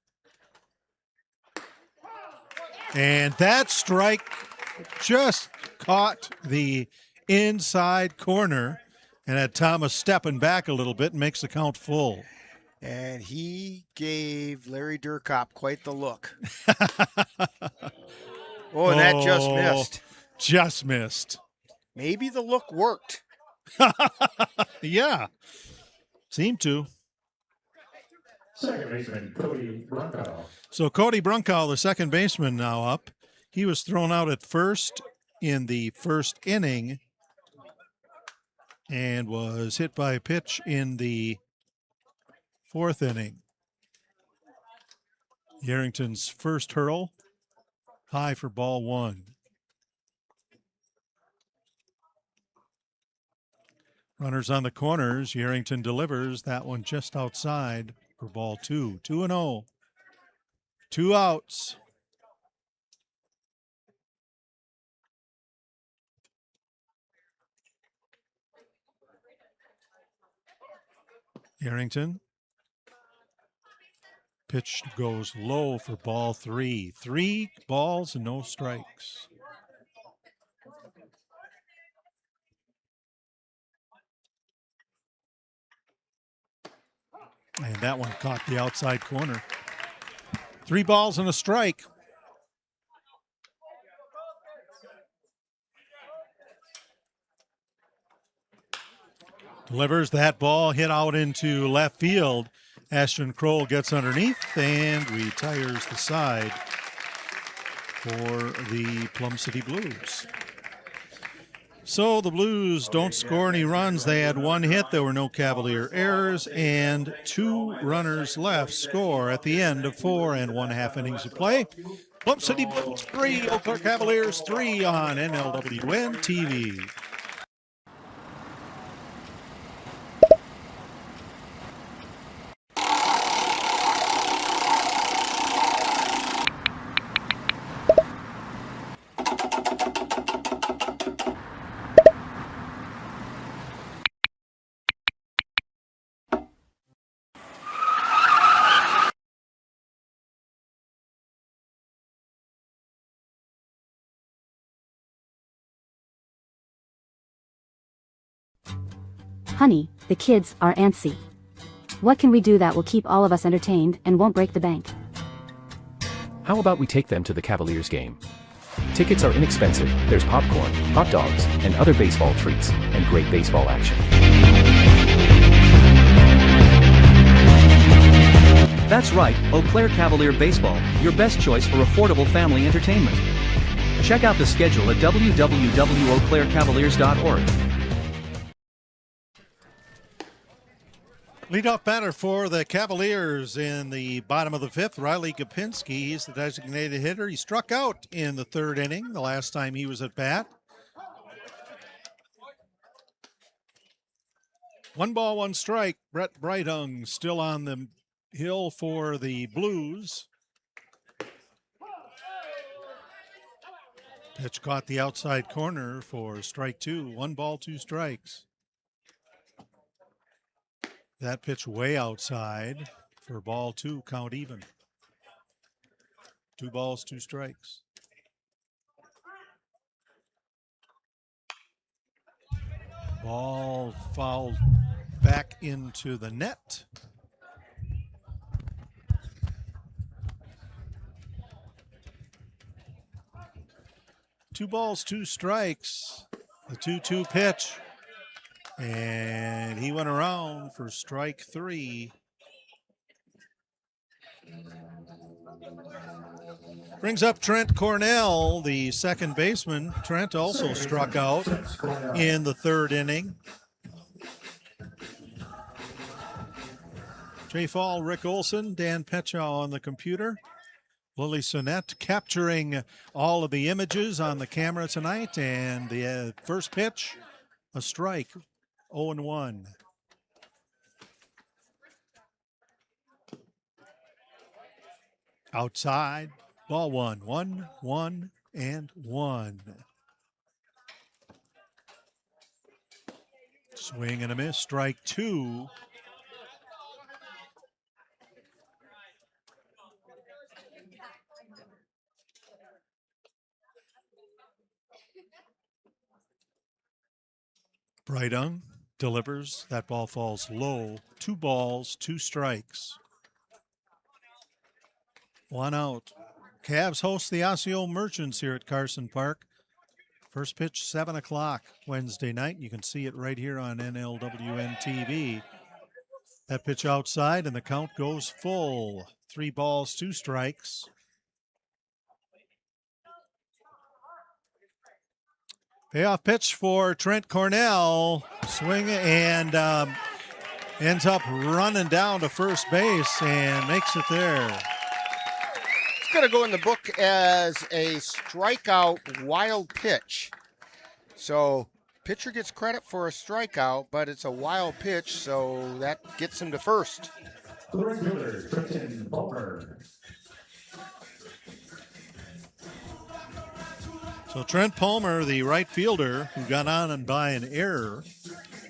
And that strike just caught the inside corner and had Thomas stepping back a little bit and makes the count full. And he gave Larry Durkop quite the look. Oh, and that just missed. Just missed. Maybe the look worked. Yeah. Seemed to. Second baseman, Cody Brunkow. So Cody Brunkow, the second baseman, now up. He was thrown out at first in the first inning and was hit by a pitch in the 4th inning. Yarrington's first hurl, high for ball 1. Runners on the corners. Yarrington delivers. That one just outside for ball 2. 2-0. 2 outs. Yarrington. Pitch goes low for ball 3. 3 balls and no strikes. And that one caught the outside corner. 3 balls and a strike. Delivers that ball, hit out into left field. Ashton Kroll gets underneath and retires the side for the Plum City Blues. So the Blues don't score any runs. They had 1 hit. There were no Cavalier errors, and 2 runners left score at the end of 4 1/2 innings of play. Plum City Blues 3, Eau Claire Cavaliers 3 on NLWN-TV. Honey, the kids are antsy. What can we do that will keep all of us entertained and won't break the bank? How about we take them to the Cavaliers game? Tickets are inexpensive, there's popcorn, hot dogs, and other baseball treats, and great baseball action. That's right, Eau Claire Cavalier Baseball, your best choice for affordable family entertainment. Check out the schedule at www.eauclaircavaliers.org. Leadoff batter for the Cavaliers in the bottom of the fifth, Riley Gopinski. He's the designated hitter. He struck out in the third inning the last time he was at bat. 1 ball, 1 strike. Brett Breithung still on the hill for the Blues. Pitch caught the outside corner for strike 2. 1 ball, 2 strikes. That pitch way outside for ball 2, count even. 2 balls, 2 strikes. Ball fouled back into the net. Two balls, 2 strikes. The 2-2 pitch. And he went around for strike 3. Brings up Trent Cornell, the second baseman. Trent also struck out in the third inning. Jay Fall, Rick Olson, Dan Petchow on the computer. Lily Sonette capturing all of the images on the camera tonight. And the first pitch, a strike. 0-1. Outside, ball 1. 1, 1, and 1. Swing and a miss, strike 2. Breithung delivers. That ball falls low. 2 balls, 2 strikes. 1 out. Cavs host the Osseo Merchants here at Carson Park. First pitch, 7 o'clock Wednesday night. You can see it right here on NLWN-TV. That pitch outside, and the count goes full. 3 balls, 2 strikes. Payoff pitch for Trent Cornell. Swing and ends up running down to first base and makes it there. It's going to go in the book as a strikeout wild pitch. So pitcher gets credit for a strikeout, but it's a wild pitch, so that gets him to first. The regular, Trenton Palmer. So Trent Palmer, the right fielder, who got on and by an error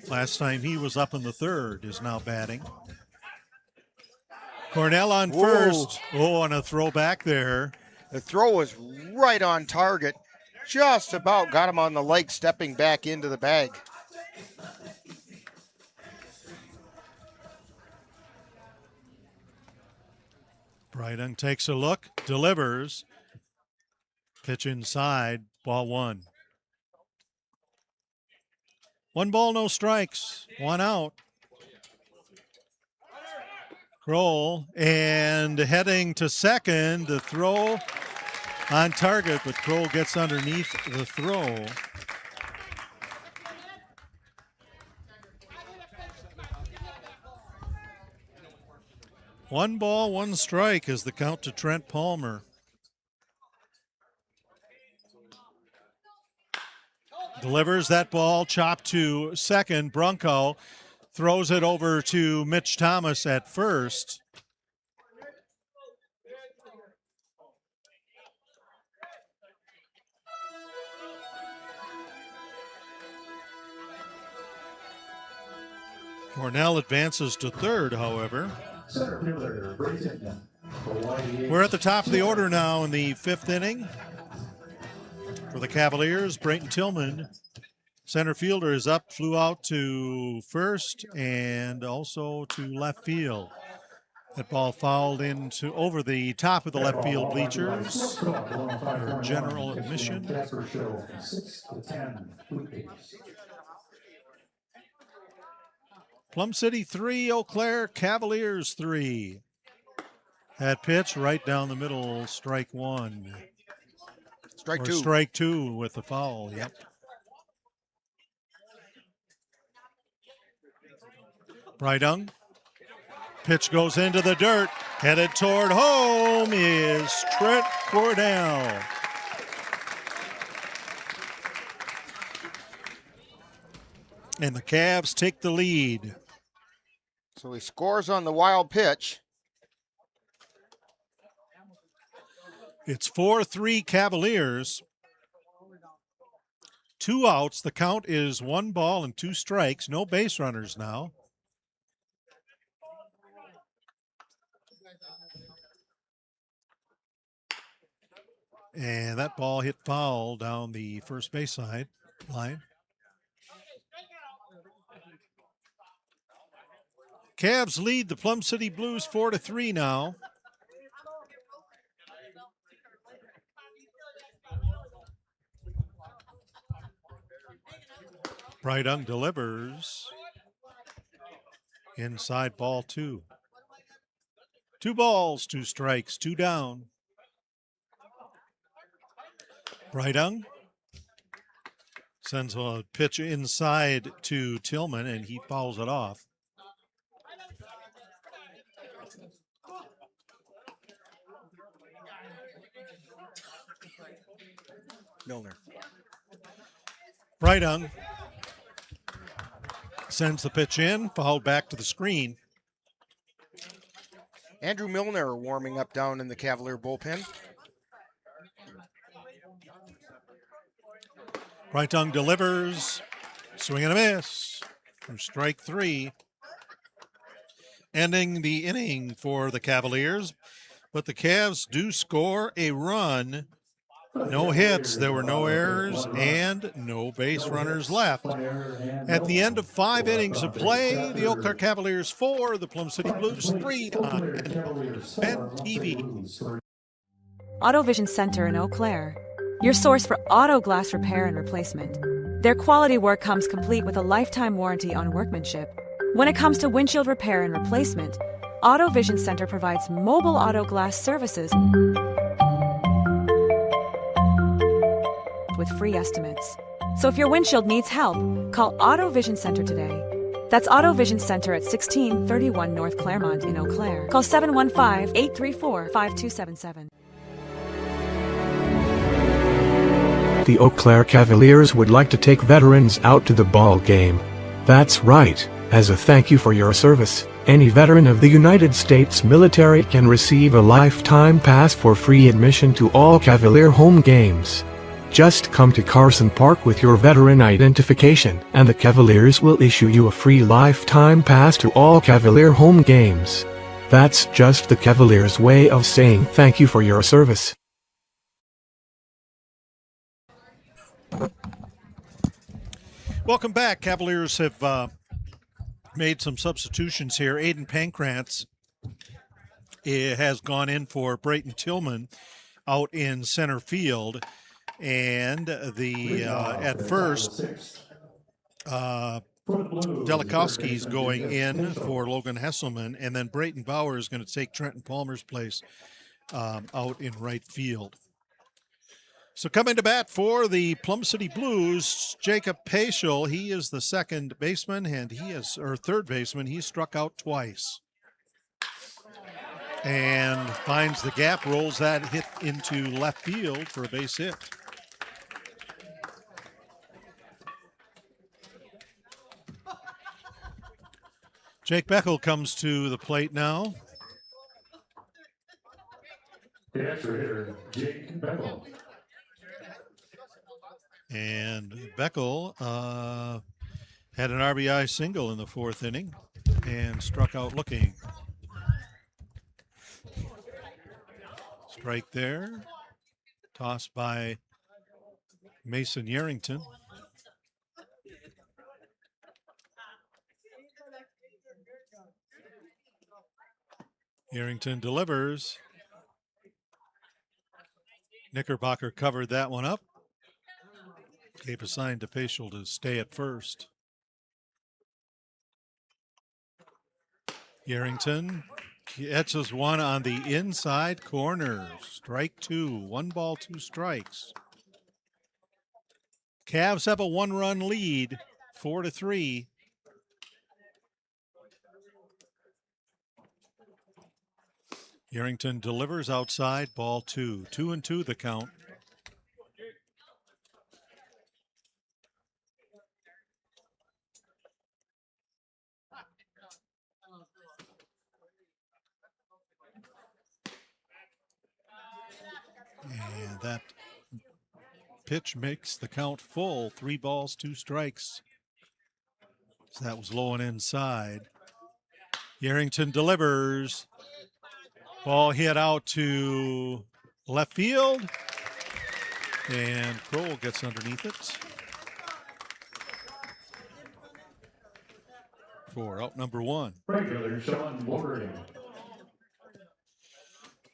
last time he was up in the third, is now batting. Cornell on first. Oh, and a throw back there. The throw was right on target. Just about got him on the leg, stepping back into the bag. Breithung takes a look, delivers. Pitch inside, ball 1. 1 ball, no strikes, 1 out. Kroll, and heading to second, the throw on target, but Kroll gets underneath the throw. One ball, 1 strike is the count to Trent Palmer. Delivers that ball, chopped to second. Brunko throws it over to Mitch Thomas at first. Cornell advances to third, however. We're at the top of the order now in the 5th inning. For the Cavaliers, Brayton Tillman, center fielder, is up, flew out to first and also to left field. That ball fouled into over the top of the left field bleachers for general admission. Plum City 3, Eau Claire Cavaliers 3. That pitch right down the middle, strike 1. Strike 2. Strike 2 with the foul, yep. Breithung Pitch goes into the dirt. Headed toward home is Trent Cordell. And the Cavs take the lead. So he scores on the wild pitch. It's 4-3 Cavaliers. 2 outs. The count is 1 ball and 2 strikes. No base runners now. And that ball hit foul down the first base line. Cavs lead the Plum City Blues 4-3 now. Brydung delivers. Inside ball 2. 2 balls, 2 strikes, 2 down. Brydung sends a pitch inside to Tillman, and he fouls it off. Milner. Brydung sends the pitch in, fouled back to the screen. Andrew Milner warming up down in the Cavalier bullpen. Brydung delivers, swing and a miss for strike 3. Ending the inning for the Cavaliers, but the Cavs do score a run. No hits, there were no errors, and no base runners left. At the end of 5 innings of play, the Eau Claire Cavaliers 4, the Plum City Blues 3 on NLWN-TV. Auto Vision Center in Eau Claire, your source for auto glass repair and replacement. Their quality work comes complete with a lifetime warranty on workmanship. When it comes to windshield repair and replacement, Auto Vision Center provides mobile auto glass services with free estimates. So if your windshield needs help, call Auto Vision Center today. That's Auto Vision Center at 1631 North Claremont in Eau Claire. Call 715-834-5277. The Eau Claire Cavaliers would like to take veterans out to the ball game. That's right. As a thank you for your service, any veteran of the United States military can receive a lifetime pass for free admission to all Cavalier home games. Just come to Carson Park with your veteran identification, and the Cavaliers will issue you a free lifetime pass to all Cavalier home games. That's just the Cavaliers' way of saying thank you for your service. Welcome back. Cavaliers have made some substitutions here. Aiden Pankrantz has gone in for Brayton Tillman out in center field. And the at first, Delikowski's going in for Logan Hesselman, and then Brayton Bauer is going to take Trenton Palmer's place out in right field. So coming to bat for the Plum City Blues, Jacob Paschal. He is the second baseman, and third baseman. He struck out twice. And finds the gap, rolls that hit into left field for a base hit. Jake Beckel comes to the plate now. The extra hitter, Jake Beckel. And Beckel had an RBI single in the 4th inning and struck out looking. Strike there. Tossed by Mason Yerington. Yerington delivers. Knickerbocker covered that one up. Gave a sign to Paschal to stay at first. Yerington catches one on the inside corner. Strike 2. 1 ball, 2 strikes. Cavs have a 1-run lead, 4-3. Yerington delivers outside, ball 2. 2-2 the count. And that pitch makes the count full. 3 balls, 2 strikes. So that was low and inside. Yerington delivers. Ball hit out to left field. And Kroll gets underneath it. For out number 1. Regular Sean Bordering.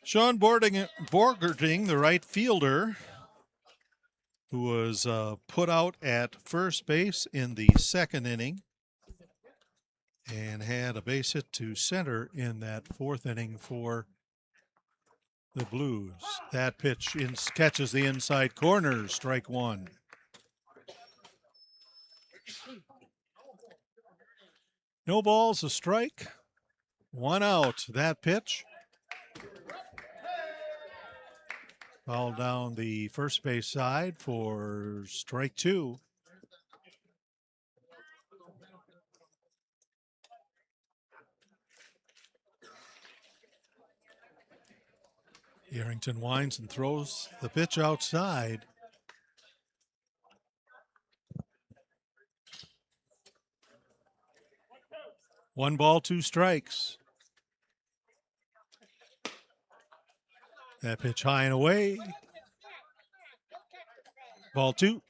Sean Borgerding, the right fielder, who was put out at first base in the 2nd inning and had a base hit to center in that 4th inning for the Blues. That pitch catches the inside corner, strike 1. No balls, a strike. 1 out. That pitch fouled down the first base side for strike 2. Yerington winds and throws the pitch outside. One ball, 2 strikes. That pitch high and away. Ball 2.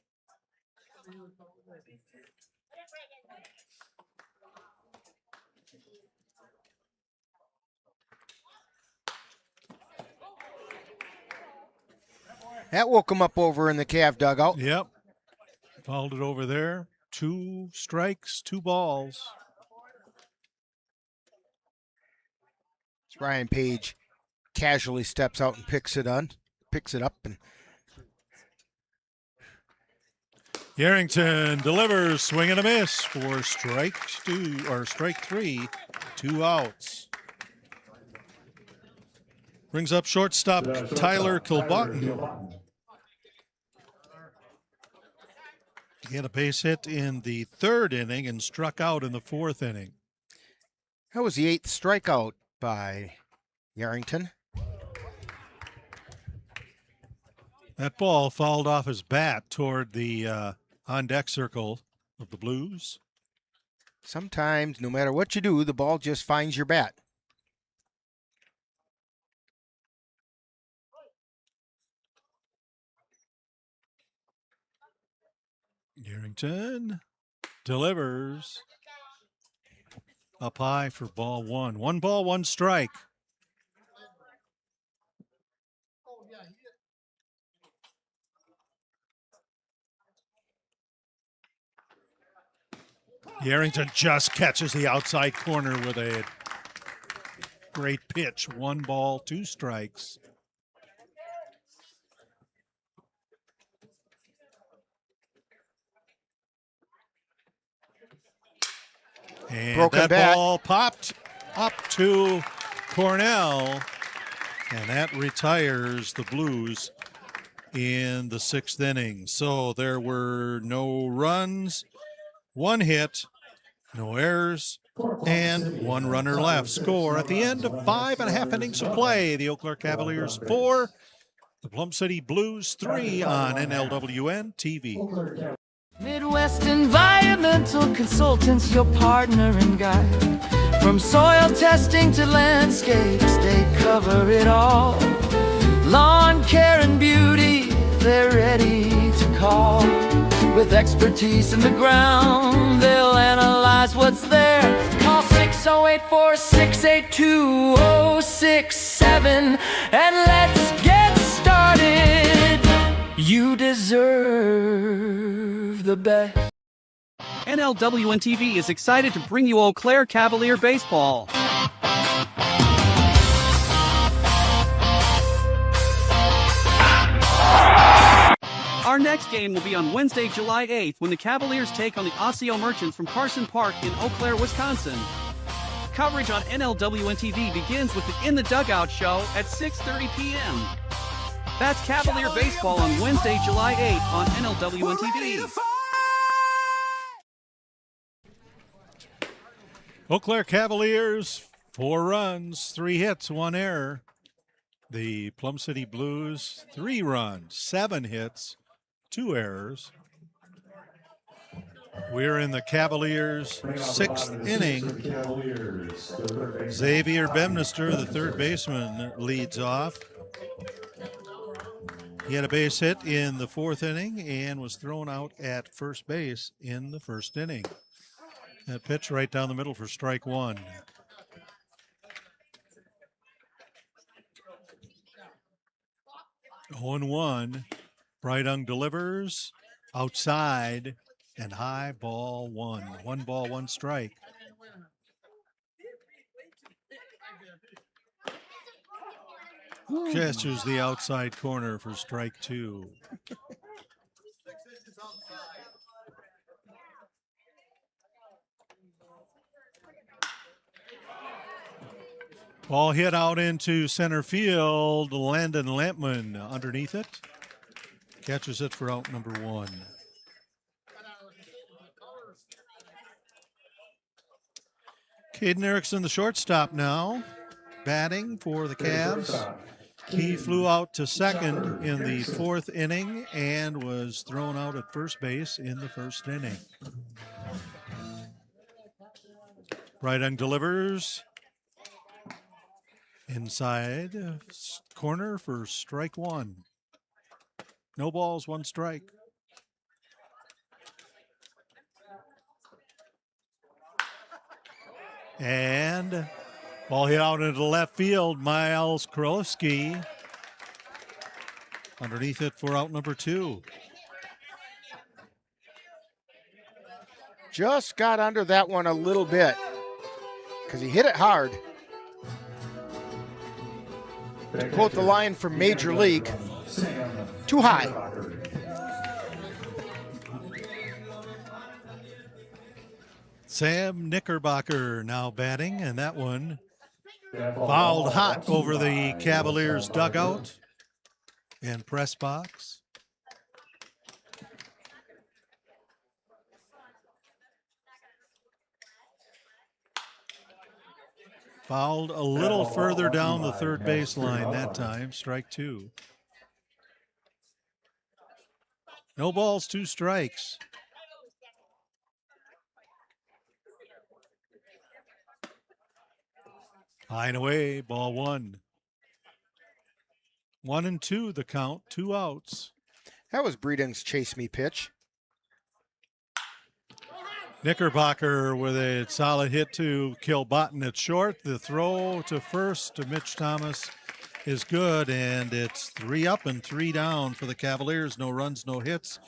That woke him up over in the Cav dugout. Yep. Fouled it over there. 2 strikes, 2 balls. Ryan Page casually steps out and picks it up, and Yerington delivers, swing and a miss for strike 3, 2 outs. Brings up shortstop Tyler Kilbottom. He had a base hit in the 3rd inning and struck out in the 4th inning. That was the 8th strikeout by Yerington. That ball fouled off his bat toward the on-deck circle of the Blues. Sometimes, no matter what you do, the ball just finds your bat. Yerington delivers up high for ball 1. 1 ball, 1 strike. Yerington just catches the outside corner with a great pitch. 1 ball, 2 strikes. And Broken that bat. ball popped up to Cornell, and that retires the Blues in the 6th inning. So there were no runs, 1 hit, no errors, and 1 runner left. Score at the end of 5.5 innings of play. The Eau Claire Cavaliers 4, the Plum City Blues 3 on NLWN-TV. Midwest Environmental Consultants, your partner and guide. From soil testing to landscapes, they cover it all. Lawn care and beauty, they're ready to call. With expertise in the ground, they'll analyze what's there. Call 608-468-2067 and let's get started. You deserve the best. NLWN-TV is excited to bring you Eau Claire Cavalier baseball. Our next game will be on Wednesday, July 8th, when the Cavaliers take on the Osseo Merchants from Carson Park in Eau Claire, Wisconsin. coverage on NLWN-TV begins with the In the Dugout show at 6:30 p.m. That's Cavalier baseball on Wednesday, July 8th on NLWN-TV. Eau Claire Cavaliers, 4 runs, 3 hits, 1 error. The Plum City Blues, 3 runs, 7 hits, 2 errors. We're in the Cavaliers' 6th inning. Xavier Bemnister, the third baseman, leads off. He had a base hit in the 4th inning and was thrown out at first base in the 1st inning. That pitch right down the middle for strike 1. Oh, 0-1. Brydung delivers outside and high, ball 1. 1 ball, 1 strike. Gestures the outside corner for strike 2. Ball hit out into center field. Landon Lampman underneath it. Catches it for out number 1. Caden Erickson, the shortstop now, batting for the Cavs. He flew out to second in the 4th inning and was thrown out at first base in the 1st inning. Brydung delivers inside corner for strike 1. No balls, 1 strike. And ball hit out into the left field. Miles Krolewski underneath it for out number 2. Just got under that one a little bit because he hit it hard. To quote the line from Major League, too high. Sam Knickerbocker now batting, and that one fouled hot over the Cavaliers dugout and press box. Fouled a little further down the third baseline that time, strike 2. No balls, 2 strikes. High and away, ball 1. 1-2 the count, 2 outs. That was Breeding's chase me pitch. Knickerbocker with a solid hit to kill Botten at short. The throw to first to Mitch Thomas is good, and it's 3 up and 3 down for the Cavaliers. No runs, no hits,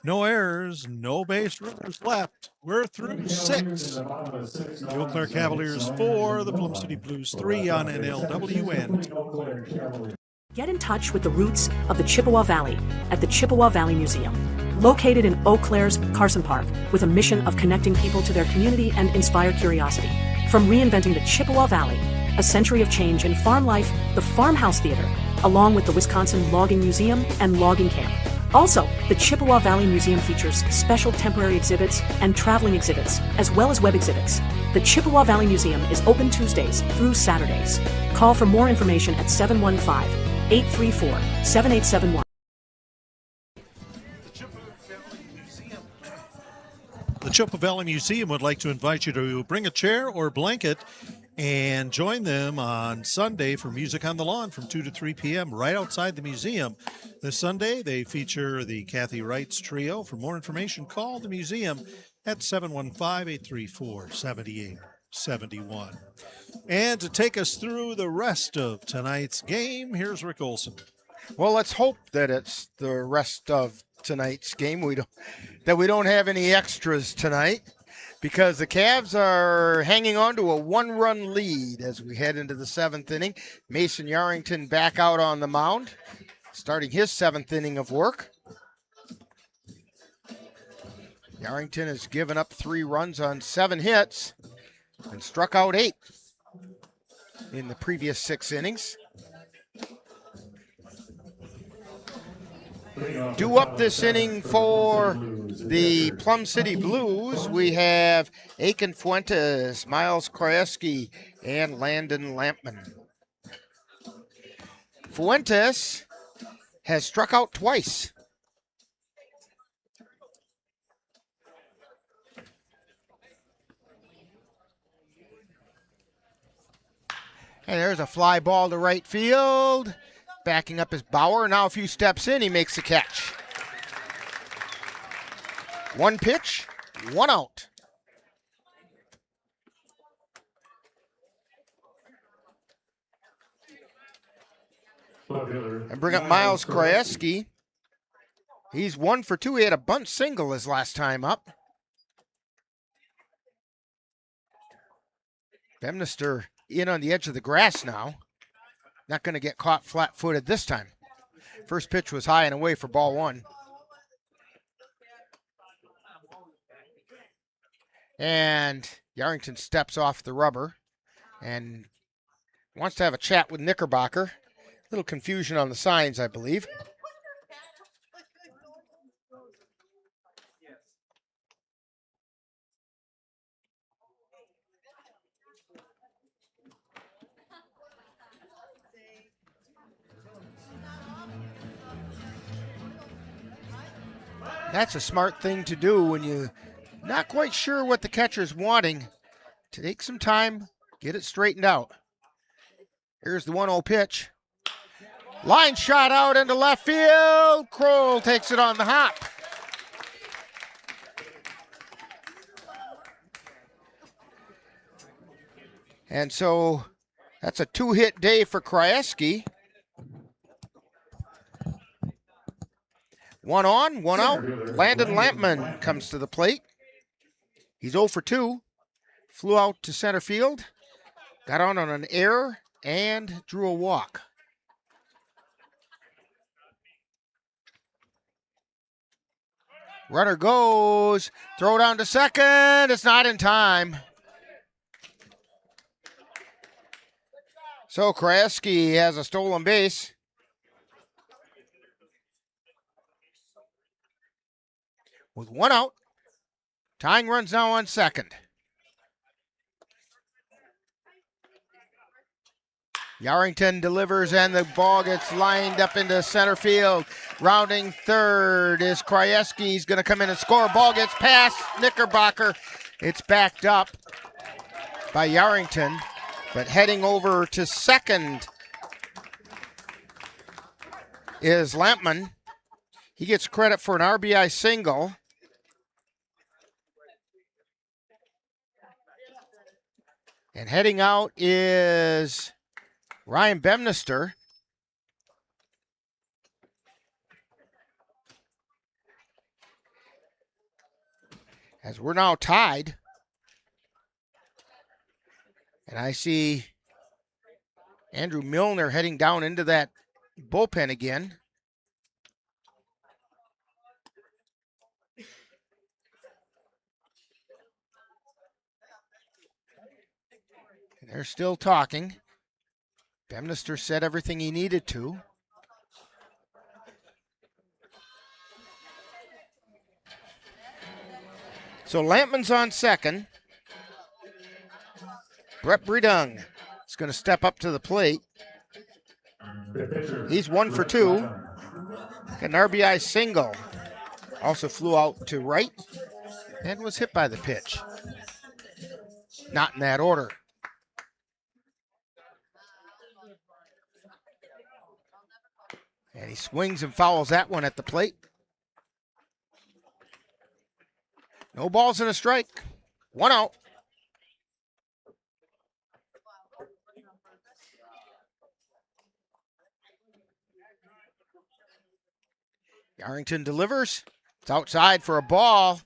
no errors, no base runners left. We're through 6. The Eau Claire Cavaliers 4, the Plum City Blues 3 on NLWN. Get in touch with the roots of the Chippewa Valley at the Chippewa Valley Museum, located in Eau Claire's Carson Park, with a mission of connecting people to their community and inspire curiosity. From reinventing the Chippewa Valley, a century of change in farm life, the Farmhouse Theater, along with the Wisconsin Logging Museum and Logging Camp. Also, the Chippewa Valley Museum features special temporary exhibits and traveling exhibits, as well as web exhibits. The Chippewa Valley Museum is open Tuesdays through Saturdays. Call for more information at 715-834-7871. The Chippewa Valley Museum would like to invite you to bring a chair or blanket and join them on Sunday for Music on the Lawn from 2 to 3 p.m. right outside the museum. This Sunday, they feature the Kathy Wrights Trio. For more information, call the museum at 715-834-7871. And to take us through the rest of tonight's game, here's Rick Olson. Well, let's hope that it's the rest of tonight's game. We don't have any extras tonight, because the Cavs are hanging on to a 1-run lead as we head into the 7th inning. Mason Yarrington back out on the mound, starting his 7th inning of work. Yarrington has given up 3 runs on 7 hits and struck out 8. in the previous 6 innings. Due up this inning for the Plum City Blues, we have Aiken Fuentes, Miles Krajewski, and Landon Lampman. Fuentes has struck out twice. And there's a fly ball to right field. Backing up is Bauer. Now a few steps in, he makes the catch. 1 pitch, 1 out. And bring up Miles Krajewski. He's 1 for 2. He had a bunt single his last time up. Bemnister in on the edge of the grass now. Not going to get caught flat-footed this time. First pitch was high and away for ball 1. And Yarrington steps off the rubber and wants to have a chat with Knickerbocker. A little confusion on the signs, I believe. That's a smart thing to do when you're not quite sure what the catcher's wanting. To take some time, get it straightened out. Here's the 1-0 pitch. Line shot out into left field. Kroll takes it on the hop. And so that's a 2-hit day for Krajewski. 1 on, 1 out. Landon Lampman comes to the plate. He's 0 for 2. Flew out to center field. Got on an error and drew a walk. Runner goes. Throw down to second. It's not in time. So Krajewski has a stolen base. With 1 out, tying runs now on second. Yarrington delivers and the ball gets lined up into center field. Rounding third is Krajewski. He's going to come in and score. Ball gets past Knickerbocker. It's backed up by Yarrington, but heading over to second is Lampman. He gets credit for an RBI single. And heading out is Ryan Bemnister. As we're now tied. And I see Andrew Milner heading down into that bullpen again. They're still talking. Bemnister said everything he needed to. So Lampman's on second. Brett Bredung is going to step up to the plate. He's 1 for 2. An RBI single. Also flew out to right and was hit by the pitch. Not in that order. And he swings and fouls that one at the plate. No balls and a strike. 1 out. Yarrington delivers. It's outside for a ball.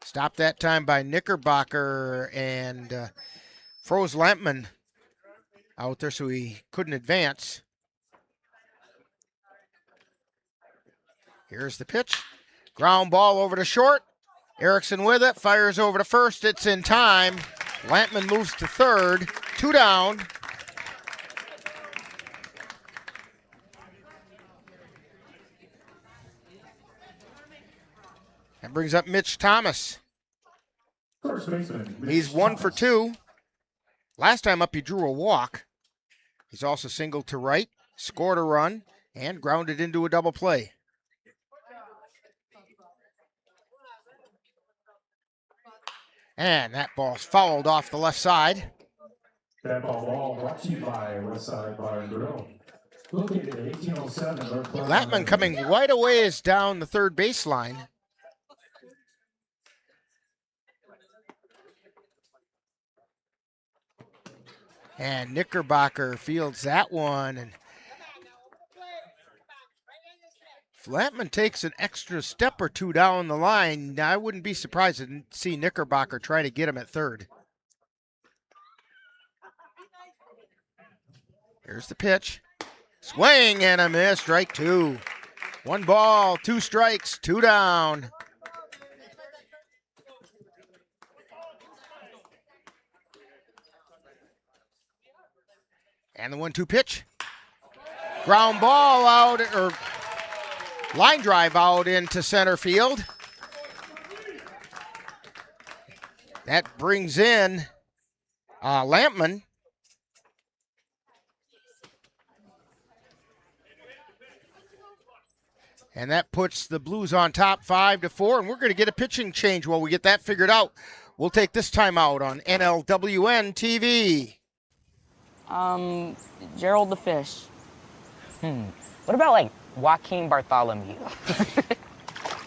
Stopped that time by Knickerbocker and froze Lampman out there so he couldn't advance. Here's the pitch. Ground ball over to short. Erickson with it. Fires over to first. It's in time. Lampman moves to third. 2 down. That brings up Mitch Thomas. First baseman. He's 1 for 2. Last time up, he drew a walk. He's also singled to right, scored a run, and grounded into a double play. And that ball's fouled off the left side. That ball brought to you by Westside Bar and Grill. Located at 1807 North Clark. Latman coming right away is down the third baseline. And Knickerbocker fields that one. And Latman takes an extra step or two down the line. I wouldn't be surprised to see Knickerbocker try to get him at third. Here's the pitch. Swing and a miss, strike 2. 1 ball, 2 strikes, 2 down. And the 1-2 pitch. Ground ball out, or line drive out into center field. That brings in Lampman. And that puts the Blues on top 5-4. And we're going to get a pitching change while we get that figured out. We'll take this time out on NLWN-TV. Gerald the Fish. What about, like, Joaquin Bartholomew?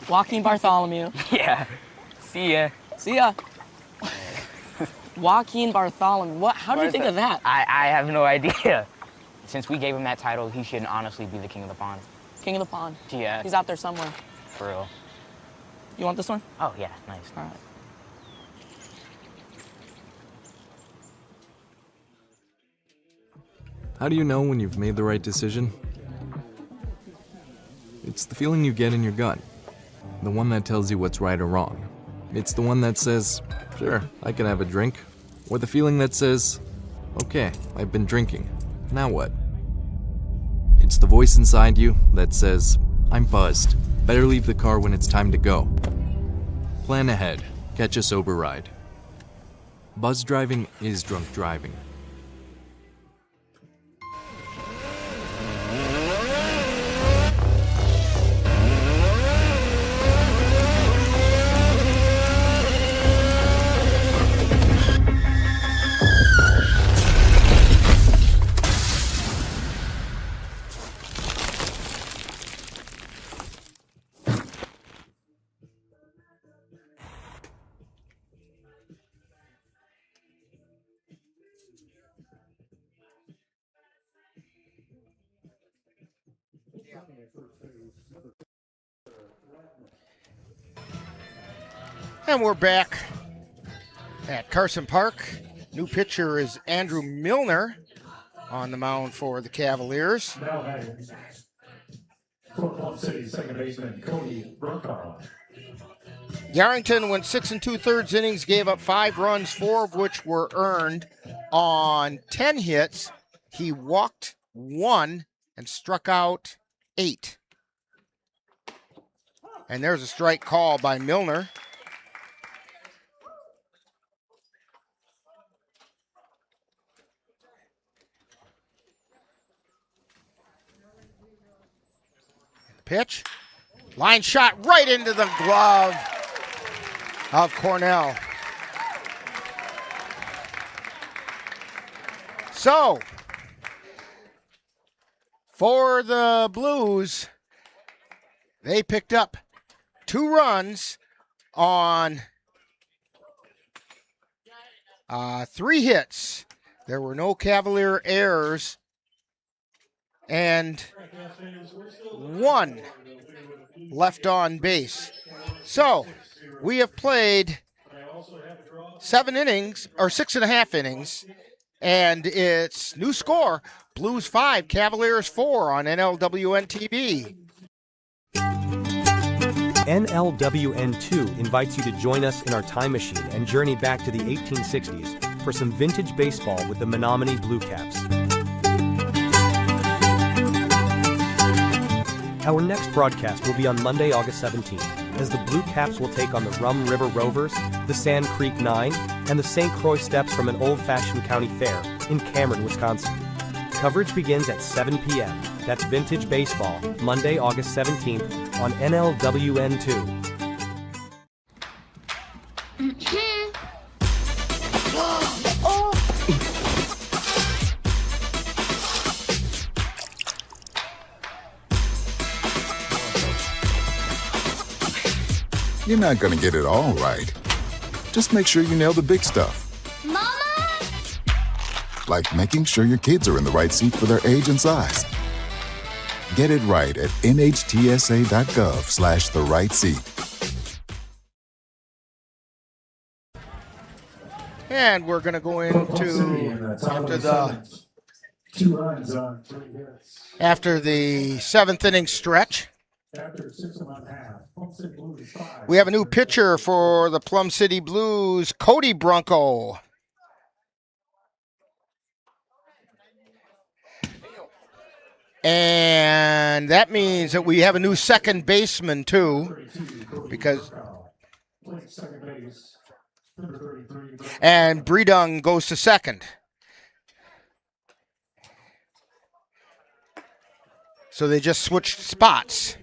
Joaquin Bartholomew. Yeah. See ya. See ya. Joaquin Bartholomew. What? How did you think of that? I have no idea. Since we gave him that title, he should honestly be the king of the pond. King of the pond. Yeah. He's out there somewhere. For real. You want this one? Oh, yeah. Nice. All right. How do you know when you've made the right decision? It's the feeling you get in your gut. The one that tells you what's right or wrong. It's the one that says, sure, I can have a drink. Or the feeling that says, okay, I've been drinking. Now what? It's the voice inside you that says, I'm buzzed. Better leave the car when it's time to go. Plan ahead. Catch a sober ride. Buzz driving is drunk driving. And we're back at Carson Park. New pitcher is Andrew Milner on the mound for the Cavaliers. Now batting for Plum City, second baseman Cody Brokaw. Yarrington went 6 2/3 innings, gave up 5 runs, 4 of which were earned on 10 hits. He walked 1 and struck out 8. And there's a strike call by Milner. Pitch. Line shot right into the glove of Cornell. So, for the Blues, they picked up 2 runs on 3 hits. There were no Cavalier errors. And 1 left on base. So we have played 7 innings, or 6.5 innings, and it's new score, Blues 5, Cavaliers 4 on NLWN-TV. NLWN-2 invites you to join us in our time machine and journey back to the 1860s, for some vintage baseball with the Menominee Blue Caps. Our next broadcast will be on Monday, August 17th, as the Blue Caps will take on the Rum River Rovers, the Sand Creek Nine, and the St. Croix Steps from an old-fashioned county fair in Cameron, Wisconsin. Coverage begins at 7 p.m. That's Vintage Baseball, Monday, August 17th on NLWN-2. You're not gonna get it all right. Just make sure you nail the big stuff. Mama! Like making sure your kids are in the right seat for their age and size. Get it right at nhtsa.gov/the-right-seat. And we're going to go into after the seventh inning stretch. We have a new pitcher for the Plum City Blues, Cody Bronco. And that means that we have a new second baseman, too, because... And Bredung goes to second. So they just switched spots.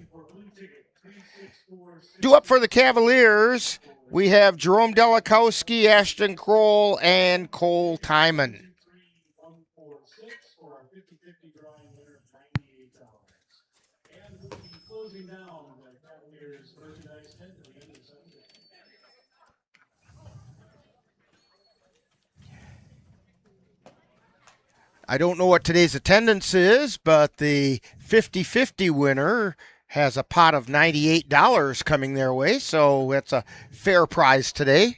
Due up for the Cavaliers, we have Jerome Delikowski, Ashton Kroll, and Cole Timon. I don't know what today's attendance is, but the 50-50 winner has a pot of $98 coming their way, so that's a fair prize today.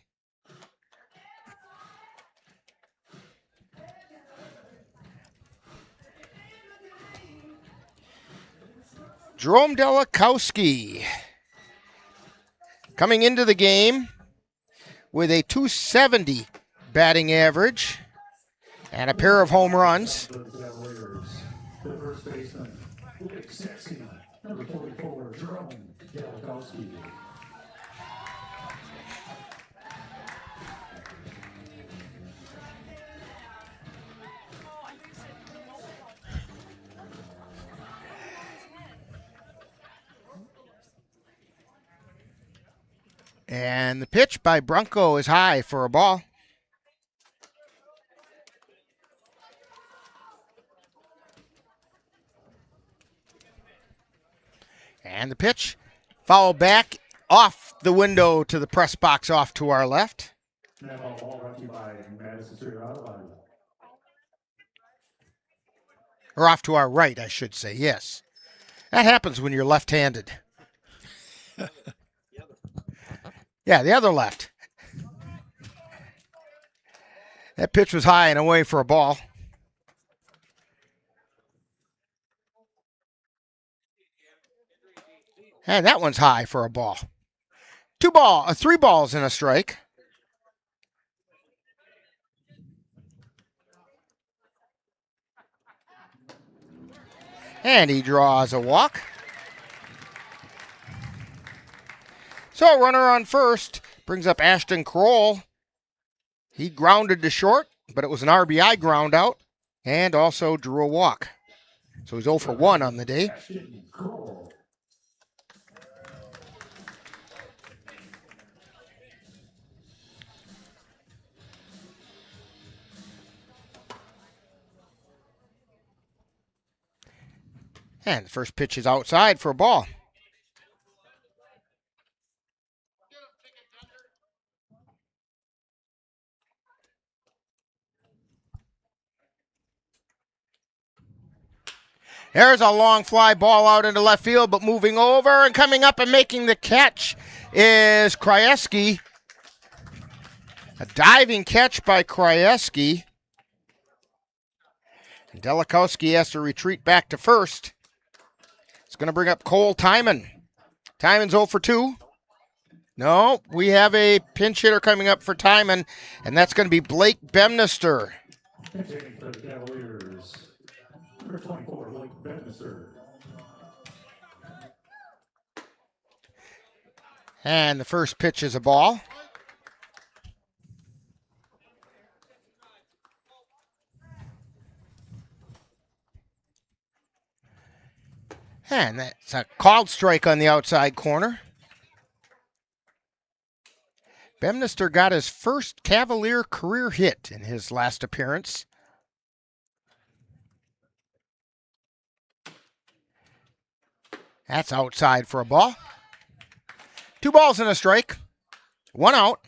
Jerome Delikowski coming into the game with a .270 batting average and a pair of home runs. Number 44, Jerome Delikowski. And the pitch by Bronco is high for a ball. And the pitch, foul back, off the window to the press box off to our left. Or off to our right, I should say, yes. That happens when you're left-handed. Yeah, the other left. That pitch was high and away for a ball. And that one's high for a ball. Three balls and a strike. And he draws a walk. So a runner on first brings up Ashton Kroll. He grounded to short, but it was an RBI ground out and also drew a walk. So he's 0 for 1 on the day. And the first pitch is outside for a ball. There's a long fly ball out into left field, but moving over and coming up and making the catch is Krajewski. A diving catch by Krajewski. Delikowski has to retreat back to first. It's going to bring up Cole Timon. Timon's 0 for 2. No, we have a pinch hitter coming up for Timon, and that's going to be Blake Bemnister. Pinch hitting for the Cavaliers. Number 24, Blake Bemnister. And the first pitch is a ball. And that's a called strike on the outside corner. Bemnister got his first Cavalier career hit in his last appearance. That's outside for a ball. 2 balls and a strike. 1 out.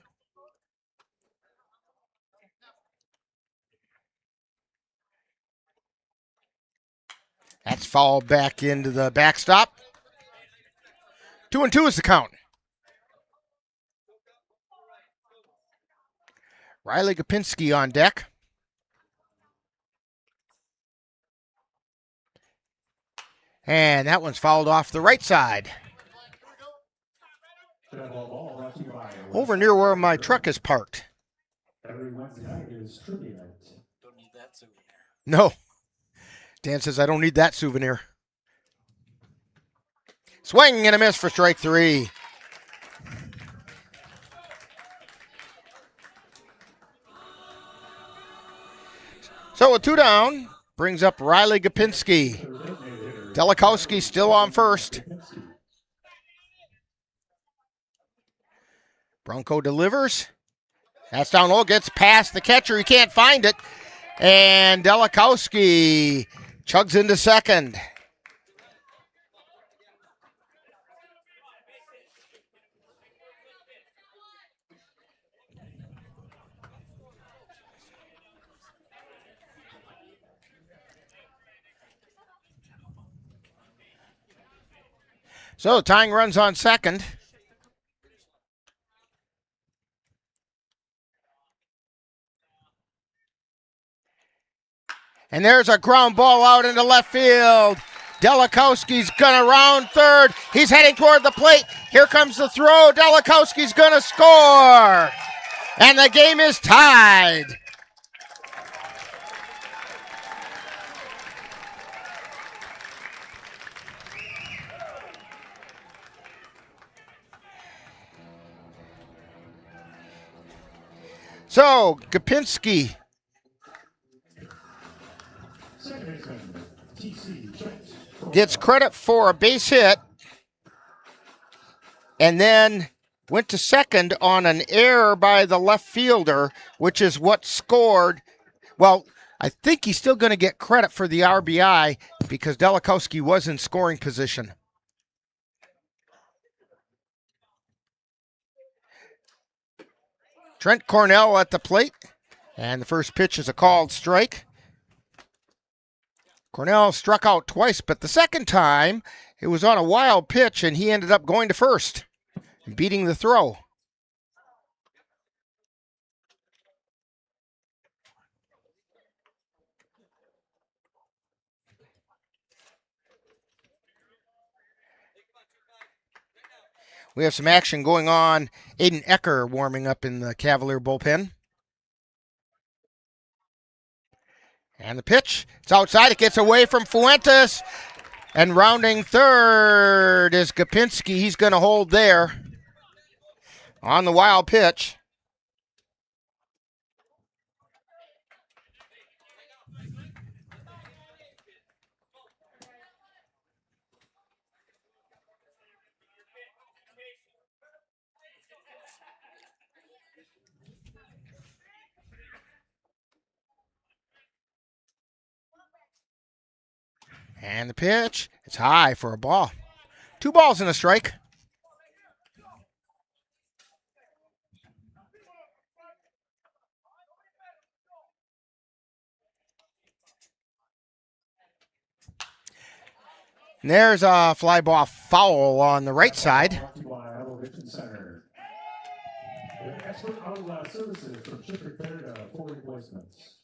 That's fouled back into the backstop. 2-2 is the count. Riley Gopinski on deck. And that one's fouled off the right side. Over near where my truck is parked. Every Wednesday night is trivia night. Don't need that souvenir. No. Dan says, I don't need that souvenir. Swing and a miss for strike 3. So with 2 down, brings up Riley Gopinski. Delikowski still on first. Bronco delivers. That's down low, gets past the catcher. He can't find it. And Delikowski chugs into second. So tying runs on second. And there's a ground ball out into left field. Delikowski's gonna round third. He's heading toward the plate. Here comes the throw. Delikowski's gonna score. And the game is tied. So, Gopinski gets credit for a base hit and then went to second on an error by the left fielder, which is what scored. Well, I think he's still going to get credit for the RBI because Delikowski was in scoring position. Trent Cornell at the plate, and the first pitch is a called strike. Cornell struck out twice, but the second time it was on a wild pitch, and he ended up going to first and beating the throw. We have some action going on. Aiden Ecker warming up in the Cavalier bullpen. And the pitch, it's outside, it gets away from Fuentes. And rounding third is Gopinski. He's going to hold there on the wild pitch. And the pitch, it's high for a ball. 2 balls and a strike. And there's a fly ball foul on the right side. Expert auto services from ship repair to full replacements.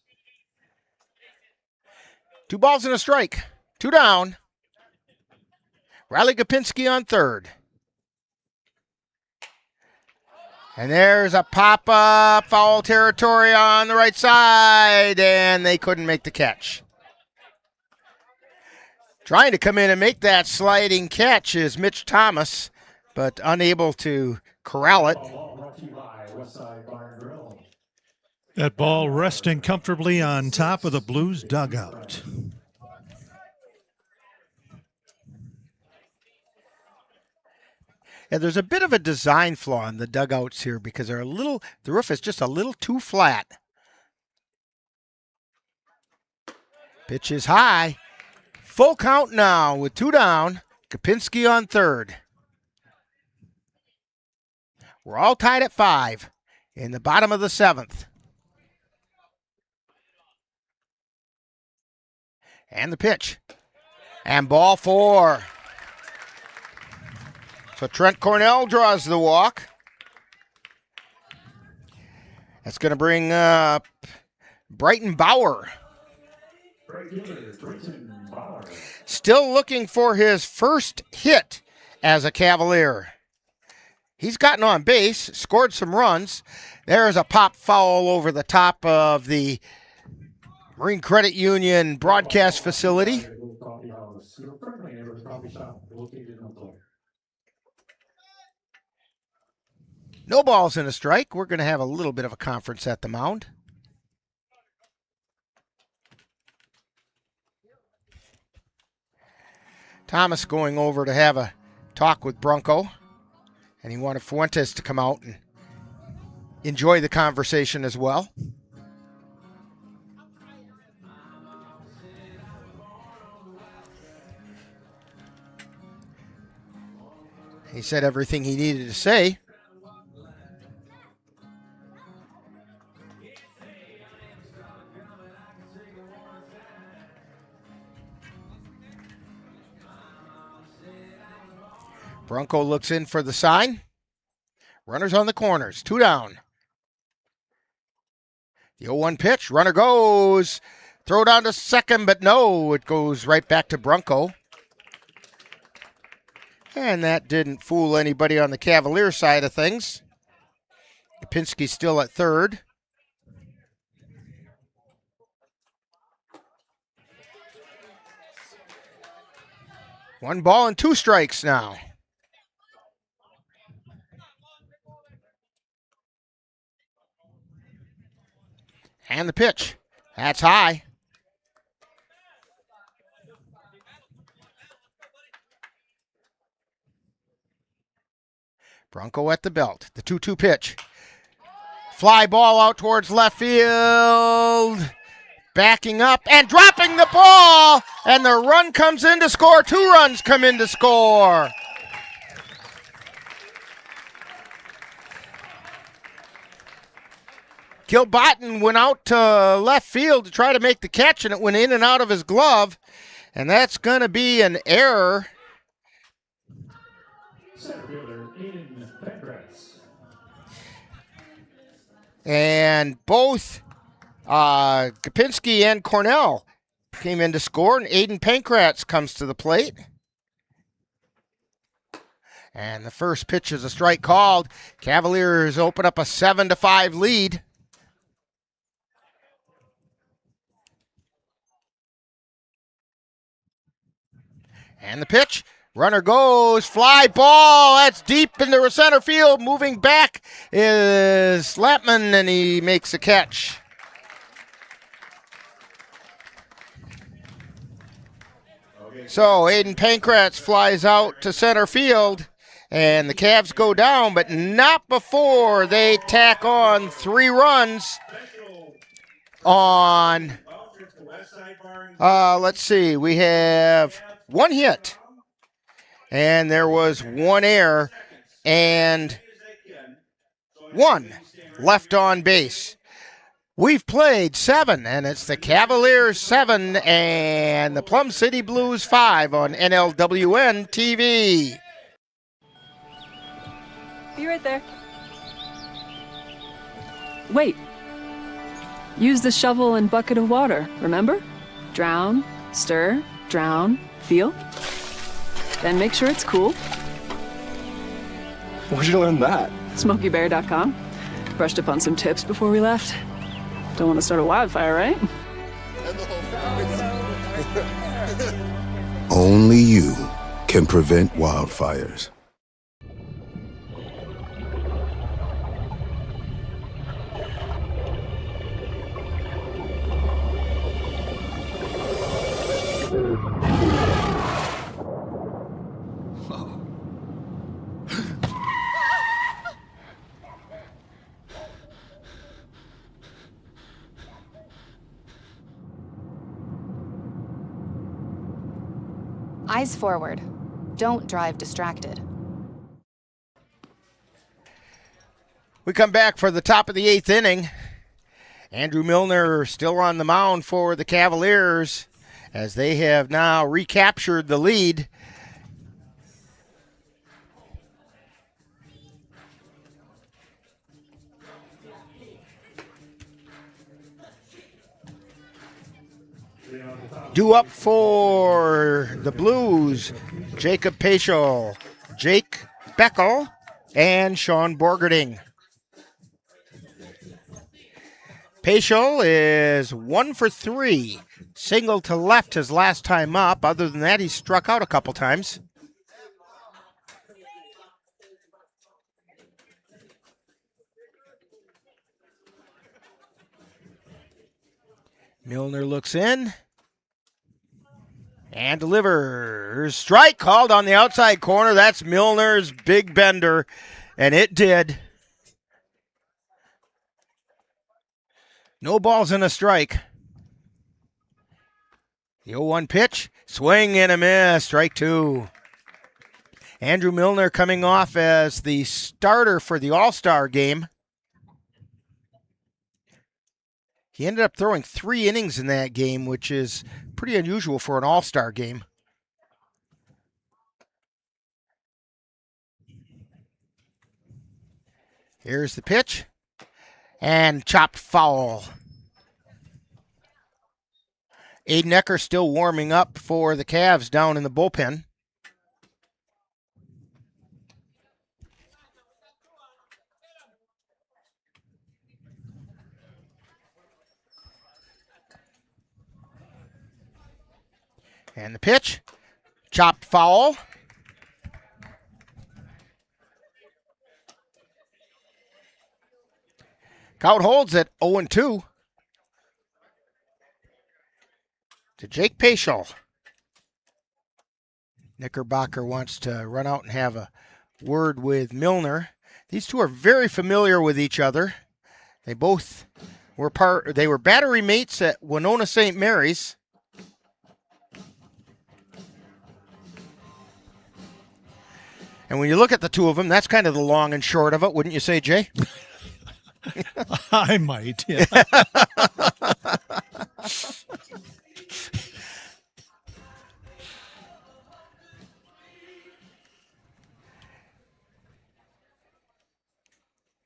2 balls and a strike. 2 down. Riley Gopinski on third. And there's a pop-up, foul territory on the right side, and they couldn't make the catch. Trying to come in and make that sliding catch is Mitch Thomas, but unable to corral it. That ball resting comfortably on top of the Blues dugout. Yeah, there's a bit of a design flaw in the dugouts here because the roof is just a little too flat. Pitch is high. Full count now with 2 down. Kapinski on third. We're all tied at 5 in the bottom of the 7th. And the pitch. And ball 4. So Trent Cornell draws the walk. That's going to bring up Brighton Bauer. Still looking for his first hit as a Cavalier. He's gotten on base, scored some runs. There's a pop foul over the top of the Marine Credit Union broadcast facility. No balls and a strike. We're going to have a little bit of a conference at the mound. Thomas going over to have a talk with Brunco. And he wanted Fuentes to come out and enjoy the conversation as well. He said everything he needed to say. Brunco looks in for the sign. Runners on the corners, 2 down. The 0-1 pitch, runner goes. Throw down to second, but no, it goes right back to Brunco. And that didn't fool anybody on the Cavalier side of things. Kapinski still at third. One ball and 2 strikes now. And the pitch. That's high. Brunco at the belt. The 2-2 pitch. Fly ball out towards left field. Backing up and dropping the ball. And the run comes in to score. 2 runs come in to score. Gilbotton went out to left field to try to make the catch, and it went in and out of his glove. And that's going to be an error. And both Kapinski and Cornell came in to score, and Aiden Pankratz comes to the plate. And the first pitch is a strike called. Cavaliers open up a 7-5 lead. And the pitch, runner goes, fly ball, that's deep into center field. Moving back is Slapman, and he makes a catch. So Aiden Pankratz flies out to center field, and the Cavs go down, but not before they tack on 3 runs on, let's see, we have 1 hit, and there was 1 error, and 1 left on base. We've played 7, and it's the Cavaliers 7 and the Plum City Blues 5 on NLWN-TV. Be right there. Wait. Use the shovel and bucket of water, remember? Drown, stir, drown, feel. Then make sure it's cool. Where'd you learn that? SmokeyBear.com. Brushed up on some tips before we left. Don't want to start a wildfire, right? Only you can prevent wildfires. Eyes forward. Don't drive distracted. We come back for the top of the 8th inning. Andrew Milner still on the mound for the Cavaliers as they have now recaptured the lead. Due up for the Blues, Jacob Paschal, Jake Beckel, and Sean Borgerding. Paschal is 1 for 3. Single to left his last time up. Other than that, he struck out a couple times. Milner looks in and delivers. Strike called on the outside corner. That's Milner's big bender, and it did. No balls and a strike. The 0-1 pitch, swing and a miss, strike 2. Andrew Milner coming off as the starter for the All-Star game. He ended up throwing 3 innings in that game, which is pretty unusual for an All-Star game. Here's the pitch, and chopped foul. Aiden Ecker still warming up for the Cavs down in the bullpen. And the pitch, chopped foul. Count holds it 0-2 to Jake Paschal. Knickerbocker wants to run out and have a word with Milner. These two are very familiar with each other. They both were battery mates at Winona St. Mary's. And when you look at the two of them, that's kind of the long and short of it, wouldn't you say, Jay? I might, yeah.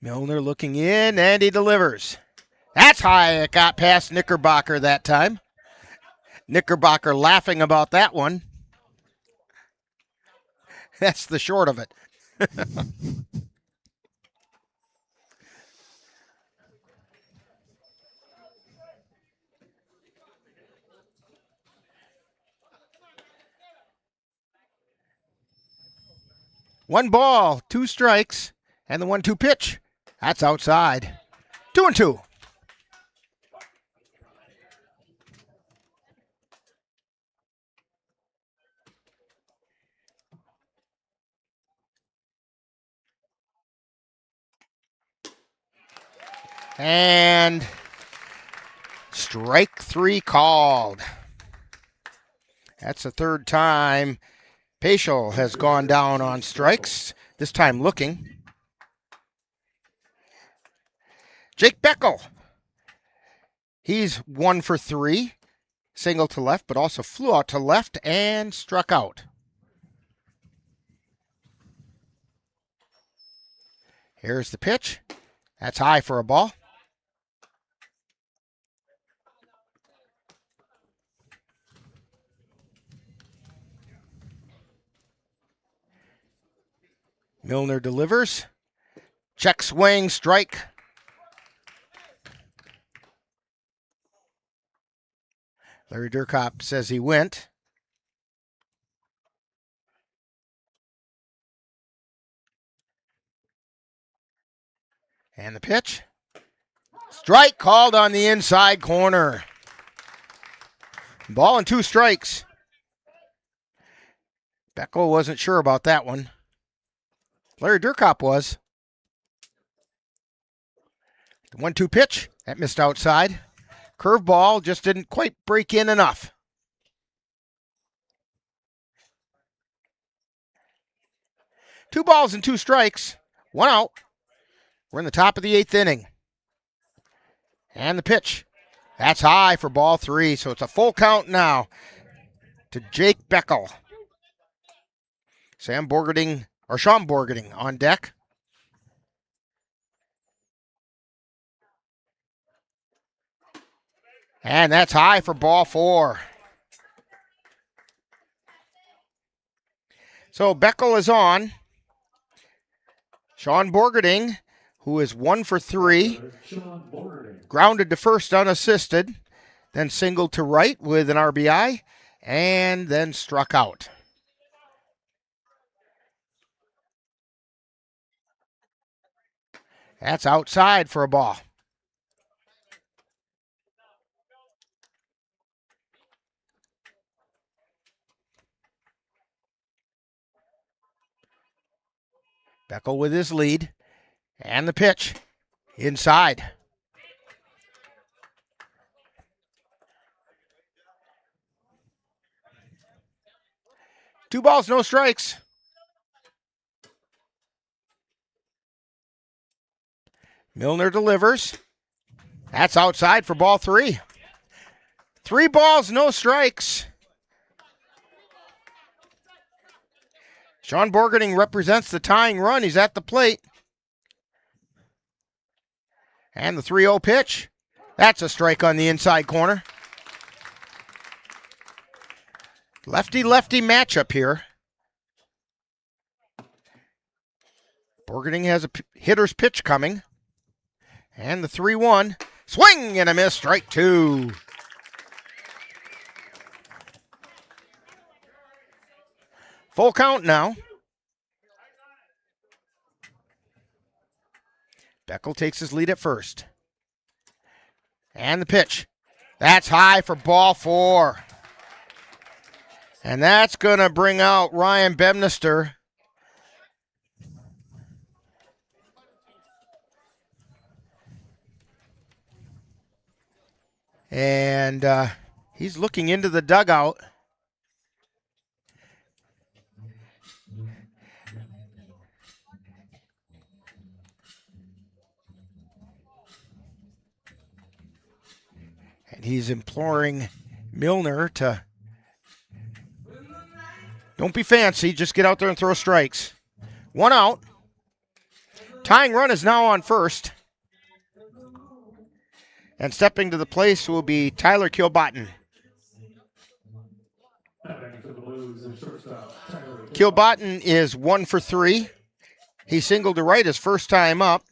Milner looking in, and he delivers. That's high. It got past Knickerbocker that time. Knickerbocker laughing about that one. That's the short of it. One ball, 2 strikes, and the 1-2 pitch. That's outside. 2-2. And strike 3 called. That's the 3rd time Paschal has gone down on strikes, this time looking. Jake Beckel. He's 1 for 3. Single to left, but also flew out to left and struck out. Here's the pitch. That's high for a ball. Milner delivers. Check swing, strike. Larry Durkop says he went. And the pitch. Strike called on the inside corner. Ball and 2 strikes. Beckel wasn't sure about that one. Larry Durkop was. The 1-2 pitch. That missed outside. Curveball just didn't quite break in enough. Two balls and 2 strikes. 1 out. We're in the top of the 8th inning. And the pitch. That's high for ball 3, so it's a full count now to Jake Beckel. Sean Borgerding on deck. And that's high for ball 4. So Beckel is on. Sean Borgerding, who is 1 for 3, grounded to first unassisted, then singled to right with an RBI, and then struck out. That's outside for a ball. Beckel with his lead. And the pitch. Inside. Two balls, no strikes. Milner delivers. That's outside for ball 3. 3 balls, no strikes. Sean Borgerding represents the tying run. He's at the plate. And the 3-0 pitch. That's a strike on the inside corner. Lefty-lefty matchup here. Borgerding has a hitter's pitch coming. And the 3-1. Swing and a miss, strike 2. Full count now. Beckel takes his lead at first. And the pitch. That's high for ball 4. And that's going to bring out Ryan Bemnister. And he's looking into the dugout. And he's imploring Milner to don't be fancy, just get out there and throw strikes. 1 out. Tying run is now on first. And stepping to the place will be Tyler Kilbottom. Kilbottom is 1 for 3. He singled to right his first time up.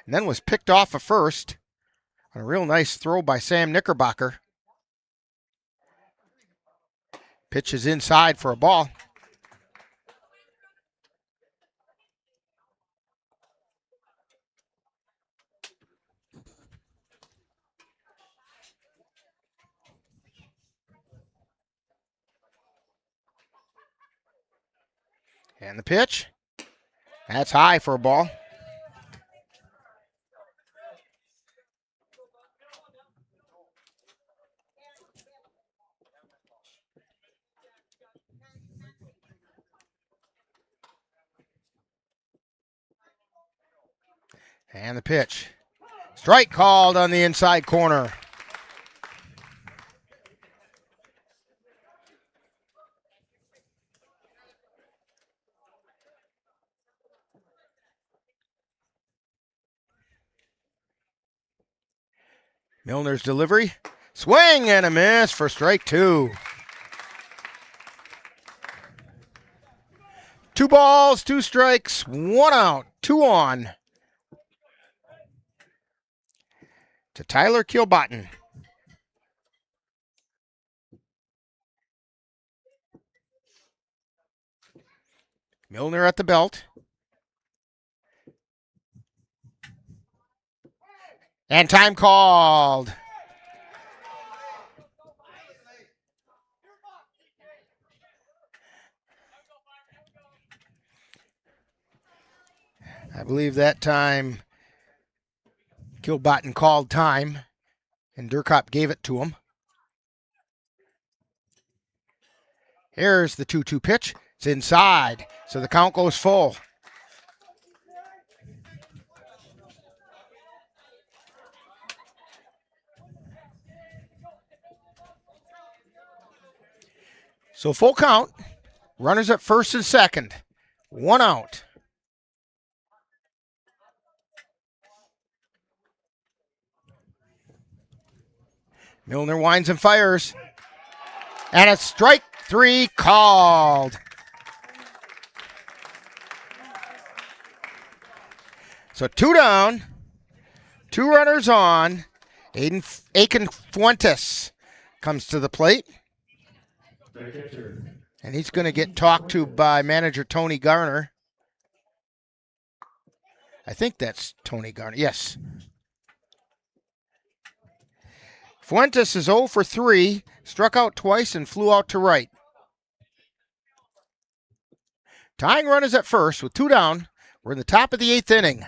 And then was picked off a first. A real nice throw by Sam Knickerbocker. Pitch is inside for a ball. And the pitch. That's high for a ball. And the pitch. Strike called on the inside corner. Milner's delivery. Swing and a miss for strike 2. 2 balls, 2 strikes, 1 out 2 on to Tyler Kilbottom. Milner at the belt. And time called. I believe that time Kilbottom called time, and Durkop gave it to him. Here's the 2-2 pitch. It's inside, so the count goes full. So full count. Runners at first and second. 1 out. Milner winds and fires. And it's strike 3 called. So 2 down, 2 runners on. Aiken Fuentes comes to the plate. And he's going to get talked to by manager Tony Garner. I think that's Tony Garner. Yes. Fuentes is 0 for 3, struck out twice and flew out to right. Tying runners at first with 2 down. We're in the top of the 8th inning.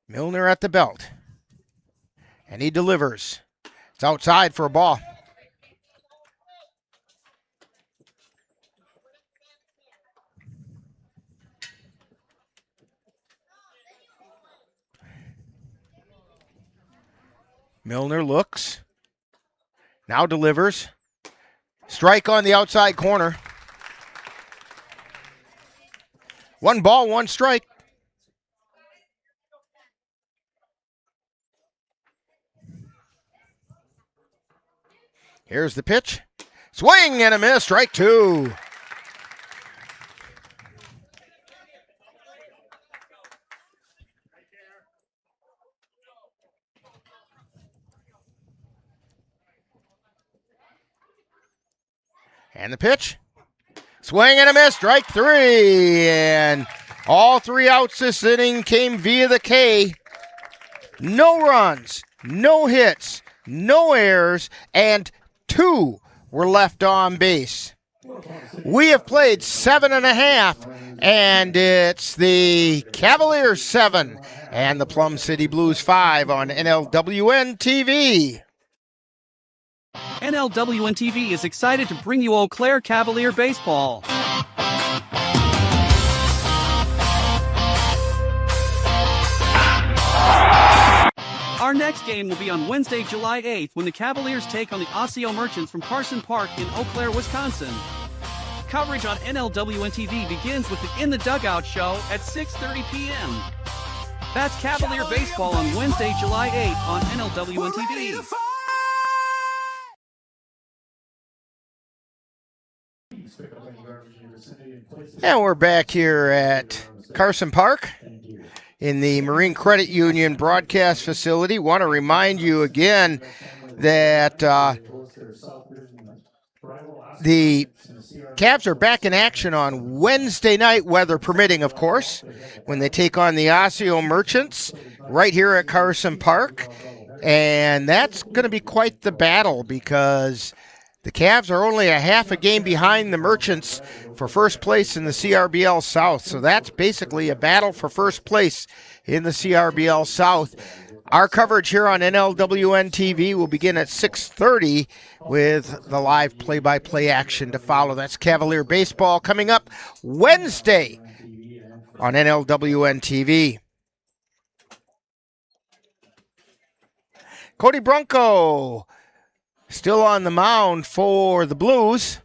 Milner at the belt. And he delivers. It's outside for a ball. Milner looks. Now delivers. Strike on the outside corner. 1 ball, 1 strike. Here's the pitch. Swing and a miss. Strike 2. And the pitch. Swing and a miss. Strike 3. And all 3 outs this inning came via the K. No runs, no hits, no errors, and 2 were left on base. We have played 7.5, and it's the Cavaliers 7 and the Plum City Blues 5 on NLWN-TV. NLWN-TV is excited to bring you Eau Claire Cavalier baseball. Our next game will be on Wednesday, July 8th, when the Cavaliers take on the Osseo Merchants from Carson Park in Eau Claire, Wisconsin. Coverage on NLWN-TV begins with the In the Dugout show at 6:30 p.m. That's Cavalier baseball on Wednesday, July 8th on NLWN-TV. And we're back here at Carson Park in the Marine Credit Union broadcast facility. Want to remind you again that the Cavs are back in action on Wednesday night, weather permitting, of course, when they take on the Osseo Merchants right here at Carson Park. And that's going to be quite the battle because the Cavs are only a half a game behind the Merchants for first place in the CRBL South. So that's basically a battle for first place in the CRBL South. Our coverage here on NLWN-TV will begin at 6:30 with the live play-by-play action to follow. That's Cavalier baseball coming up Wednesday on NLWN-TV. Cody Bronco still on the mound for the Blues.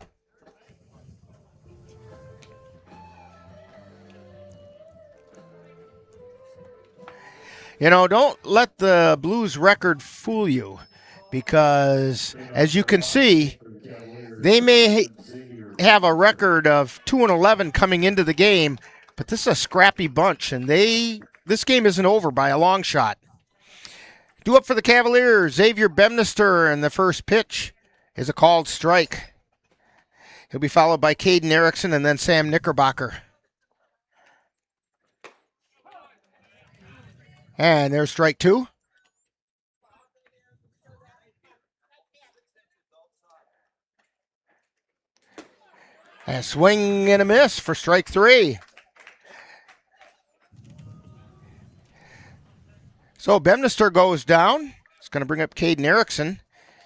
You know, don't let the Blues record fool you because, as you can see, they may have a record of 2-11 coming into the game. But this is a scrappy bunch, and this game isn't over by a long shot. Due up for the Cavaliers, Xavier Bemnister, and the first pitch is a called strike. He'll be followed by Caden Erickson and then Sam Knickerbocker. And there's strike two. And a swing and a miss for strike three. So Bemnister goes down. It's going to bring up Caden Erickson.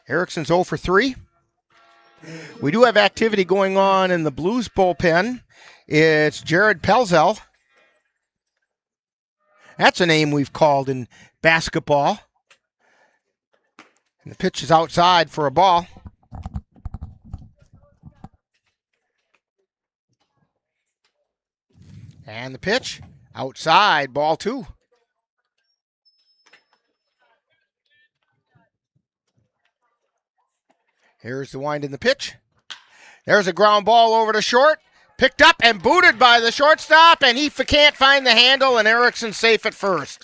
Erickson's 0 for 3. We do have activity going on in the Blues bullpen. It's Jared Pelzel. That's a name we've called in basketball. And the pitch is outside for a ball. And the pitch outside, ball two. Here's the wind in the pitch. There's a ground ball over to short. Picked up and booted by the shortstop, and he can't find the handle, and Erickson's safe at first.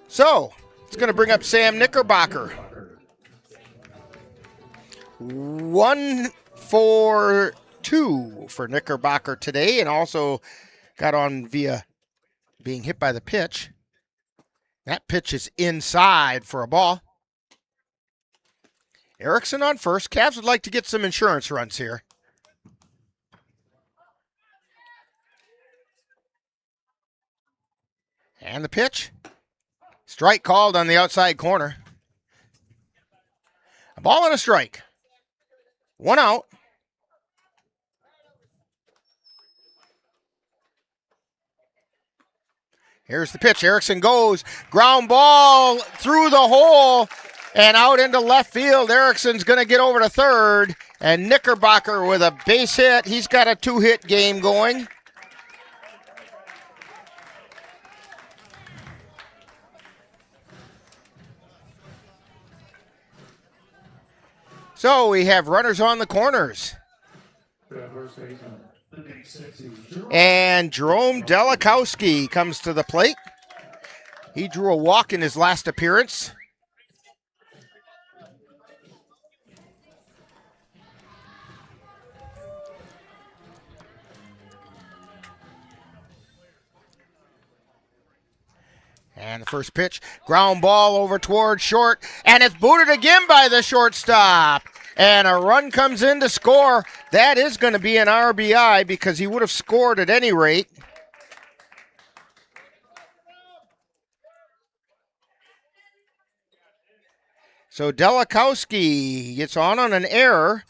So, it's going to bring up Sam Knickerbocker. 1 for 2 for Knickerbocker today, and also got on via being hit by the pitch. That pitch is inside for a ball. Erickson on first. Cavs would like to get some insurance runs here. And the pitch. Strike called on the outside corner. A ball and a strike. 1 out. Here's the pitch. Erickson goes. Ground ball through the hole and out into left field. Erickson's going to get over to third. And Knickerbocker with a base hit. He's got a 2-hit game going. So we have runners on the corners. And Jerome Delikowski comes to the plate. He drew a walk in his last appearance. And the first pitch, ground ball over towards short, and it's booted again by the shortstop. And a run comes in to score. That is going to be an RBI because he would have scored at any rate. So Delikowski gets on an error.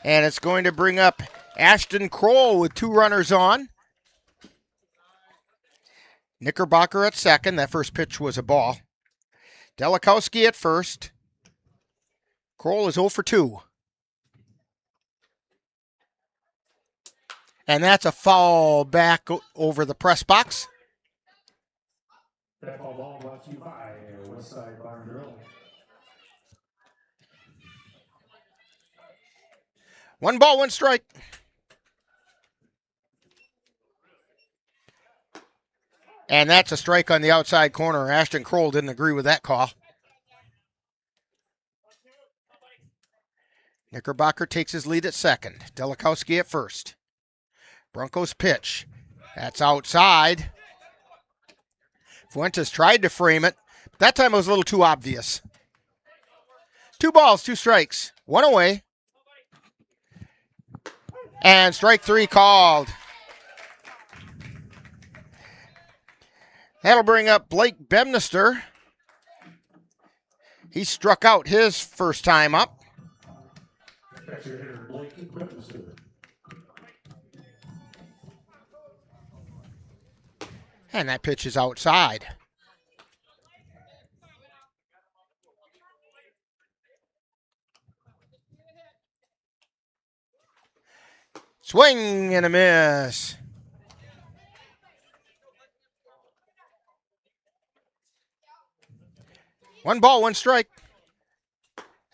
And it's going to bring up Ashton Kroll with 2 runners on. Knickerbocker at second. That first pitch was a ball. Delikowski at first. Kroll is 0 for 2. And that's a foul back over the press box. That ball brought to you by Westside Bar and Grill. 1 ball, 1 strike. And that's a strike on the outside corner. Ashton Kroll didn't agree with that call. Knickerbocker takes his lead at second. Delikowski at first. Broncos pitch. That's outside. Fuentes tried to frame it. But that time it was a little too obvious. 2 balls, 2 strikes. 1 away. And strike 3 called. That'll bring up Blake Bemnister. He struck out his first time up. And that pitch is outside. Swing and a miss. One ball, one strike.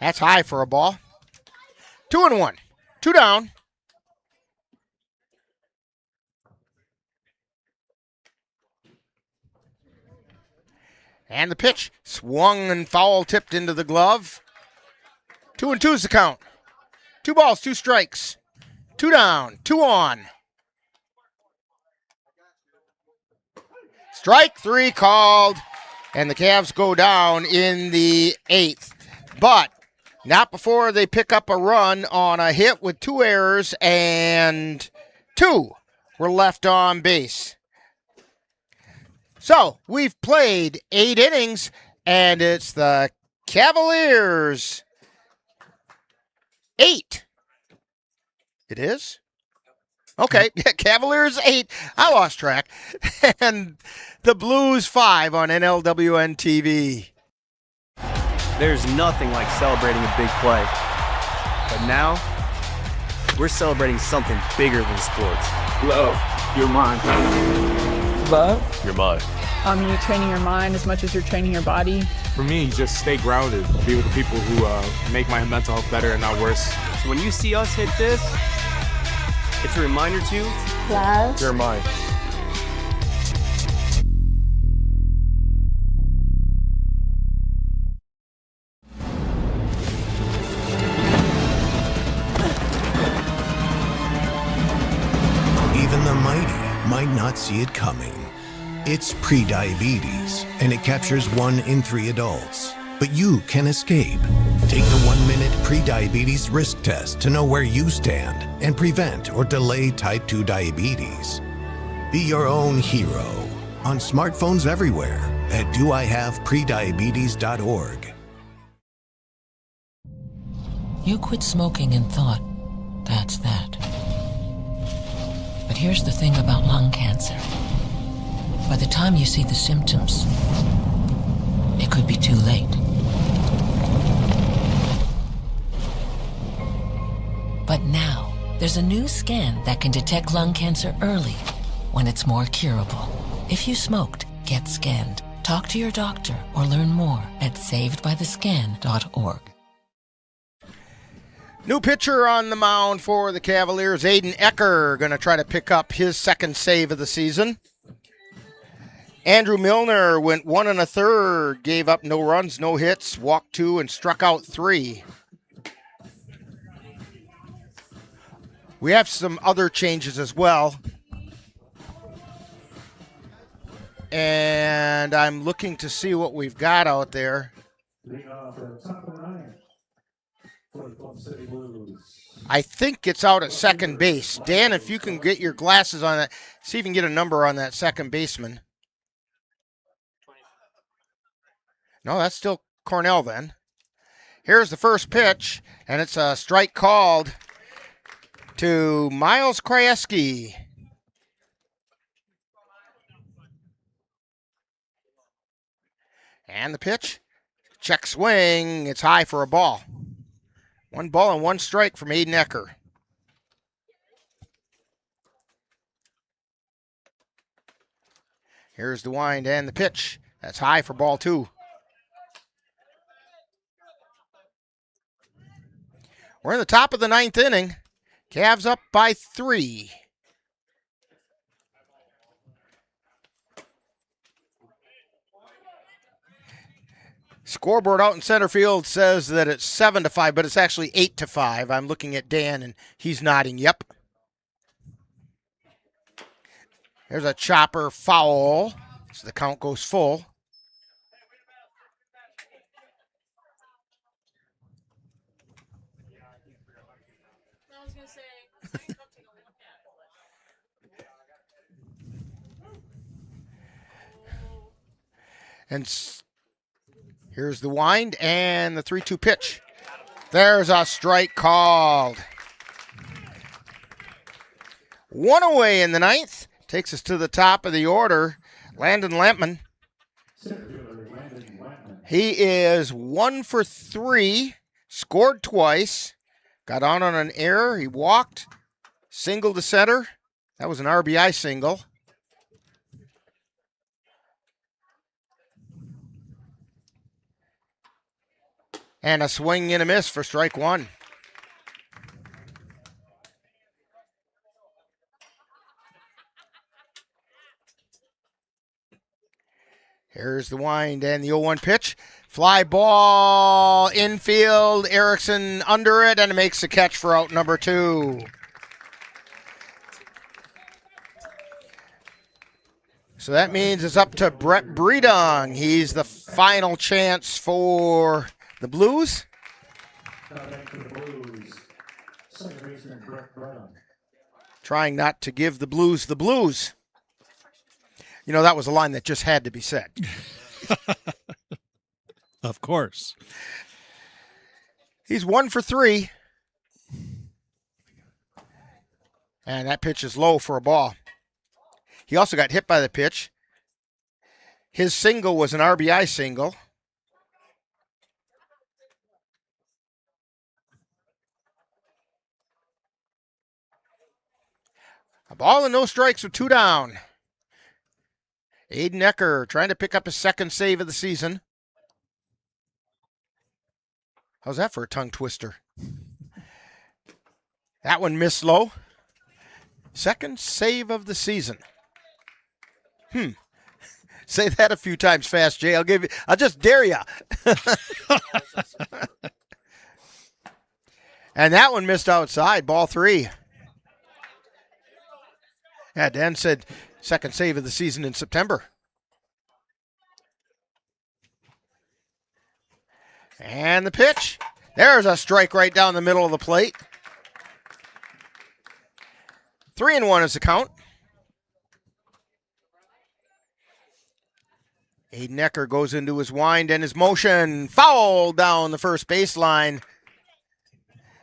That's high for a ball. 2-1. 2 down. And the pitch swung and foul tipped into the glove. 2-2 is the count. 2 balls, 2 strikes. 2 down, 2 on. Strike 3 called, and the Cavs go down in the 8th. But not before they pick up a run on a hit with 2 errors, and 2 were left on base. So we've played 8 innings, and it's the Cavaliers 8. It is? Okay, Cavaliers 8. I lost track. And the Blues 5 on NLWN-TV. There's nothing like celebrating a big play. But now, we're celebrating something bigger than sports. Love your mind. Love your mind. You're training your mind as much as you're training your body. For me, just stay grounded. Be with the people who make my mental health better and not worse. So when you see us hit this, it's a reminder to love your mind. Even the mighty might not see it coming. It's prediabetes, and it captures 1 in 3 adults. But you can escape. Take the 1-minute prediabetes risk test to know where you stand and prevent or delay type 2 diabetes. Be your own hero on smartphones everywhere at doihaveprediabetes.org. You quit smoking and thought, that's that. But here's the thing about lung cancer. By the time you see the symptoms, it could be too late. But now, there's a new scan that can detect lung cancer early, when it's more curable. If you smoked, get scanned. Talk to your doctor or learn more at savedbythescan.org. New pitcher on the mound for the Cavaliers, Aiden Ecker, going to try to pick up his second save of the season. Andrew Milner went 1 1/3, gave up no runs, no hits, walked 2, and struck out 3. We have some other changes as well. And I'm looking to see what we've got out there. Plum City Blues. I think it's out at second base. Dan, if you can get your glasses on that, see if you can get a number on that second baseman. No, that's still Cornell then. Here's the first pitch, and it's a strike called to Miles Krajewski. And the pitch, check swing, it's high for a ball. 1 ball and 1 strike from Aiden Ecker. Here's the wind and the pitch. That's high for ball 2. We're in the top of the 9th inning. Cavs up by 3. Scoreboard out in center field says that it's 7-5, but it's actually 8-5. I'm looking at Dan, and he's nodding, yep. There's a chopper foul, so the count goes full. And here's the wind and the 3-2 pitch. There's a strike called. 1 away in the 9th. Takes us to the top of the order. Landon Lampman. He is 1 for 3. Scored twice. Got on an error. He walked. Single to center. That was an RBI single. And a swing and a miss for strike one. Here's the wind and the 0-1 pitch. Fly ball, infield, Erickson under it, and it makes the catch for out number 2. So that means it's up to Brett Breedung. He's the final chance for the Blues. Trying not to give the Blues the blues. You know, that was a line that just had to be said. Of course. He's 1 for 3. And that pitch is low for a ball. He also got hit by the pitch. His single was an RBI single. A ball and no strikes with 2 down. Aiden Ecker trying to pick up his second save of the season. How's that for a tongue twister? That one missed low. Second save of the season. Say that a few times fast, Jay. I'll just dare you. And that one missed outside. Ball 3. Yeah, Dan said second save of the season in September. And the pitch. There's a strike right down the middle of the plate. 3-1 is the count. Aiden Ecker goes into his wind and his motion. Foul down the first baseline.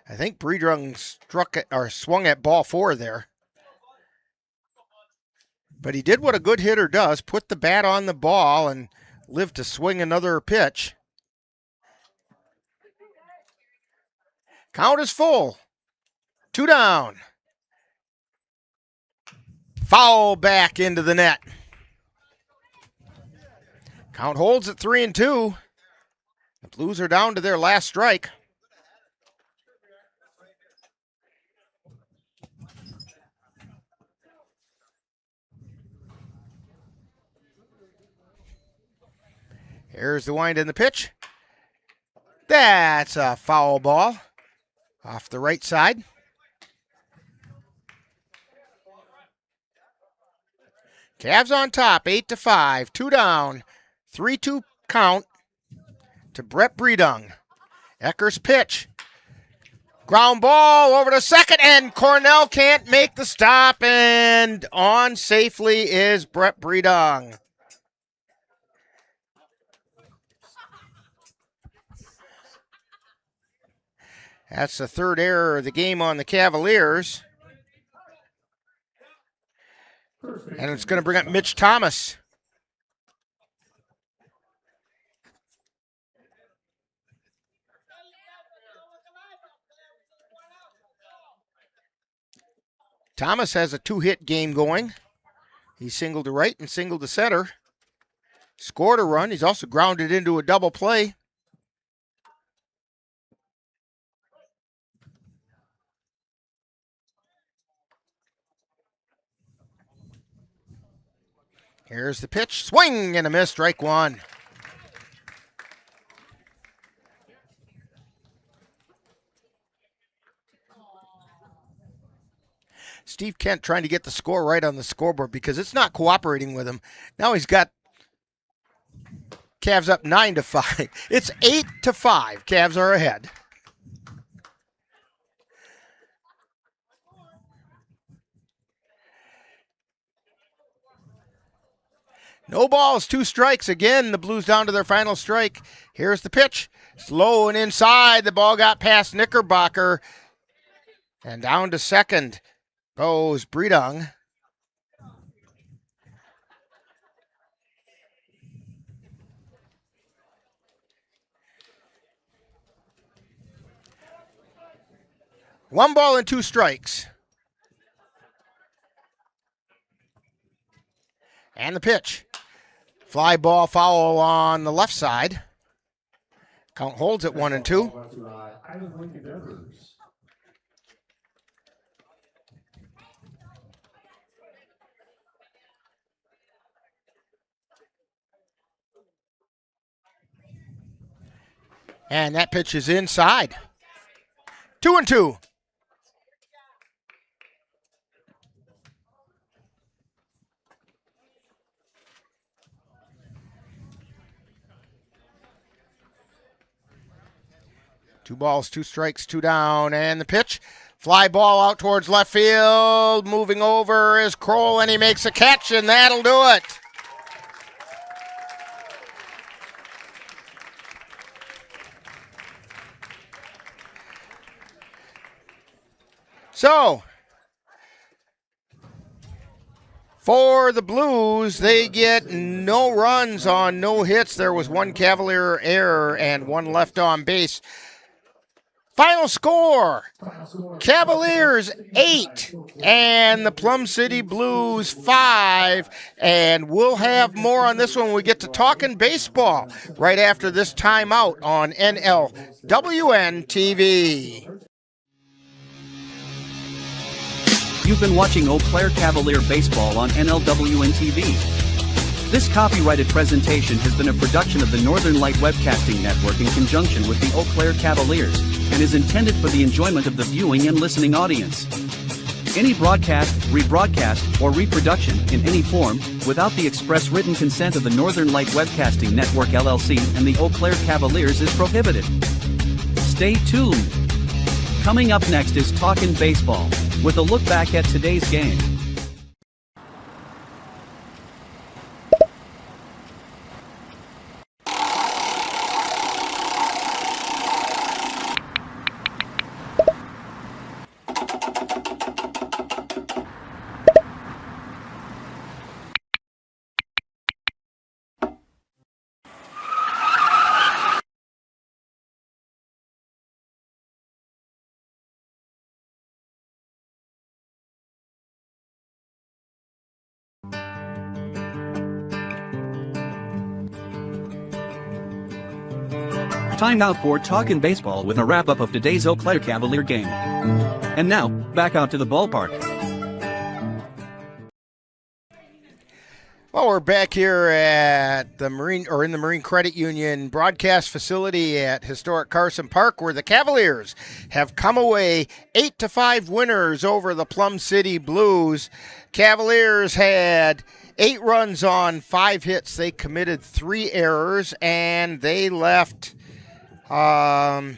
I think Breedung swung at ball 4 there. But he did what a good hitter does, put the bat on the ball and lived to swing another pitch. Count is full. 2 down. Foul back into the net. Count holds at 3-2. The Blues are down to their last strike. Here's the wind and the pitch. That's a foul ball off the right side. Cavs on top, 8-5, 2 down, 3-2 count to Brett Breedung. Ecker's pitch. Ground ball over to second, and Cornell can't make the stop, and on safely is Brett Breedung. That's the third error of the game on the Cavaliers. And it's going to bring up Mitch Thomas. Thomas has a 2-hit game going. He singled to right and singled to center. Scored a run. He's also grounded into a double play. Here's the pitch. Swing and a miss. Strike 1. Steve Kent trying to get the score right on the scoreboard because it's not cooperating with him. Now he's got Cavs up 9-5. It's 8-5. Cavs are ahead. No balls, 2 strikes. Again, the Blues down to their final strike. Here's the pitch. Slow and inside. The ball got past Knickerbocker. And down to second goes Breedung. One ball and 2 strikes. And the pitch. Fly ball foul on the left side. Count holds at 1-2. And that pitch is inside. 2-2. Two balls, 2 strikes, 2 down, and the pitch. Fly ball out towards left field. Moving over is Kroll, and he makes a catch, and that'll do it. So, for the Blues, they get no runs on no hits. There was 1 Cavalier error and 1 left on base. Final score, Cavaliers 8 and the Plum City Blues 5. And we'll have more on this one when we get to talking baseball right after this timeout on NLWN-TV. You've been watching Eau Claire Cavalier Baseball on NLWN-TV. This copyrighted presentation has been a production of the Northern Light Webcasting Network in conjunction with the Eau Claire Cavaliers and is intended for the enjoyment of the viewing and listening audience. Any broadcast, rebroadcast, or reproduction in any form without the express written consent of the Northern Light Webcasting Network LLC and the Eau Claire Cavaliers is prohibited. Stay tuned. Coming up next is Talkin' Baseball, with a look back at today's game. Time now for Talkin' Baseball with a wrap-up of today's Eau Claire Cavalier game. And now, back out to the ballpark. Well, we're back here at the in the Marine Credit Union broadcast facility at historic Carson Park, where the Cavaliers have come away 8-5 winners over the Plum City Blues. Cavaliers had 8 runs on 5 hits. They committed 3 errors, and they left no,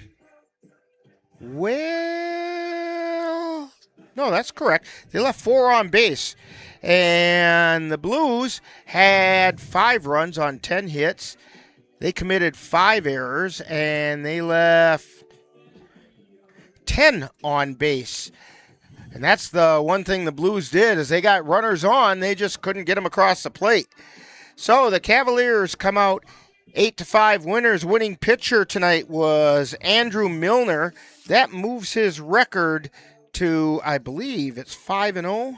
that's correct. They left 4 on base. And the Blues had 5 runs on 10 hits. They committed 5 errors, and they left 10 on base. And that's the one thing the Blues did, is they got runners on. They just couldn't get them across the plate. So the Cavaliers come out 8-5 winners. Winning pitcher tonight was Andrew Milner. That moves his record to, I believe, it's 5-0.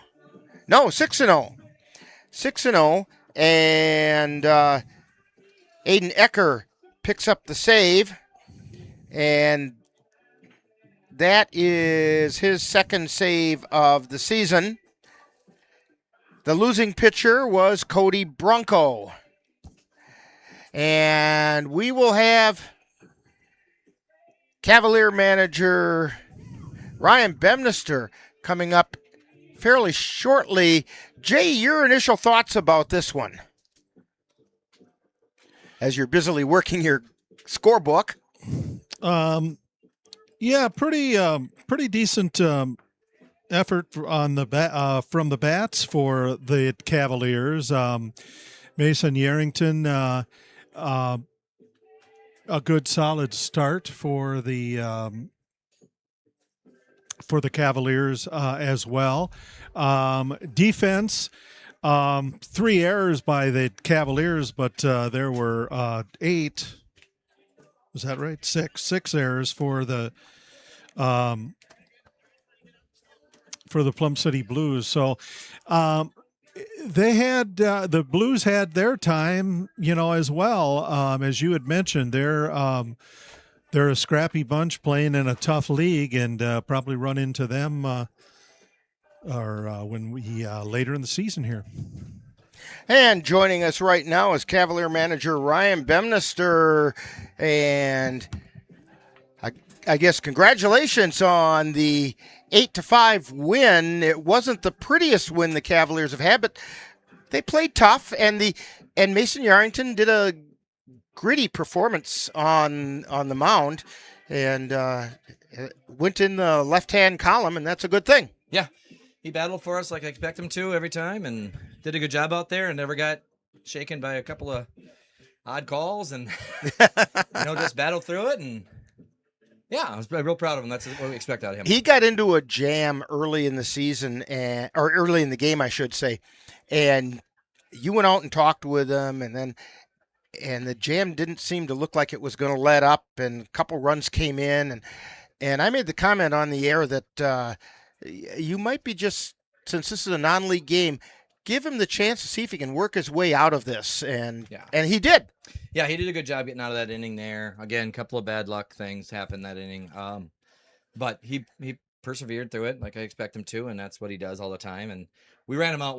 No, 6-0. 6-0. And Aiden Ecker picks up the save. And that is his second save of the season. The losing pitcher was Cody Bronco. And we will have Cavalier manager Ryan Bemnister coming up fairly shortly. Jay, your initial thoughts about this one as you're busily working your scorebook? Yeah, pretty decent effort on the from the bats for the Cavaliers. Mason Yarrington, a good solid start for the Cavaliers as well. Defense, 3 errors by the Cavaliers, but there were 8. Was that right? 6 errors for the Plum City Blues. So They had the Blues had their time, as well. As you had mentioned, they're a scrappy bunch playing in a tough league, and probably run into them when we later in the season here. And joining us right now is Cavalier manager Ryan Bemnister, and I guess congratulations on the 8-5 win. It wasn't the prettiest win the Cavaliers have had, but they played tough, and Mason Yarrington did a gritty performance on the mound, and went in the left-hand column, and that's a good thing. Yeah, he battled for us like I expect him to every time, and did a good job out there, and never got shaken by a couple of odd calls, and just battled through it, and yeah, I was real proud of him. That's what we expect out of him. He got into a jam early in the season, or early in the game, I should say, and you went out and talked with him, and the jam didn't seem to look like it was going to let up, and a couple runs came in, and I made the comment on the air that you might be just, since this is a non-league game, give him the chance to see if he can work his way out of this, and he did. Yeah, he did a good job getting out of that inning there. Again, a couple of bad luck things happened that inning, but he persevered through it like I expect him to, and that's what he does all the time. And we ran him out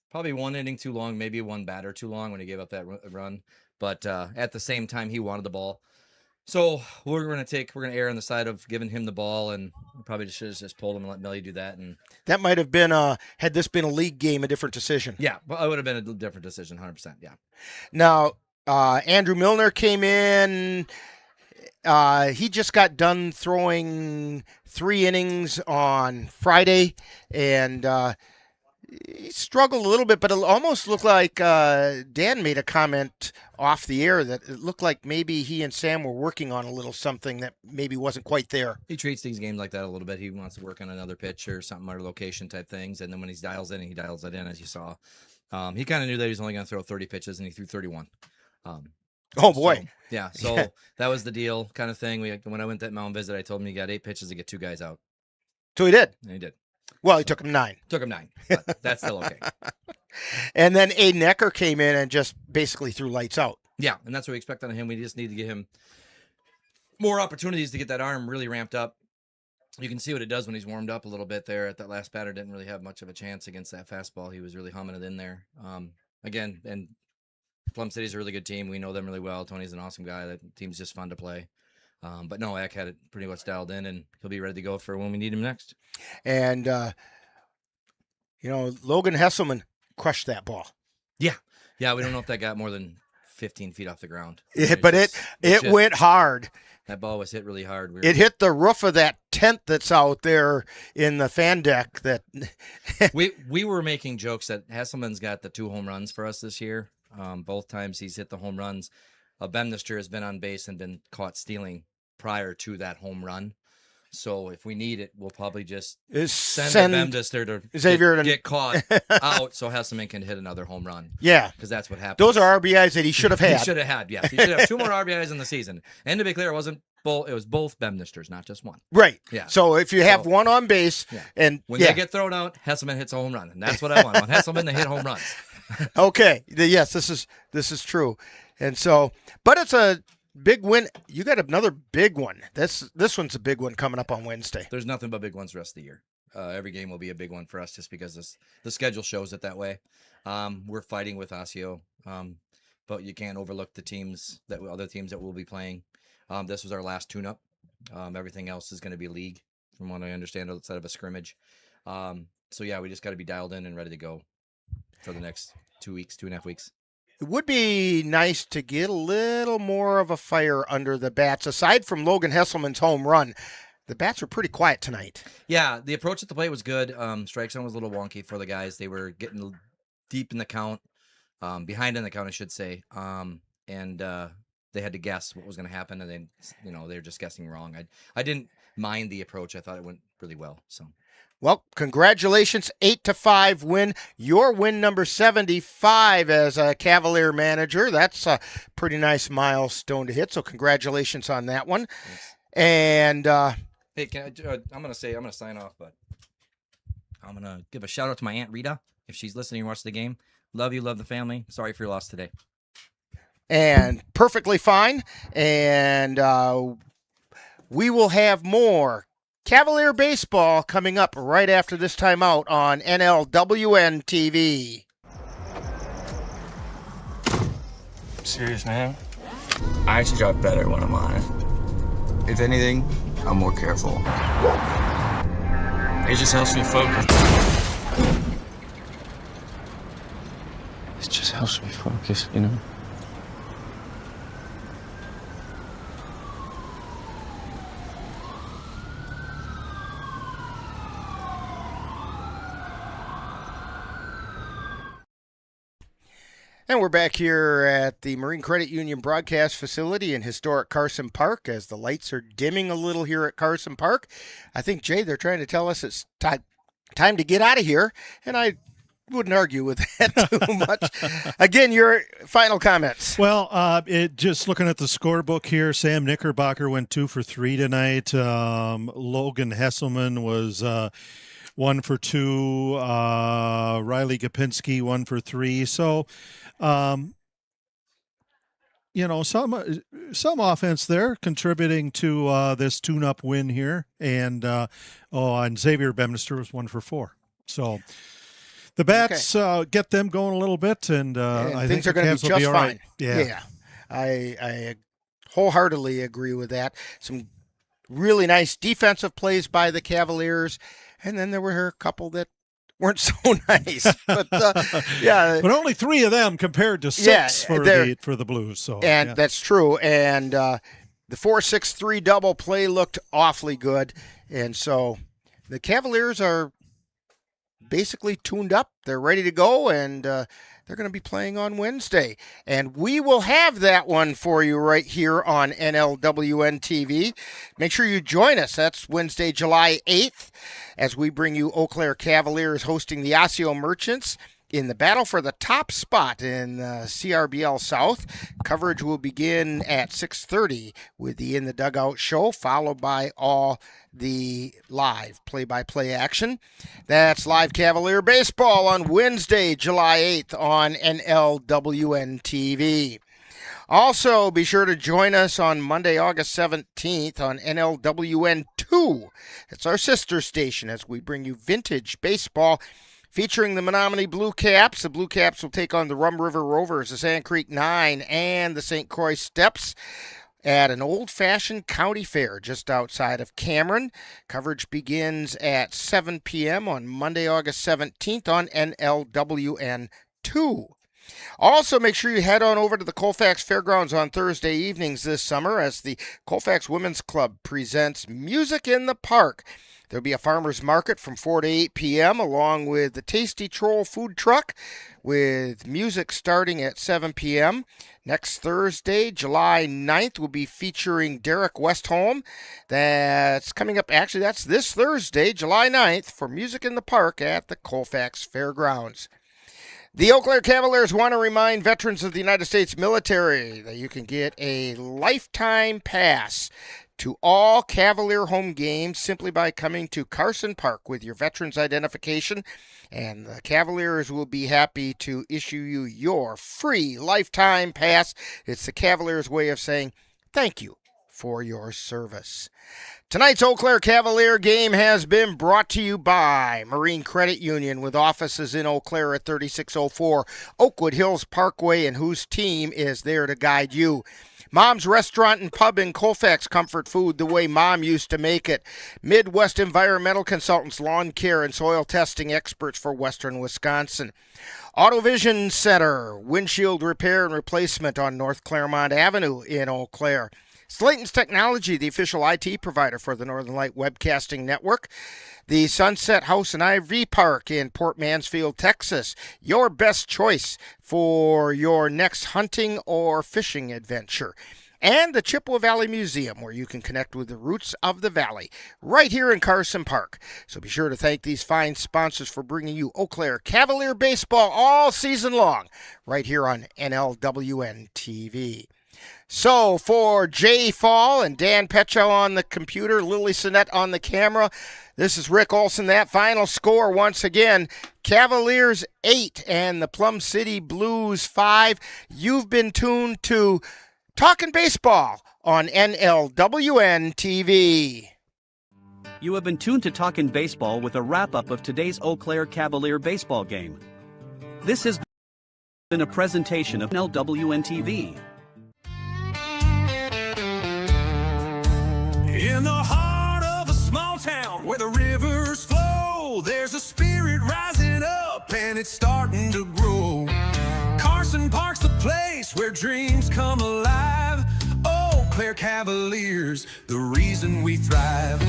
probably one inning too long, maybe one batter too long when he gave up that run. But at the same time, he wanted the ball. So we're going to err on the side of giving him the ball, and we probably should have just pulled him and let Millie do that. And that might have been, had this been a league game, a different decision. Yeah, well, it would have been a different decision, 100%, yeah. Now, Andrew Milner came in. He just got done throwing 3 innings on Friday, and he struggled a little bit, but it almost looked like Dan made a comment off the air that it looked like maybe he and Sam were working on a little something that maybe wasn't quite there. He treats these games like that a little bit. He wants to work on another pitch or something, or location type things, and then when he dials it in, as you saw. He kind of knew that he was only going to throw 30 pitches, and he threw 31. Oh, boy. So that was the deal kind of thing. When I went that mound visit, I told him he got 8 pitches to get 2 guys out. So he did? And he did. Well, he took him 9. Took him 9, but that's still okay. And then Aiden Ecker came in and just basically threw lights out. Yeah, and that's what we expect out of him. We just need to give him more opportunities to get that arm really ramped up. You can see what it does when he's warmed up a little bit there. At that last batter, didn't really have much of a chance against that fastball. He was really humming it in there. Again, and Plum City's a really good team. We know them really well. Tony's an awesome guy. That team's just fun to play. But no, Eck had it pretty much dialed in, and he'll be ready to go for when we need him next. And, Logan Hesselman crushed that ball. Yeah. Yeah, we don't know if that got more than 15 feet off the ground. But it went hard. That ball was hit really hard. It hit the roof of that tent that's out there in the fan deck. That we were making jokes that Hesselman's got the 2 home runs for us this year. Both times he's hit the home runs. Bemnister has been on base and been caught stealing prior to that home run. So if we need it, we'll probably just send Bemnister to get caught out so Hesselman can hit another home run. Yeah. Because that's what happens. Those are RBIs that he should have had. He should have had, yes. He should have 2 more RBIs in the season. And to be clear, it was both Bemnisters, not just one. Right. Yeah. So if you have one on base, and when they get thrown out, Hesselman hits a home run. And that's what I want. I want Hesselman to hit home runs. Okay. Yes, this is true. And so, but it's a big win. You got another big one. This one's a big one coming up on Wednesday. There's nothing but big ones the rest of the year. Every game will be a big one for us just because the schedule shows it that way. We're fighting with Osseo, but you can't overlook the other teams that we'll be playing. This was our last tune-up. Everything else is going to be league, from what I understand, outside of a scrimmage. So yeah, we just got to be dialed in and ready to go for the next 2.5 weeks. It would be nice to get a little more of a fire under the bats. Aside from Logan Hesselman's home run, the bats were pretty quiet tonight. Yeah, the approach at the plate was good. Strike zone was a little wonky for the guys. They were getting deep in the count, behind in the count, I should say. And they had to guess what was going to happen, and then they were just guessing wrong. I didn't mind the approach. I thought it went really well. So. Well, congratulations, 8-5 win. Your win number 75 as a Cavalier manager. That's a pretty nice milestone to hit, so congratulations on that one. Thanks. And hey, I'm going to sign off, but I'm going to give a shout out to my Aunt Rita. If she's listening and watching the game, love you, love the family. Sorry for your loss today. And perfectly fine. And we will have more Cavalier baseball coming up right after this timeout on NLWN-TV. I'm serious, man. I actually drive better when I'm on it. If anything, I'm more careful. It just helps me focus. It just helps me focus, you know? And we're back here at the Marine Credit Union broadcast facility in historic Carson Park as the lights are dimming a little here at Carson Park. I think, Jay, they're trying to tell us it's time to get out of here, and I wouldn't argue with that too much. Again, your final comments. Well, just looking at the scorebook here, Sam Knickerbocker went 2 for 3 tonight. Logan Hesselman was 1 for 2. Riley Gapinski 1 for 3. So, some offense there contributing to this tune-up win here, and Xavier Bemnister was 1 for 4. So the bats get them going a little bit, and I think things are going to be just fine. Right. Yeah, I wholeheartily agree with that. Some really nice defensive plays by the Cavaliers, and then there were a couple that weren't so nice, but but only 3 of them compared to 6 for the Blues. So that's true. And the 4-6-3 double play looked awfully good, and so the Cavaliers are basically tuned up. They're ready to go, and they're going to be playing on Wednesday. And we will have that one for you right here on NLWN-TV. Make sure you join us. That's Wednesday, July 8th, as we bring you Eau Claire Cavaliers hosting the Osseo Merchants in the battle for the top spot in CRBL South. Coverage will begin at 6:30 with the In the Dugout show, followed by all the live play-by-play action. That's live Cavalier baseball on Wednesday, July 8th on NLWN-TV. Also, be sure to join us on Monday, August 17th on NLWN-2. It's our sister station as we bring you vintage baseball featuring the Menominee Blue Caps. The Blue Caps will take on the Rum River Rovers, the Sand Creek 9, and the St. Croix Steps at an old-fashioned county fair just outside of Cameron. Coverage begins at 7 p.m. on Monday, August 17th on NLWN-2. Also, make sure you head on over to the Colfax Fairgrounds on Thursday evenings this summer as the Colfax Women's Club presents Music in the Park. There'll be a farmer's market from 4 to 8 p.m. along with the Tasty Troll food truck with music starting at 7 p.m. Next Thursday, July 9th, we'll be featuring Derek Westholm. That's coming up, actually, that's this Thursday, July 9th, for Music in the Park at the Colfax Fairgrounds. The Eau Claire Cavaliers want to remind veterans of the United States military that you can get a lifetime pass to all Cavalier home games simply by coming to Carson Park with your veterans identification, and the Cavaliers will be happy to issue you your free lifetime pass. It's the Cavaliers' way of saying thank you for your service. Tonight's Eau Claire Cavalier game has been brought to you by Marine Credit Union with offices in Eau Claire at 3604 Oakwood Hills Parkway, and whose team is there to guide you. Mom's Restaurant and Pub in Colfax, comfort food the way Mom used to make it. Midwest Environmental Consultants, lawn care and soil testing experts for Western Wisconsin. AutoVision Center, windshield repair and replacement on North Claremont Avenue in Eau Claire. Slayton's Technology, the official IT provider for the Northern Light Webcasting Network. The Sunset House and RV Park in Port Mansfield, Texas. Your best choice for your next hunting or fishing adventure. And the Chippewa Valley Museum, where you can connect with the roots of the valley, right here in Carson Park. So be sure to thank these fine sponsors for bringing you Eau Claire Cavalier baseball all season long, right here on NLWN-TV. So for Jay Fall and Dan Petchow on the computer, Lily Sinnette on the camera, This is Rick Olson. That final score once again, Cavaliers 8 and the Plum City Blues 5. You've been tuned to Talkin' Baseball on NLWN-TV. You have been tuned to Talkin' Baseball with a wrap-up of today's Eau Claire Cavalier baseball game. This has been a presentation of NLWN-TV. In the heart of a small town where the rivers flow, there's a spirit rising up and it's starting to grow. Carson Park's the place where dreams come alive. Eau Claire Cavaliers, the reason we thrive.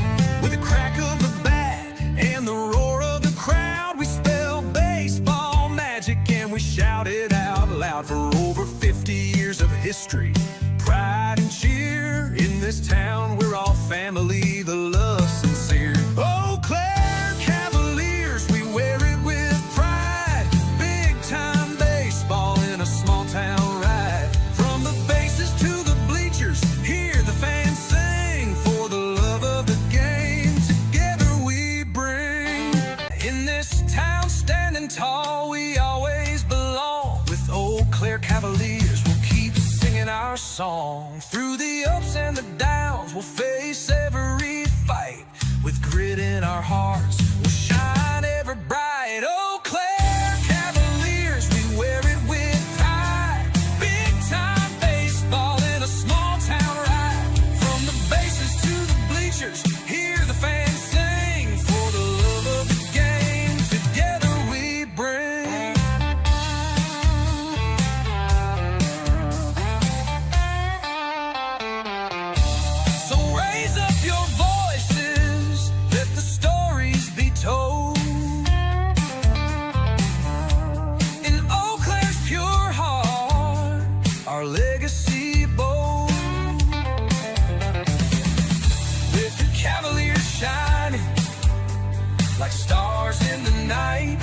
With the crack of the bat and the roar of the crowd, we spell baseball magic and we shout it out loud. For over 50 years of history, pride and cheer in this town, we're all family, the love sincere. Eau Claire Cavaliers, we wear it with pride. Big time baseball in a small town ride. From the bases to the bleachers, hear the fans sing. For the love of the game, together we bring. In this town standing tall, we always belong. With Eau Claire Cavaliers, we'll keep singing our song. Through the ups and the downs, we'll face every fight. With grit in our hearts, we'll shine ever bright. Eau Claire Cavaliers, we wear it with pride. Big time baseball in a small town ride. From the bases to the bleachers, hear the fans sing. For the love of the game, together we bring. So raise up your voices, let the stories be told. In Eau Claire's pure heart, our legacy bold. With the Cavaliers shining like stars in the night.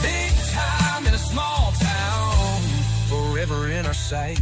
Big time in a small town, forever in our sight.